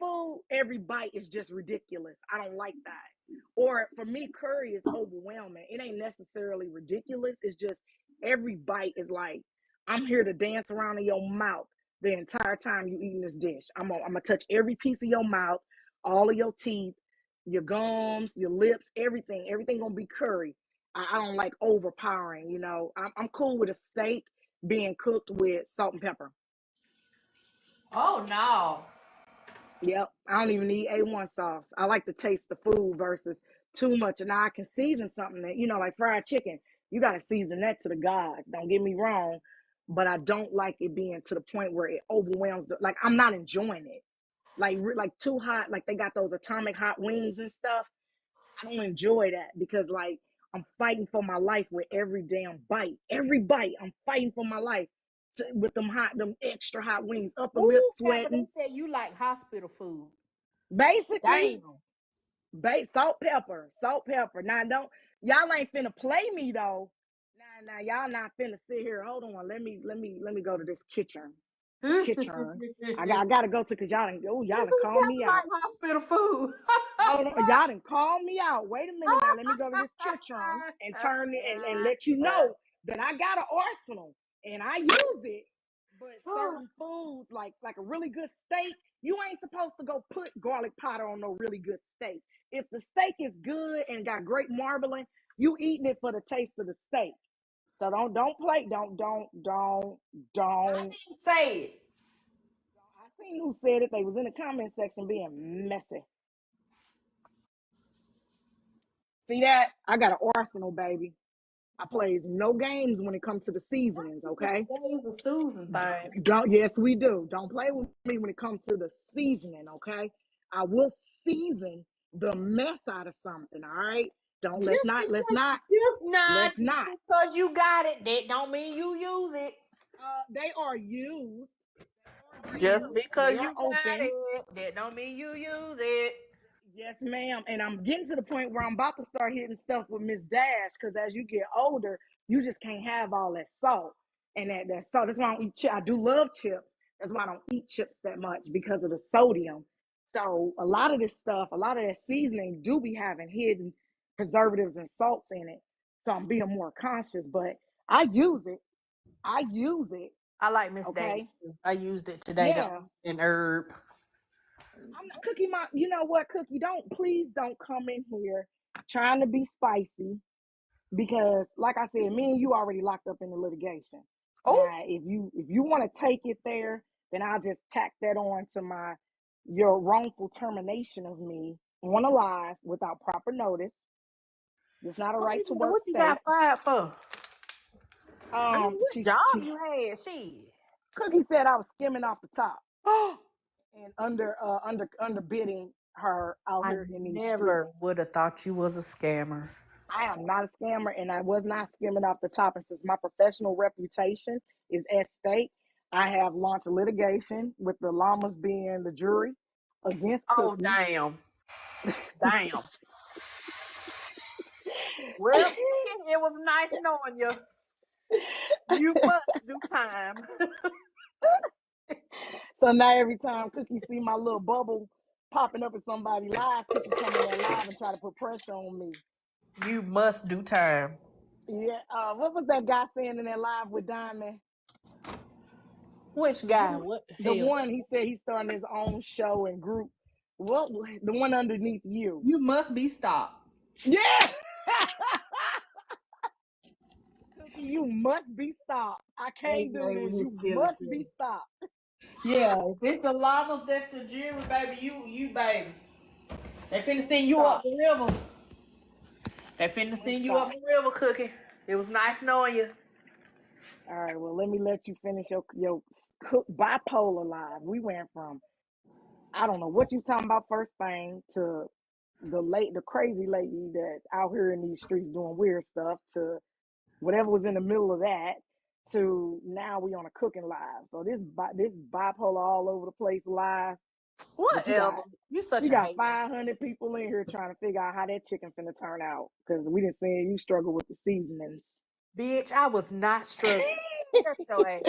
every bite is just ridiculous. I don't like that. Or for me, curry is overwhelming. It ain't necessarily ridiculous. It's just every bite is like I'm here to dance around in your mouth the entire time you eating this dish. I'm gonna touch every piece of your mouth, all of your teeth, your gums, your lips, everything. Everything gonna be curry. I don't like overpowering. I'm cool with a steak being cooked with salt and pepper. Oh no. Yep. I don't even need A1 sauce. I like to taste the food versus too much. And now I can season something that, like fried chicken. You got to season that to the gods. Don't get me wrong. But I don't like it being to the point where it overwhelms. Like, I'm not enjoying it. Like too hot. Like they got those atomic hot wings and stuff. I don't enjoy that because, like, I'm fighting for my life with every damn bite. Every bite, I'm fighting for my life. with them extra hot wings, upper lip Ooh, Pepper, they sweating. said you like hospital food. Basically, Damn. salt, pepper, salt, pepper. Now don't y'all ain't finna play me though. Now y'all not finna sit here. Hold on, let me go to this kitchen. The This kitchen. I gotta go to because y'all done is call me Pepper out. like hospital food. Hold on, y'all done call me out. Wait a minute now. Let me go to this kitchen and turn it and let you know that I got an arsenal and I use it. But certain foods, like a really good steak, you ain't supposed to go put garlic powder on no really good steak. If the steak is good and got great marbling, you eating it for the taste of the steak. So don't play. I Don't. didn't say it. I seen who said it. They was in the comment section being messy. See that? I got an arsenal, baby. I plays no games when it comes to the seasonings, okay? That is a soothing thing. Don't yes, we do. Don't play with me when it comes to the seasoning, okay? I will season the mess out of something, all right? Don't let's Just not let's because, not just not let's not. because you got it, that don't mean you use it. They are used. They are Just used. They because are you got open. it, that don't mean you use it. Yes, ma'am. And I'm getting to the point where I'm about to start hitting stuff with Miss Dash because as you get older, you just can't have all that salt and that salt. That's why I don't eat chips. I do love chips. That's why I don't eat chips that much because of the sodium. So a lot of this stuff, a lot of that seasoning do be having hidden preservatives and salts in it. So I'm being more conscious, but I use it. I use it. I like Miss Dash. Okay. I used it today though, Yeah. in herb. I'm not Cookie Mom. You know what, Cookie? Please don't come in here trying to be spicy because, like I said, me and you already locked up in the litigation. Oh, Now, if you want to take it there, then I'll just tack that on to your wrongful termination of me on a live without proper notice. It's not a right to work what you state. got fired for? I mean, what She job she you had? Shit. Cookie said I was skimming off the top Oh, and underbidding her out I here in these streets. never would have thought you was a scammer. I am not a scammer and I was not skimming off the top. And since my professional reputation is at stake, I have launched litigation with the llamas being the jury against Oh, Cookie. damn. Damn. Well, it was nice knowing you. You must do time. So now every time Cookie see my little bubble popping up at somebody live, Cookie come in there live and try to put pressure on me. You must do time. Yeah, what was that guy saying in that live with Diamond? Which guy? What The the hell? one he said he's starting his own show and group. What the one underneath you? You must be stopped. Yeah. Cookie, you must be stopped. I can't do AJ this. with You his silly must self. be stopped. Yeah, if it's the llamas, that's the jury, baby. You, baby. They finna send you up Stop. the river. They finna Must send you up stop. the river, Cookie. It was nice knowing you. All right. Well, let me let you finish your bipolar live. We went from I don't know what you talking about first thing to the crazy lady that out here in these streets doing weird stuff to whatever was in the middle of that to now we on a cooking live. So this bipolar all over the place live, but Whatever. You such you a got hater. 500 people in here trying to figure out how that chicken finna turn out because we didn't say you struggle with the seasonings. Bitch, I was not struggling. Shut your ass.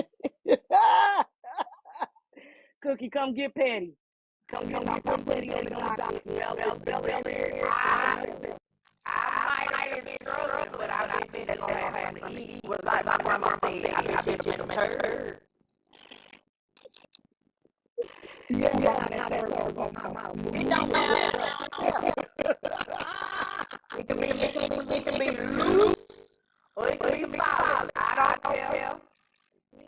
Cookie, come get Patty. Come get Patty on the docket. I might have been struggling, but I bet they're gonna have something to eat. Well, like my grandma said, I bet you gentleman turd. Yeah, now that was on my mouth. It don't matter. I don't care. It can be loose or it can be solid. I don't care.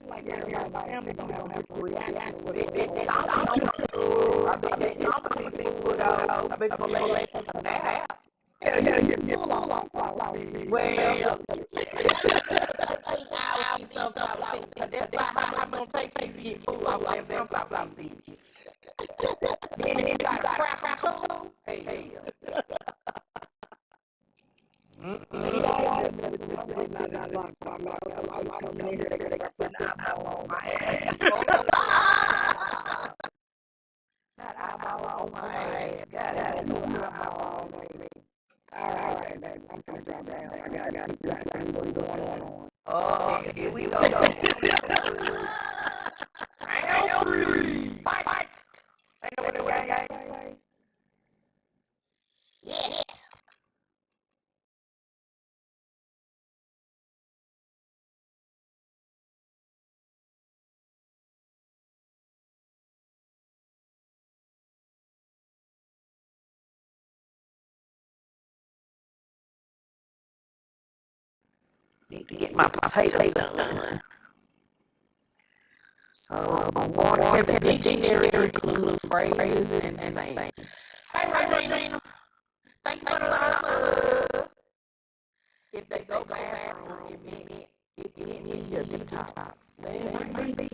Like everybody, family don't have a different reaction to This it. is I bet this number people put out. I bet you gonna let that nap. Yeah, you're full on sunflower. Well, it takes hours to eat sunflower seeds. That's about how much it's gonna take you to get food off of them sunflower seeds. Then if you got a crack too, hey, eyeball on my ass. Not eyeball on my ass. God, that no eyeball on me. All right, baby. I'm gonna drop down. I got what's going on. Oh, here we go. Round 3. Fight. I know what the way. Yes. Need to get my potatoes done. So, water the dictionary include phrases and sayings. Hey, Regina. Thank you for the love. If they go bathroom, it means you're detox. They might be.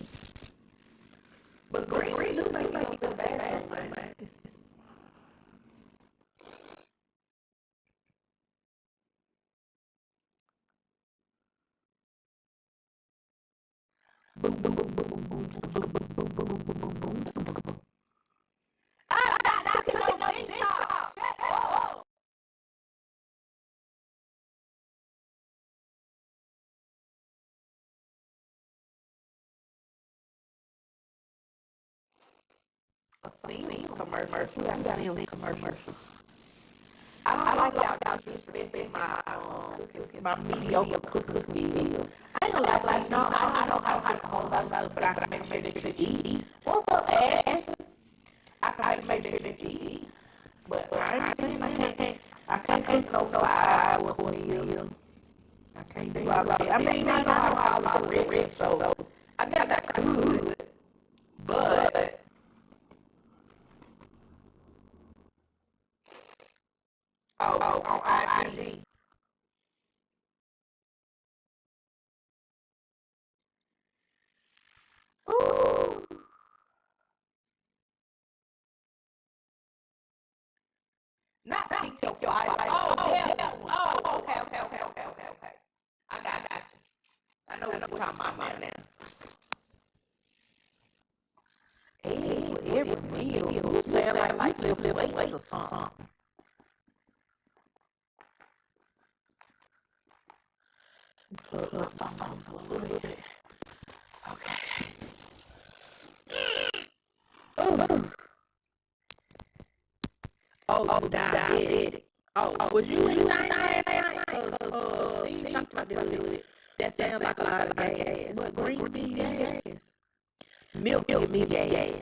But green do make it to the bathroom, man. Boom, boom, boom, boom, boom, boom, boom, boom, boom, boom, boom, boom. I'm not knocking no detox. Shut up. A Sims commercial. I see Sims commercial. I like y'all disrespecting my mediocre cooking skills. I ain't gonna lie, no, I know how to hold that stuff, but I can make sure that you eat. What's up, Ashley? I can make sure that you eat. But I ain't saying I can't cook no 5-course meal. I can't do all that. I mean, I know how to follow the recipe, so I guess that's good. But on IG. Ooh. Not TikTok. Yeah. Oh, okay. I got you. I know what you're talking about now. Every meal, you sound like you lift weights or something. Plug my phone for a little bit. Okay. Oh, diabetic. Oh, was you anything last night? Steve talked about it. That sounds like a lot of gas. But green tea gas. Milk give me gas.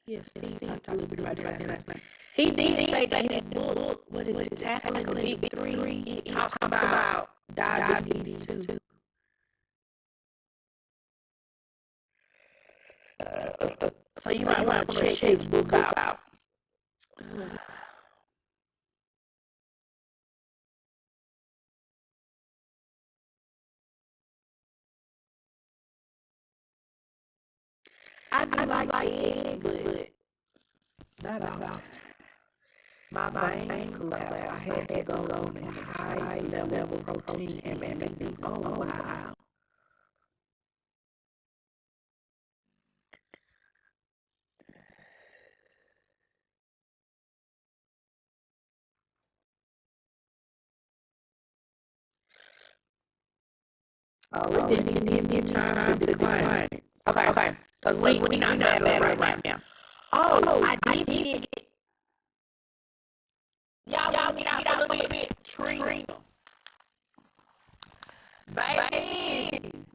Yes, Steve talked a little bit about that last night. He did say that his book, what is it, Tackling the Big Three, it talks about diabetes too. So you might want to check his book out. I do like eggs, but not all the time. My veins collapsed. I had to go on a high level protein and magnesium. Oh, wow. Oh, it didn't give me time to decline. Okay. Because we not mad right now. Oh, I did get. Y'all get out a little bit. Trina. Baby,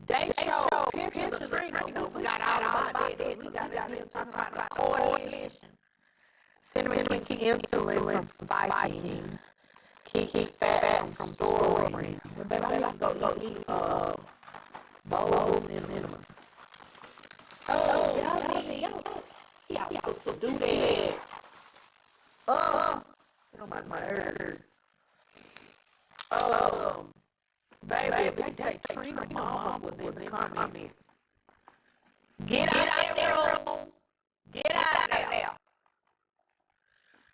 they show pictures of Trina. We forgot all about that. We got to talk about the coalition. Cinnamon keeps insulin from spiking. Keeps fat from storing. But baby, I need to go eat bowl of cinnamon. Y'all so do that. You know my nerves. Baby, they say Trina mama was in the comments. Get out there, room. Get out of there.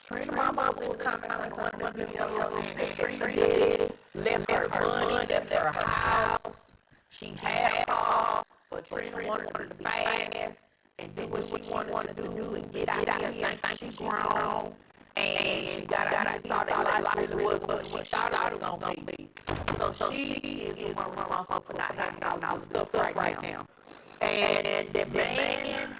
Trina mama was in the comments on one of the videos saying that Trina did left her money, left her house. She had a car, but Trina wanted to be fast and do what she wanted to do and get out here and think she grown. And she got out and saw that life really was what she thought it was going to be. So she is the one responsible for not having all this stuff right now. And the man,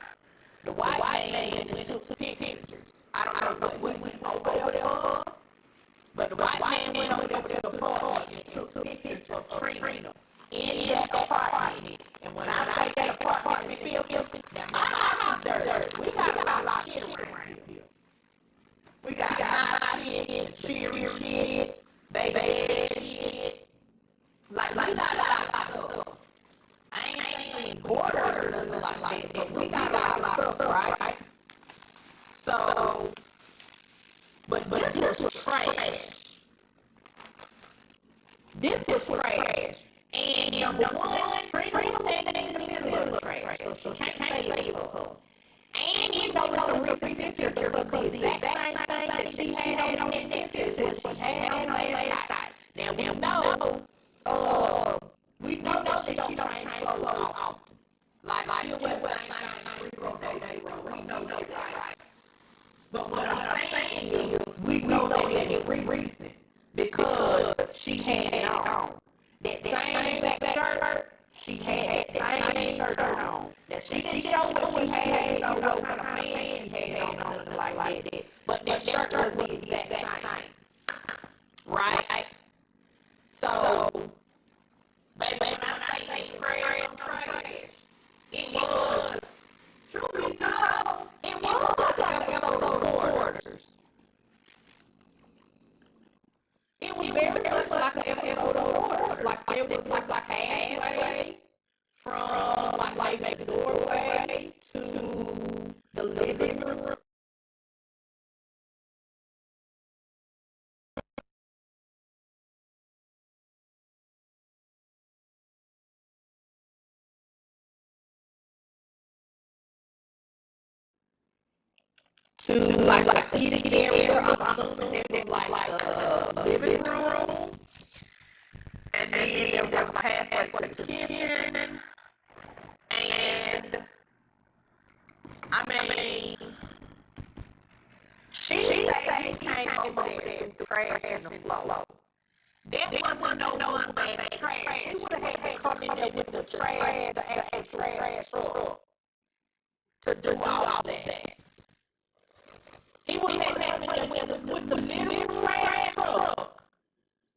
the white man went and took pictures. I don't know what he went over there for, but the white man went over there to the park and took pictures of Trina in that apartment. And when I say that apartment is filthy, now my house is dirty. We got a lot of shit around here. We got my shit, cheering shit, baby shit. Like we got a lot of stuff. I ain't saying borders or nothing like that, but we got a lot of stuff, right? So, but this was trash. This was trash. And number one, Trina was standing in the middle of the trash, so she can't say it was her. And you know, it's a recent picture because the exact same thing that she had on that picture is what she had on last night. Now we know that she don't change clothes often. Like she'll wear the same thing 3 days. We know that, right? But what I'm saying is, we know that it was recent because she had it on. That same exact shirt, she had that same shirt on. That she didn't show what she had, you know, what kind of pants she had on, nothing like that. But that shirt was the exact same. Right? So, baby, when I say trash, it was, truth be told, it was like an episode of Borders. It was very much like an episode of Borders. Like it was like halfway from like maybe the doorway to the living room. To like a seating area. I'm assuming it was like a living room. And then there was halfway to the kitchen. And I mean, she said he came over there and trash in the floor. That wasn't no one bad trash. He would have had to come in there with the trash, the actual trash truck to do all of that. He would have had to come in there with the little trash truck.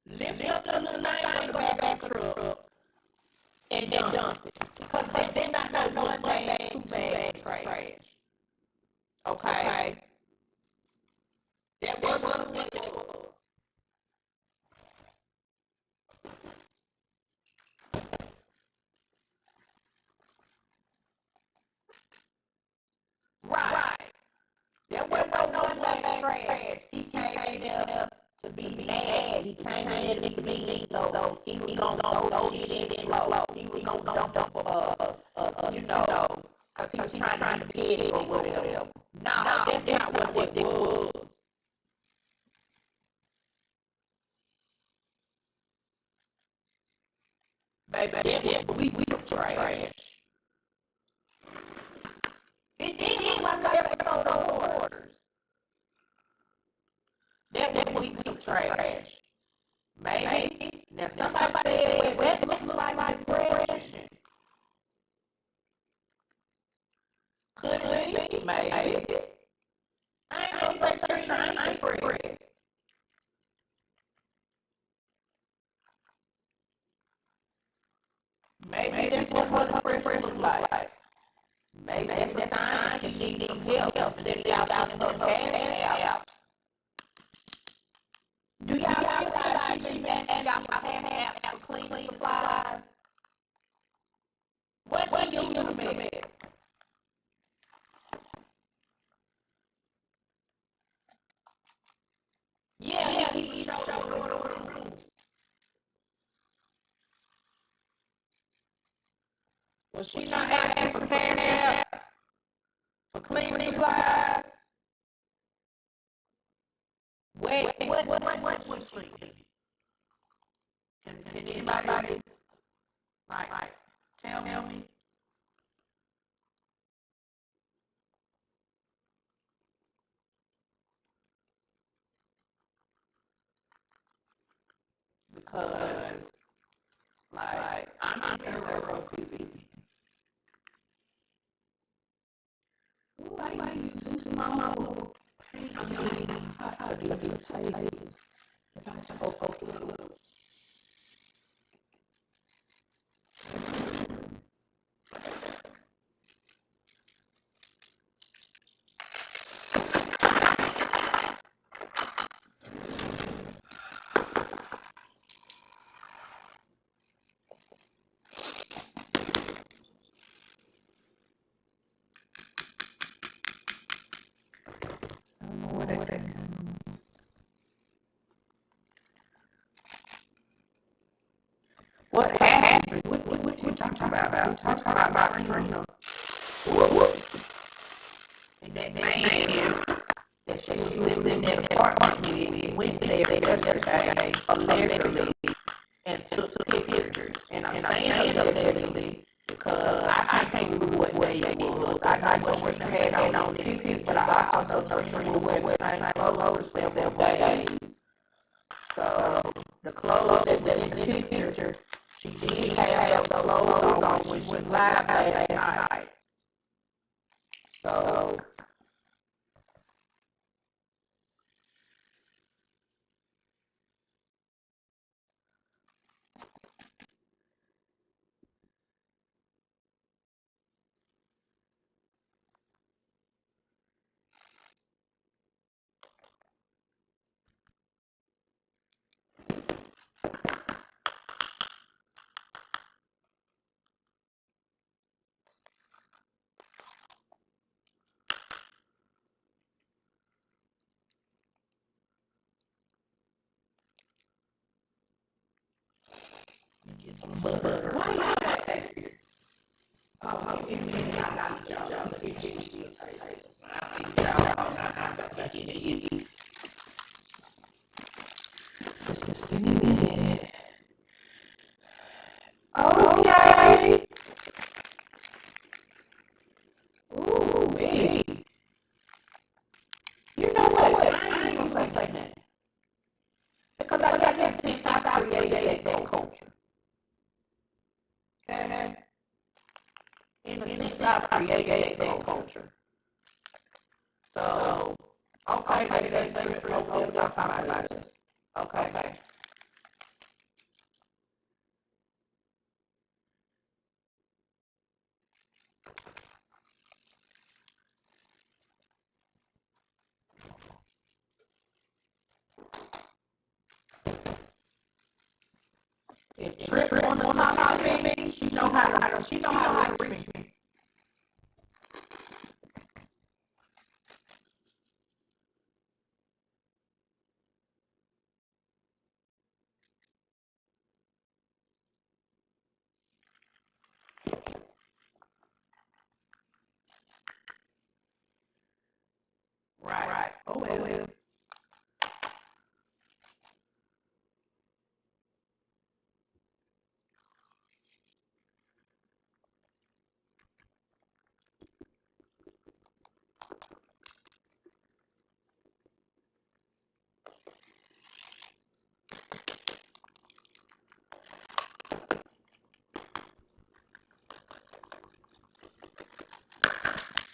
Lift up the little thing on the back truck and then dump it. Because they're not no one bag, 2 bag trash. Okay? That wasn't what it was. Right. There wasn't no one bag trash. He came there to be mad. He came in to be mean. So he was gonna throw shit in the floor. He was gonna dump you know, because he was trying to get it or whatever. No, that's not what it was. Baby, that we some trash. It did like an episode of Borders. That we some trash. Maybe. Now somebody said, well, that looks like depression. Could it be? Maybe. I ain't gonna say Trina ain't depressed. Maybe that's what depression looks like. Maybe that's a sign that she needs some help instead of y'all sending her bad apps. Do y'all realize she been asking y'all for half apps for cleaning supplies? What she using them at? Yeah, he showed her. Was she not asking for cash out for cleaning supplies? Wait, what was she? Can anybody like tell me? Because like I'm in PettyRo 50. Ooh, I use too small paint on these tables. If I just open it up. What happened? What you talking about? You talking about Trina? What? And that man that she was living in that apartment with went there yesterday, allegedly, and took pictures. And I'm saying allegedly because I can't remember what day it was. I know what Trina had on the pictures, but I also know Trina would wear the same clothes several days. So the clothes that was in the picture, she did have those clothes on when she went live last night. So get some butter. Why y'all got that here? Oh, give me a minute. I got y'all the pictures. I think y'all got to get it. Just a minute. Okay. Ooh, baby. You know what? I ain't gonna say that. Because I guess since I created that culture. Okay? In a sense, I created that culture. So, okay, maybe that's different. What y'all talking about this? Okay. If Trip wanna talk to me, she know how to reach me. Right. Oh well.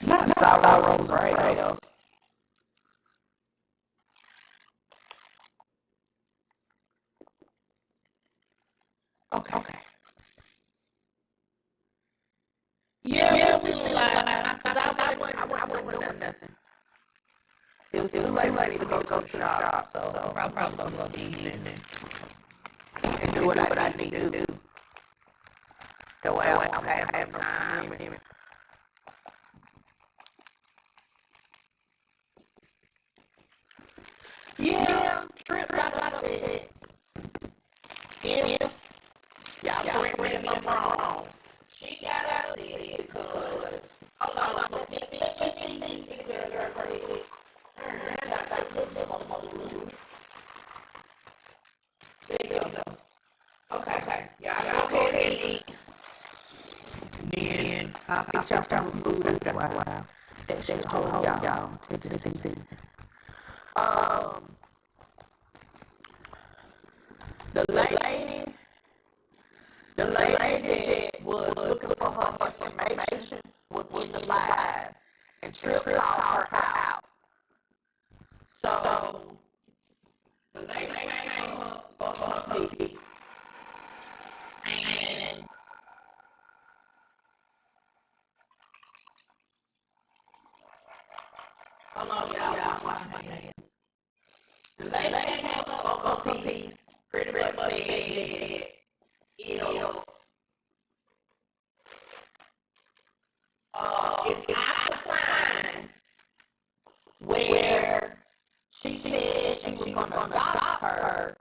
Not sour right? Okay. Yeah, we were like, because I wasn't doing nothing. It was too late to go to the shop, so I'm probably gonna go this evening and do what I need to do. That way I won't have no time. Yeah, Trip, like I said, if y'all correct me if I'm wrong, she got out of it because, hold on, I'll fix y'all some food after a while. That should hold y'all to the season. The lady that was looking for her information was in the live, and Trip called her out. So the lady came up, spoke her piece, and hold on, y'all, wash my hands. The lady came up, spoke her piece, pretty much said, if I could find where she said she was gonna dox her,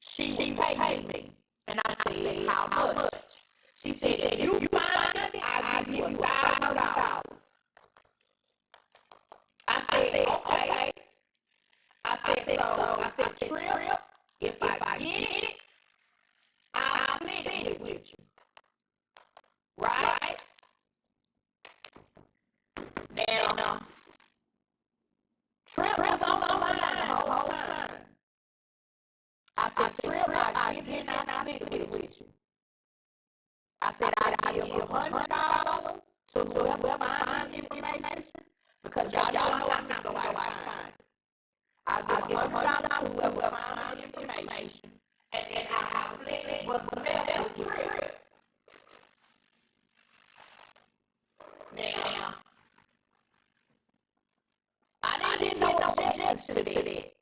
she would pay me. And I said, how much? She said, if you find it, I'll give you $1,000. I said, okay. I said, Trip, if I get it, I'll split it with you. Right? Now, Trip was on the line the whole time. I said, Trip, I'll give it and I'll split it with you. I said, I'll give you $100 to whoever finds information, because y'all know I'm not going to find it. I'll give $100 to whoever finds information, and I'll split it with Trip. Now, I didn't get no objections to that.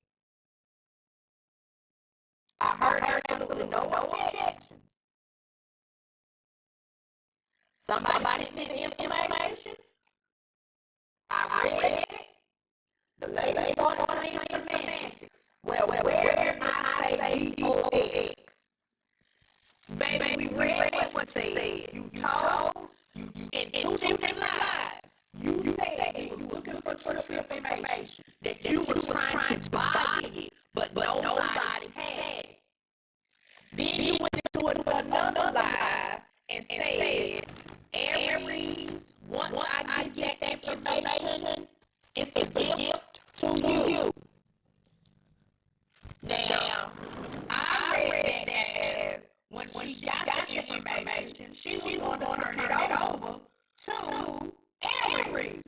I heard absolutely no objections. Somebody sent the information. I read it. The lady going on in semantics. Well, where did I say DOX? Baby, we read what you said. You told in two different lives. You said if you were looking for trip information, that you was trying to buy it, but nobody had it. Then you went into another live and said, Aries, once I get that information, it's a gift to you. Now, I read that as when she got the information, she was going to turn it over to Aries.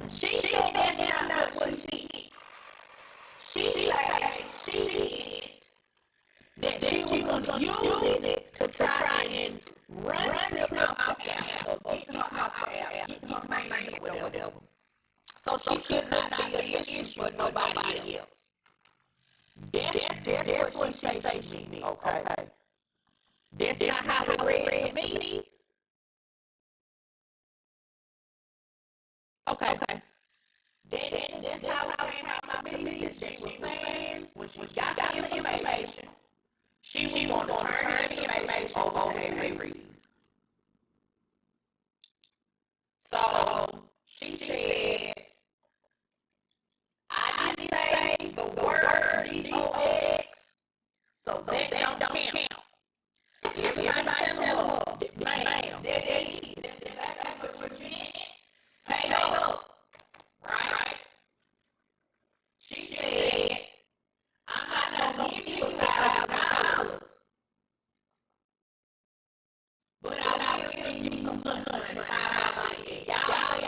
She said that's not what she did. She said she did that she was going to use it to try and run Trip out the app, get her out the app, get my name or whatever. So she should not be an issue for nobody else. That's what she say to me, okay? That's not how it read to me. Okay. That's how it came out to me. That she was saying when she got the information, she was going to turn the information over to Aries. So she said, I didn't say the word DOX, so that don't count. Everybody tell her, ma'am, that is. That's exactly what you did. Pay up, right? She said, I'm not going to give you $1,000, but I'll give you some money. Y'all say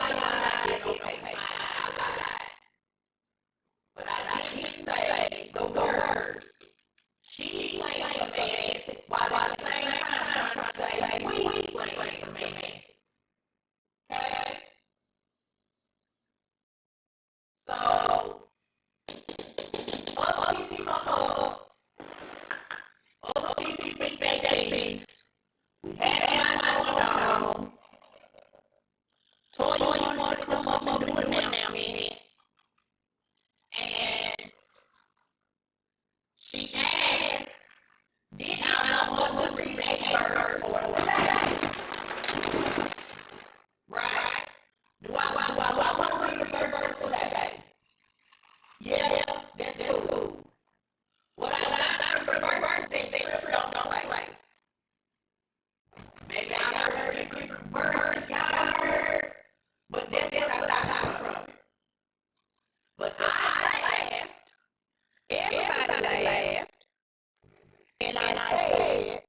And I said,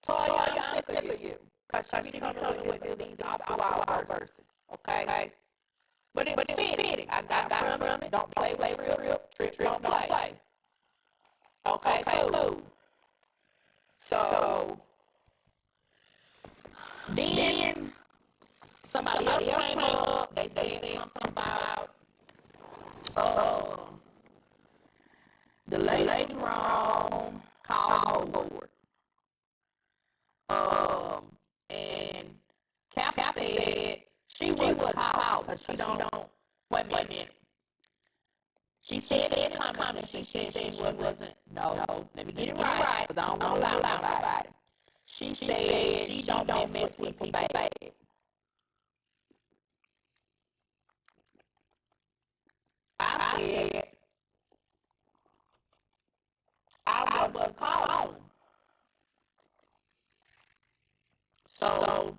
Toya, I'm sick of you. Because she be coming with these off-the-wall verses. Okay? But it was fitting. I got from it. Don't play with Trip don't play. Okay, cool. So, then somebody else came up. They said something about the lady wrong, called board. And Cap said she was called because she don't. Wait a minute. She said in the comments that she said she wasn't. No, let me get it right because I don't want to lie about nobody. She said she don't mess with people bad. I said I was called. So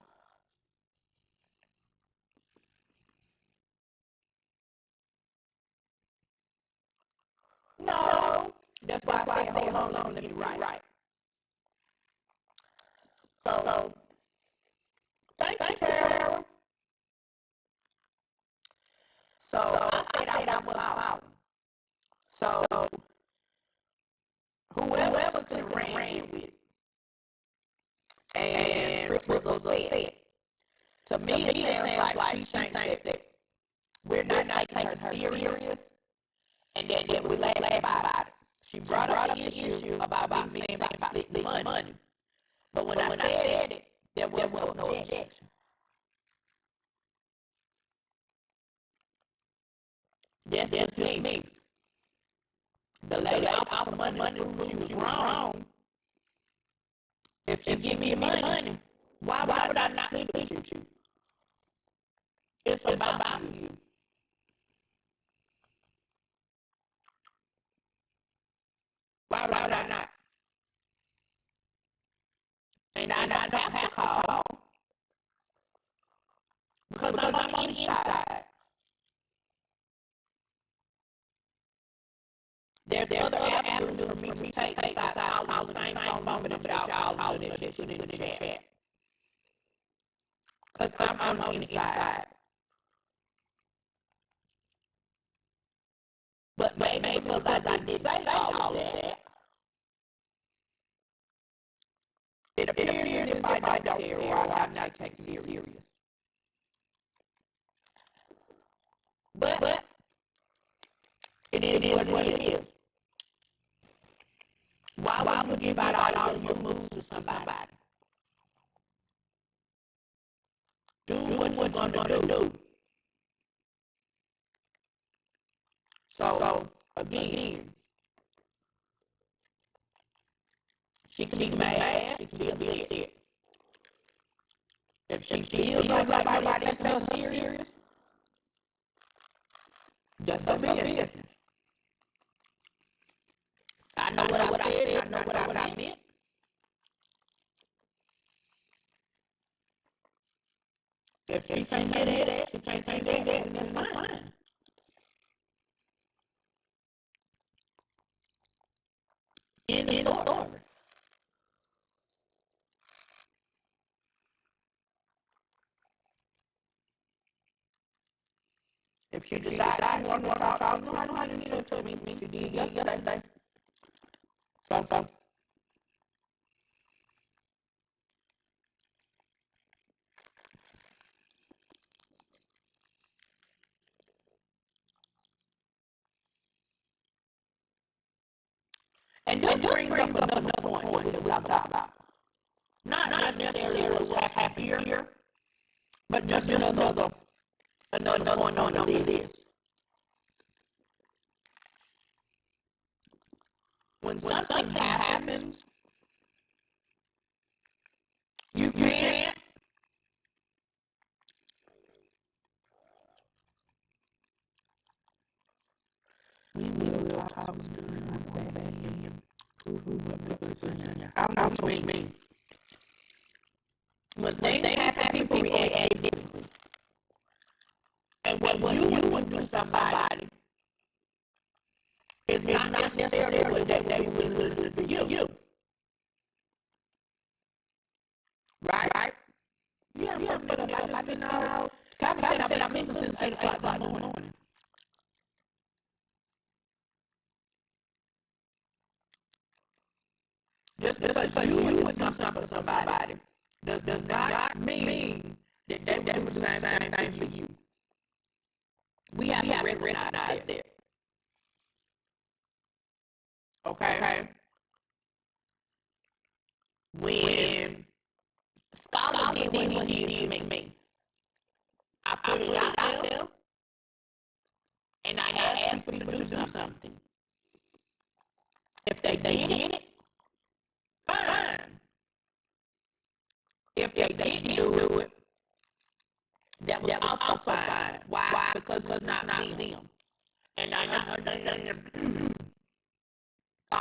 no, that's why I said hold on, let me get it right. So thank you, Carol. So I said I was called. So whoever could have ran with it, and Trish was upset. To me, it sounds like she thinks that we're not taking her serious, and that we laugh about it. She brought up the issue about me saying about splitting money. But when I said it, there was no objection. That's just me. The lady offered some money to prove she was wrong. If she give me money, why would I not split with you? It's about you. Why would I not? And I don't have to call because I'm on the inside. There's other avenues for me to take besides calling the same phone number that y'all calling that she put in the chat. Because I'm on the inside. But maybe because I didn't say all of that, it appears as if I don't care or I'm not taking it serious. But it is what it is. Why would you give out all your moves to somebody? Do what you're gonna do. So again, she can be mad, she can be upset. If she feels like nobody takes her serious, just her business. I know what I said, I know what I meant. If she can't hear that, she can't say that, then that's fine. In the story. If she decides she wants to talk, I know how to get her to me. She did yesterday. So. And this brings up another point what we were talking about. Not necessarily was happier, but just another point on this. When something happens, you can't we will talk during our wedding. I don't know what you mean. When things happen, people react differently. And what you would do to somebody is not necessarily what they would do you. Right? Yeah, but I just been out. Kevin said I've been cooking since 8 o'clock in the morning. Just because you would do something for somebody does not mean that they would do the same thing for you. We have to recognize that. Okay? When Scholar did what he did to me, I put it out there and I asked people to do something. If they did it, fine. If they didn't do it, that was also fine. Why? Because it's not them. And I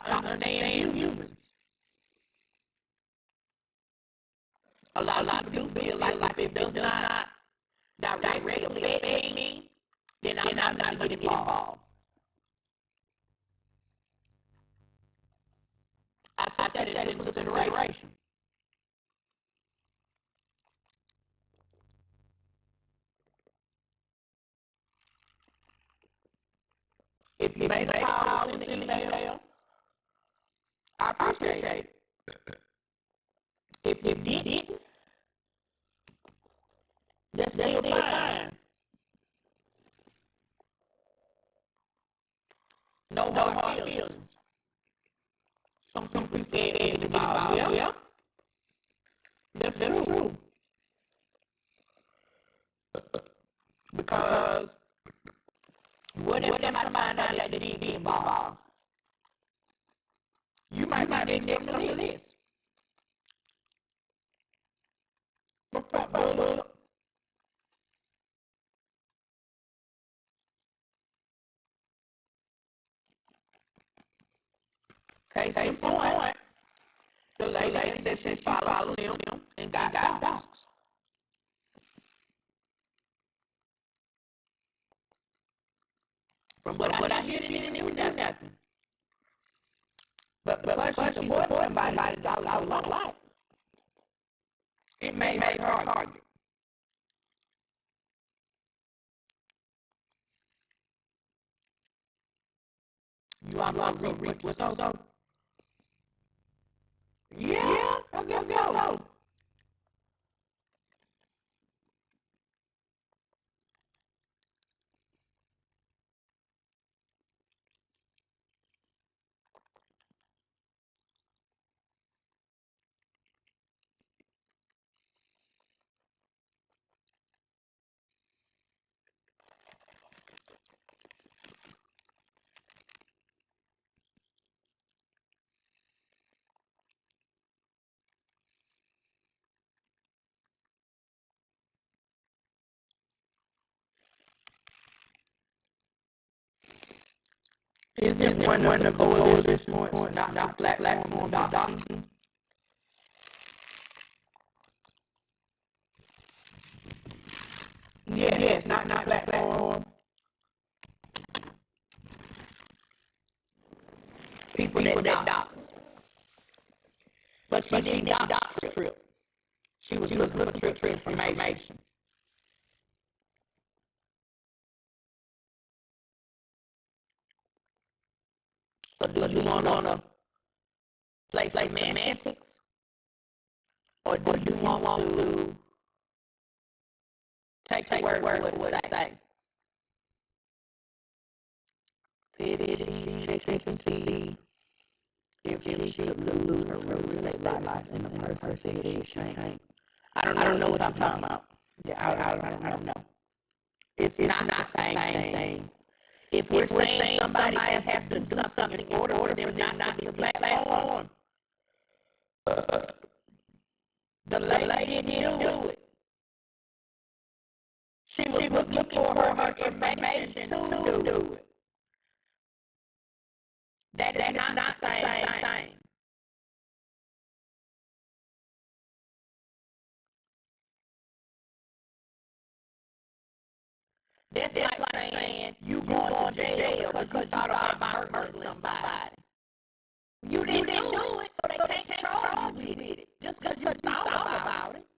understand you humans. A lot of people feel like if it does not directly affect me, then I'm not going to get involved. I took that into consideration. If you made a call or send an email, I appreciate it. If you didn't, that's still fine. No hard feelings. Some people scared to get involved. Yeah, that's true. Because what if somebody find out that they didn't get involved? You might be next on the list. Case in point, the lady said she follows him and got dogs. From what I hear, she didn't even do nothing. But because she supported somebody that I like, it made her target. You also reap what you sow. Yeah, I guess so. Is it one of the coalition points, not platform adoption? Yes, not platform. People that adopt. But she didn't adopt Trip. She was looking for Trip information. So do you want to play semantics? Or do you want to take the word for what it say? Pity, checking to see if she could lose her real estate license and the person said she can't. I don't know what I'm talking about. Yeah, I don't know. It's not the same thing. If we're saying somebody has to do something in order for them not to be platform, the lady didn't do it. She was looking for her information to do it. That is not the same thing. That's like saying you going to jail because you thought about murdering somebody. You didn't do it, so they can't charge you with it just because you thought about it.